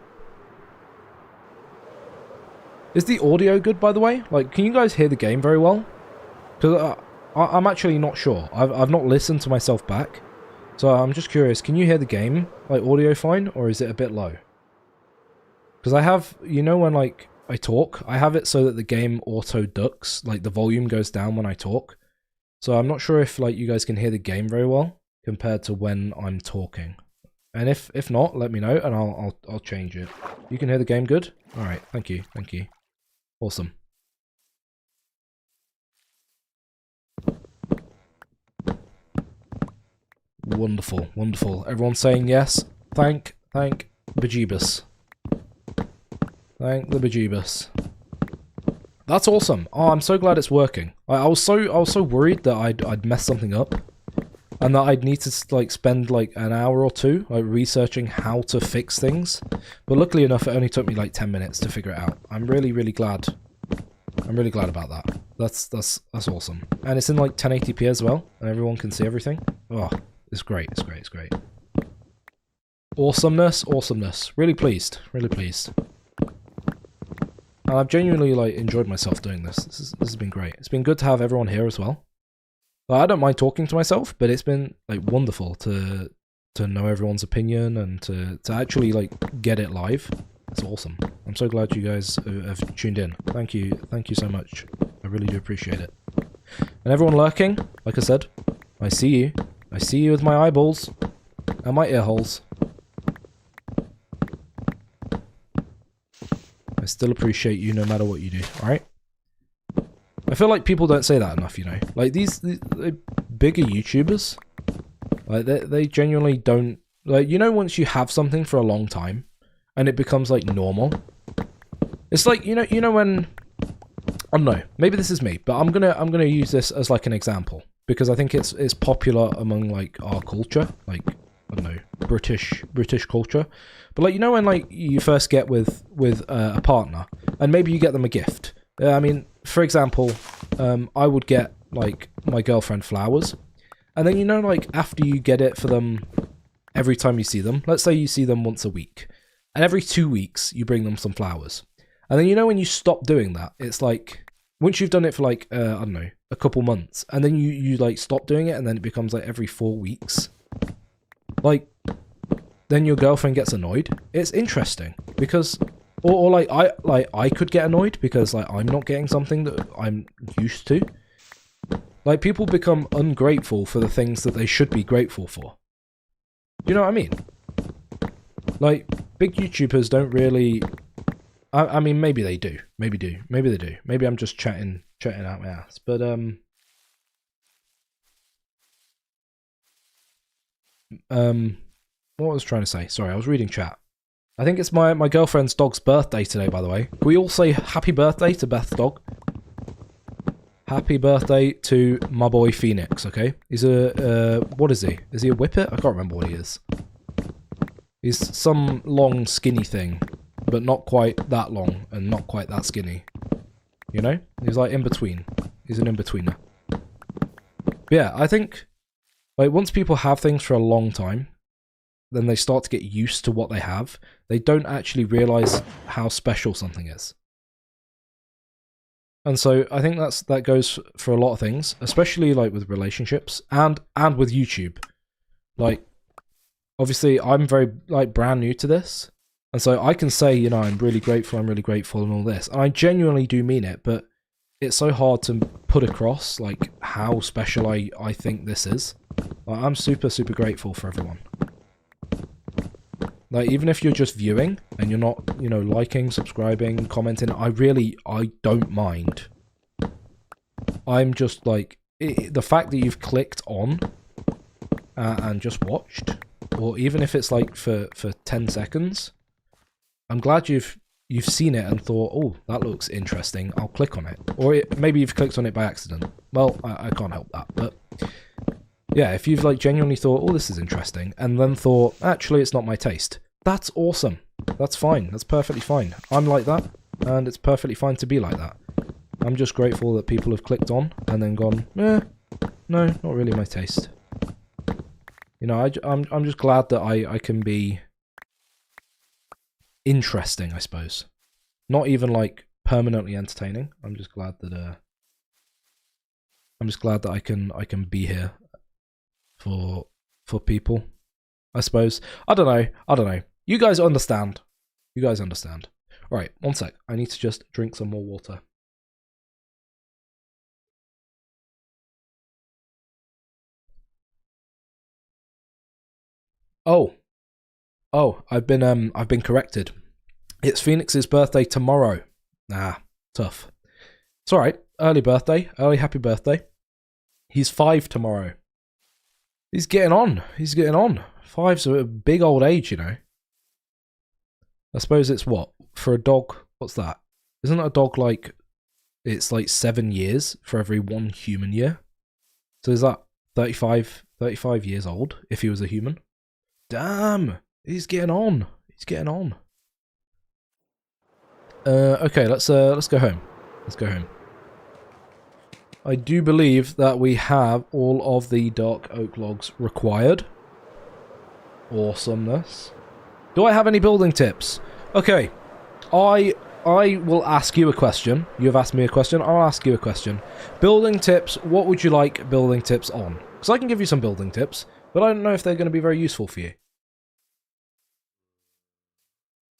Is the audio good, by the way? Like, can you guys hear the game very well? Because I'm actually not sure. I've not listened to myself back. So I'm just curious, can you hear the game, like, audio fine, or is it a bit low? Because I have, you know when, like, I talk, I have it so that the game auto-ducks, like, the volume goes down when I talk. So I'm not sure if, like, you guys can hear the game very well, compared to when I'm talking. And if not, let me know, and I'll change it. You can hear the game good? Alright, thank you, thank you. Awesome. Wonderful, wonderful. Everyone's saying yes. Thank bejeebus. Thank the bejeebus. That's awesome. Oh, I'm so glad it's working. I was so worried that I'd mess something up, and that I'd need to like spend like an hour or two like researching how to fix things. But luckily enough, it only took me like 10 minutes to figure it out. I'm really glad. I'm really glad about that. That's awesome. And it's in like 1080p as well, and everyone can see everything. Oh, it's great. It's great. It's great. Awesomeness, awesomeness. Really pleased. Really pleased. And I've genuinely like enjoyed myself doing this. This has been great. It's been good to have everyone here as well. I don't mind talking to myself, but it's been like wonderful to know everyone's opinion and to actually like get it live. It's awesome. I'm so glad you guys have tuned in. Thank you so much. I really do appreciate it. And everyone lurking, like I said, I see you. I see you with my eyeballs and my ear holes. still appreciate you no matter what you do, alright? I feel like people don't say that enough, you know? Like, these bigger YouTubers, like, they genuinely don't... Like, you know, once you have something for a long time, and it becomes, like, normal? It's like, you know when... I don't know, maybe this is me, but I'm gonna use this as, like, an example. Because I think it's popular among, like, our culture. Like, I don't know, British culture. But, like, you know when, like, you first get with a partner, and maybe you get them a gift. I mean, for example, I would get, like, my girlfriend flowers. And then, you know, like, after you get it for them every time you see them, let's say you see them once a week. And every 2 weeks, you bring them some flowers. And then, you know, when you stop doing that, it's like, once you've done it for, like, I don't know, a couple months, and then you like, stop doing it, and then it becomes, like, every 4 weeks. Like, then your girlfriend gets annoyed. It's interesting, because... Or like, I could get annoyed, because, like, I'm not getting something that I'm used to. Like, people become ungrateful for the things that they should be grateful for. You know what I mean? Like, big YouTubers don't really... I mean, maybe they do. Maybe they do. Maybe I'm just chatting out my ass. But, what was I trying to say? Sorry, I was reading chat. I think it's my girlfriend's dog's birthday today, by the way. Can we all say happy birthday to Beth's dog? Happy birthday to my boy Phoenix, okay? He's a, what is he? Is he a whippet? I can't remember what he is. He's some long, skinny thing, but not quite that long and not quite that skinny. You know? He's like in between. He's an in-betweener. But yeah, I think, like, once people have things for a long time, then they start to get used to what they have. They don't actually realize how special something is. And so I think that goes for a lot of things, especially like with relationships and with YouTube. Like, obviously I'm very, like, brand new to this. And so I can say, you know, I'm really grateful and all this. And I genuinely do mean it, but it's so hard to put across, like, how special I think this is. Like, I'm super, super grateful for everyone. Like, even if you're just viewing and you're not, you know, liking, subscribing, commenting, I don't mind. I'm just like, the fact that you've clicked on and just watched, or even if it's like for 10 seconds, I'm glad you've seen it and thought, oh, that looks interesting, I'll click on it. Or maybe you've clicked on it by accident. Well, I can't help that, but... yeah, if you've, like, genuinely thought, oh, this is interesting, and then thought, actually, it's not my taste, that's awesome. That's fine. That's perfectly fine. I'm like that, and it's perfectly fine to be like that. I'm just grateful that people have clicked on and then gone, no, not really my taste. You know, I'm just glad that I can be interesting, I suppose. Not even, like, permanently entertaining. I'm just glad that I can be here for people, I suppose. I don't know. You guys understand. Alright, one sec. I need to just drink some more water. Oh, I've been corrected. It's Phoenix's birthday tomorrow. Ah, tough. It's alright. Early happy birthday. He's 5 tomorrow. He's getting on. 5's a big old age, you know. I suppose it's what? For a dog, what's that? Isn't a dog like... it's like 7 years for every 1 human year? So is that 35 years old if he was a human? Damn! He's getting on. Okay, let's go home. I do believe that we have all of the dark oak logs required. Awesomeness. Do I have any building tips? Okay, I will ask you a question. You have asked me a question. I'll ask you a question. Building tips. What would you like building tips on? Because I can give you some building tips, but I don't know if they're going to be very useful for you.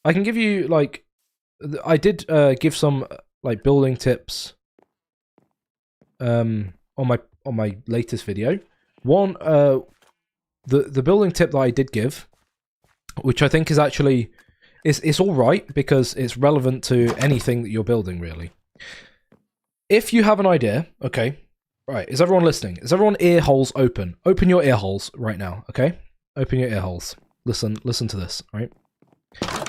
I can give you, like, I did give some, like, building tips on my latest video. One, the building tip that I did give, which I think is actually, It's all right because it's relevant to anything that you're building, really. If you have an idea, okay, right, is everyone listening? Is everyone ear holes open? Open your ear holes right now, okay? Open your ear holes. Listen to this, right?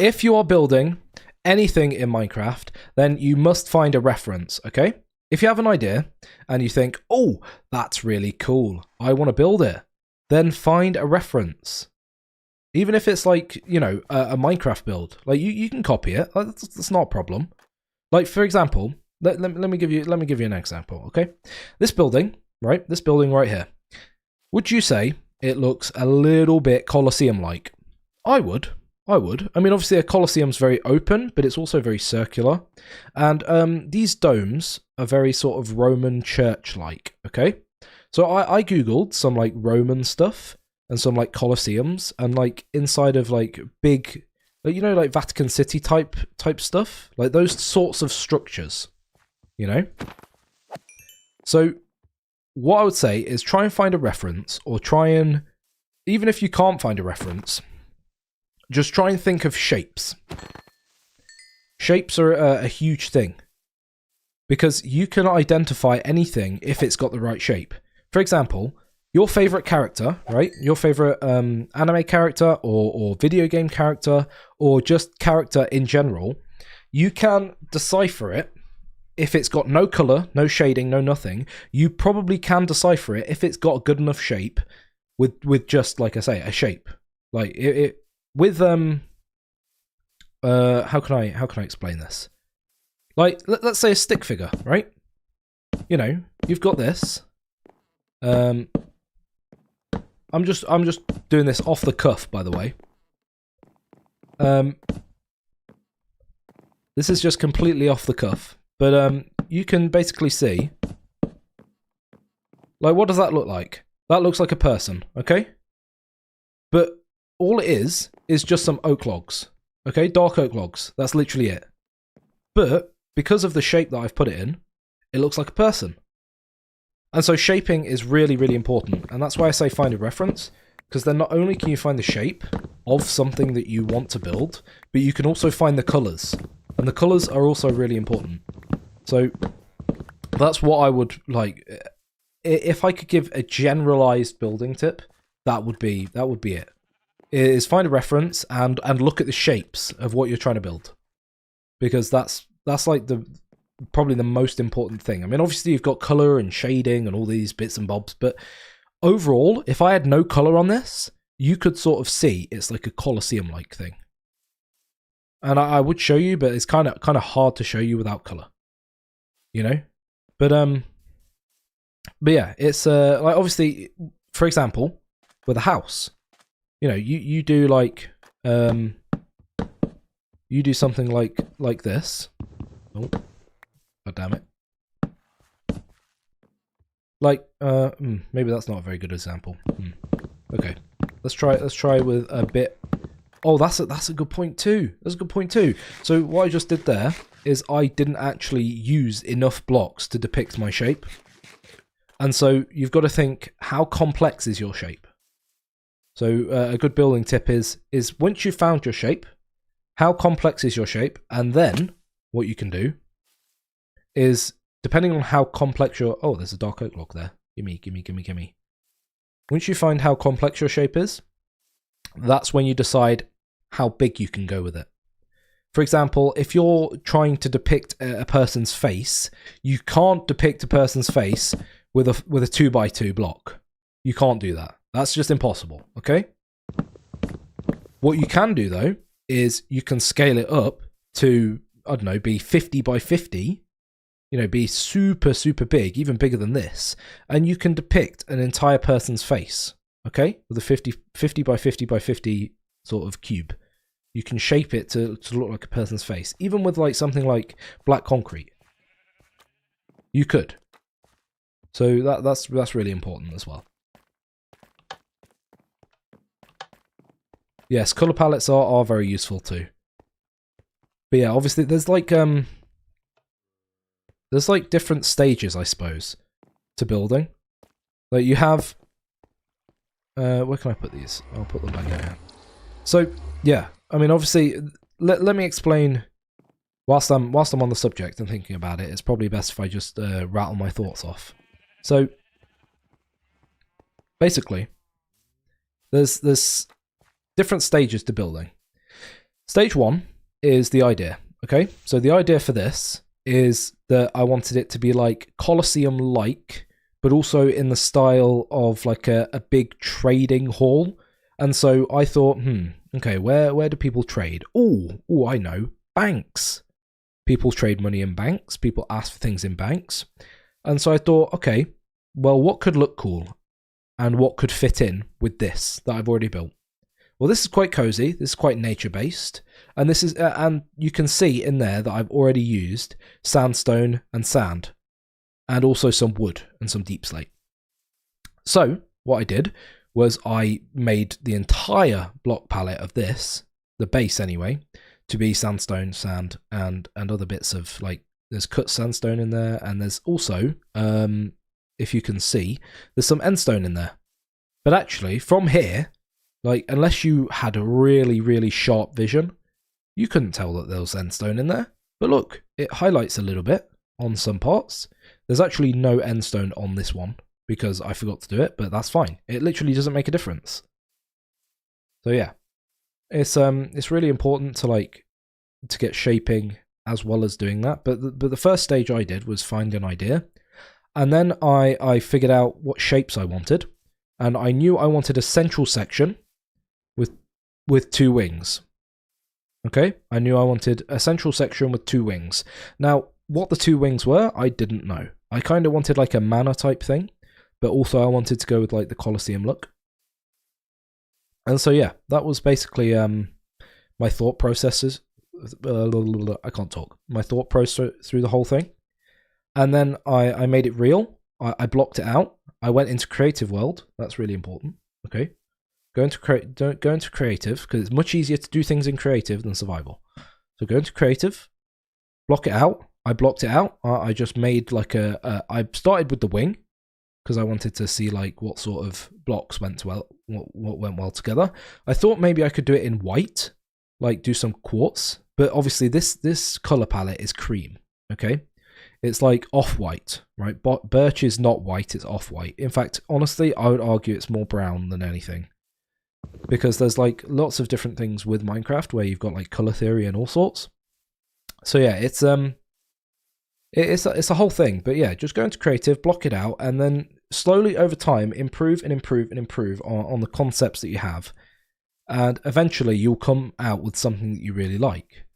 If you are building anything in Minecraft, then you must find a reference, okay? If you have an idea and you think, oh, that's really cool, I want to build it, then find a reference. Even if it's like, you know, a Minecraft build, like you can copy it. That's not a problem. Like, for example, let me give you an example, okay? This building, right? This building right here. Would you say it looks a little bit Colosseum-like? I would. I mean, obviously a Colosseum's very open, but it's also very circular. And these domes are very sort of Roman church-like, okay? So I Googled some like Roman stuff and some like Colosseums and like inside of like big, you know, like Vatican City type stuff. Like those sorts of structures, you know? So what I would say is try and find a reference, or try and, even if you can't find a reference, just try and think of shapes. Shapes are a huge thing because you can identify anything if it's got the right shape. For example, your favorite character, right? Your favorite anime character or video game character or just character in general, you can decipher it if it's got no color, no shading, no nothing. You probably can decipher it if it's got a good enough shape with just, like I say, a shape. Like it with how can I explain this? Like let's say a stick figure, right? You know, you've got this. I'm just doing this off the cuff, by the way. This is just completely off the cuff, but you can basically see, like, what does that look like? That looks like a person, okay? But all it is just some oak logs, okay? Dark oak logs. That's literally it. But because of the shape that I've put it in, it looks like a person. And so shaping is really, really important. And that's why I say find a reference, because then not only can you find the shape of something that you want to build, but you can also find the colors. And the colors are also really important. So that's what I would like. If I could give a generalized building tip, that would be it. Is find a reference and look at the shapes of what you're trying to build. Because that's like probably the most important thing. I mean, obviously you've got color and shading and all these bits and bobs, but overall, if I had no color on this, you could sort of see it's like a Colosseum-like thing. And I would show you, but it's kind of hard to show you without color, you know. But yeah, it's like obviously, for example, with a house, you know, you do like you do something like this. Oh, god damn it! Like maybe that's not a very good example. Okay, let's try with a bit. Oh, that's a good point too. That's a good point too. So what I just did there is I didn't actually use enough blocks to depict my shape. And so you've got to think, how complex is your shape? So a good building tip is once you've found your shape, how complex is your shape? And then what you can do is, depending on how complex your... Oh, there's a dark oak log there. Gimme. Once you find how complex your shape is, that's when you decide how big you can go with it. For example, if you're trying to depict a person's face, you can't depict a person's face with a 2x2 block. You can't do that. That's just impossible, okay? What you can do, though, is you can scale it up to, I don't know, be 50 by 50, you know, be super, super big, even bigger than this, and you can depict an entire person's face, okay? With a 50 by 50 by 50 sort of cube. You can shape it to look like a person's face. Even with like something like black concrete. You could. So that's really important as well. Yes, color palettes are very useful too. But yeah, obviously there's like different stages, I suppose, to building. Like you have where can I put these? I'll put them back here. So yeah, I mean obviously let me explain. Whilst I'm on the subject and thinking about it, it's probably best if I just rattle my thoughts off. So basically, there's different stages to building. Stage 1 is the idea. Okay, so the idea for this is that I wanted it to be like Colosseum-like, but also in the style of like a big trading hall. And so I thought, okay, where do people trade? Oh, I know, banks. People trade money in banks. People ask for things in banks. And so I thought, okay, well, what could look cool? And what could fit in with this that I've already built? Well, this is quite cozy. This is quite nature-based. And this is, and you can see in there that I've already used sandstone and sand. And also some wood and some deep slate. So what I did was I made the entire block palette of this, the base anyway, to be sandstone, sand, and other bits of, like, there's cut sandstone in there, and there's also, if you can see, there's some endstone in there. But actually, from here, like, unless you had a really, really sharp vision, you couldn't tell that there was endstone in there. But look, it highlights a little bit on some parts. There's actually no endstone on this one, because I forgot to do it, but that's fine. It literally doesn't make a difference. So yeah. It's really important to get shaping as well as doing that. But the first stage I did was find an idea, and then I figured out what shapes I wanted, and I knew I wanted a central section with 2 wings. Okay, I knew I wanted a central section with 2 wings. Now, what the 2 wings were, I didn't know. I kind of wanted like a manor type thing, but also I wanted to go with like the Colosseum look. And so yeah, that was basically my thought processes. I can't talk. My thought process through the whole thing. And then I made it real. I blocked it out. I went into creative world. That's really important. Okay. Go into creative, because it's much easier to do things in creative than survival. So go into creative, block it out. I blocked it out. I just made like I started with the wing, because I wanted to see like what sort of blocks went well, what went well together. I thought maybe I could do it in white, like do some quartz, but obviously this color palette is cream. Okay, it's like off-white, right? Birch is not white; it's off-white. In fact, honestly, I would argue it's more brown than anything, because there's like lots of different things with Minecraft where you've got like color theory and all sorts. So yeah, it's a whole thing. But yeah, just go into creative, block it out, and then slowly over time improve and improve and improve on the concepts that you have, and eventually you'll come out with something that you really like.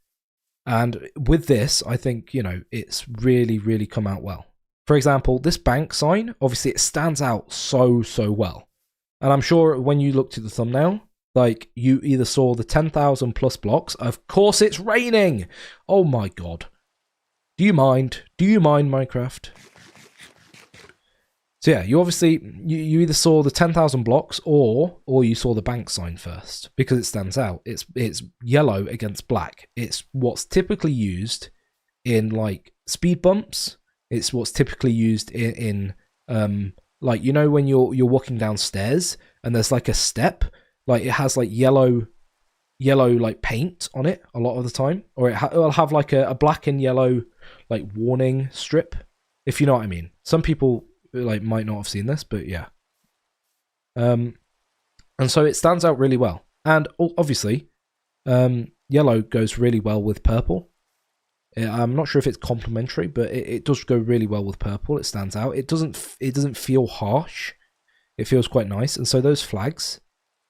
And with this, I think, you know, it's really come out well. For example, this bank sign, obviously it stands out so well, and I'm sure when you looked at the thumbnail, like, you either saw the 10,000 plus blocks. Of course it's raining. Oh my god, do you mind Minecraft? So yeah, you obviously, you either saw the 10,000 blocks or you saw the bank sign first, because it stands out. It's yellow against black. It's what's typically used in like speed bumps. It's what's typically used in like, you know, when you're walking downstairs and there's like a step, like it has like yellow like paint on it a lot of the time, or it'll have like a black and yellow like warning strip, if you know what I mean. Some people like might not have seen this, but yeah. And so it stands out really well, and obviously yellow goes really well with purple. I'm not sure if it's complementary, but it does go really well with purple. It stands out. It doesn't feel harsh. It feels quite nice. And so those flags,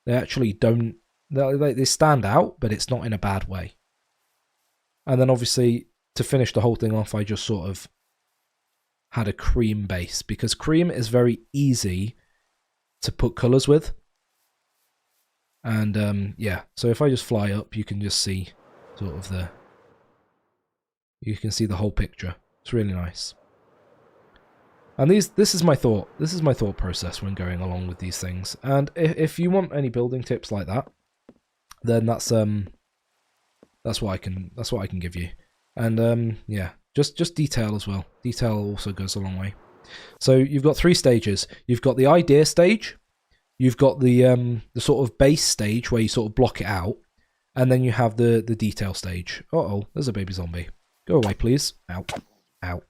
they actually don't, they stand out, but it's not in a bad way. And then obviously to finish the whole thing off, I just sort of had a cream base, because cream is very easy to put colors with. And yeah, so if I just fly up, you can just see sort of you can see the whole picture. It's really nice. And this is my thought process when going along with these things. And if you want any building tips like that, then that's what I can give you. And yeah, just detail as well. Detail also goes a long way. So you've got 3 stages. You've got the idea stage, you've got the sort of base stage where you sort of block it out, And then you have the detail stage. Uh-oh, there's a baby zombie. Go away, please. Ow. Ow.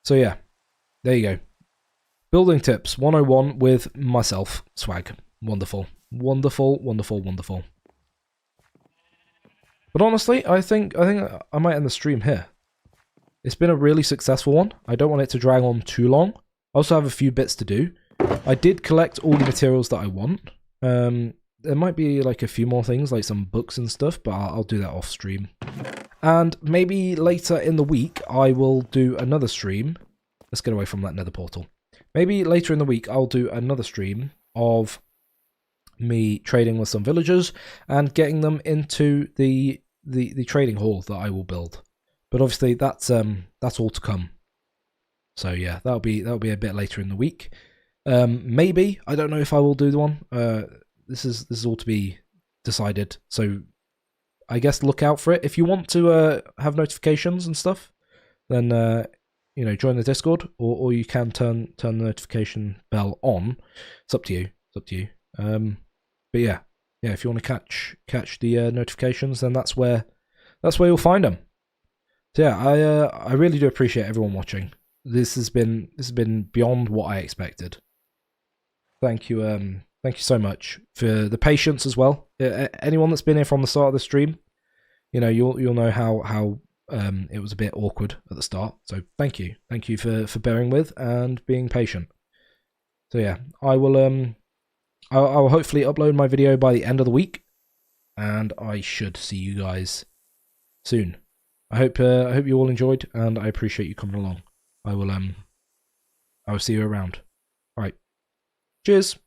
So yeah, there you go. Building tips 101 with myself, Swag. Wonderful. Wonderful, wonderful, wonderful. But honestly, I think I might end the stream here. It's been a really successful one. I don't want it to drag on too long. I also have a few bits to do. I did collect all the materials that I want. There might be like a few more things, like some books and stuff, but I'll do that off stream. And maybe later in the week, I will do another stream. Let's get away from that nether portal. Maybe later in the week, I'll do another stream of me trading with some villagers and getting them into the trading hall that I will build. But obviously, that's all to come. So yeah, that'll be a bit later in the week. Maybe, I don't know if I will do the one. This is all to be decided. So I guess look out for it. If you want to have notifications and stuff, then you know, join the Discord, or you can turn the notification bell on. It's up to you. It's up to you. But yeah, if you want to catch the notifications, then that's where you'll find them. So yeah, I really do appreciate everyone watching. This has been beyond what I expected. Thank you so much for the patience as well. Anyone that's been here from the start of the stream, you know, you'll know how it was a bit awkward at the start. So thank you for bearing with and being patient. So yeah, I'll hopefully upload my video by the end of the week, and I should see you guys soon. I hope you all enjoyed, and I appreciate you coming along. I will see you around. All right. Cheers.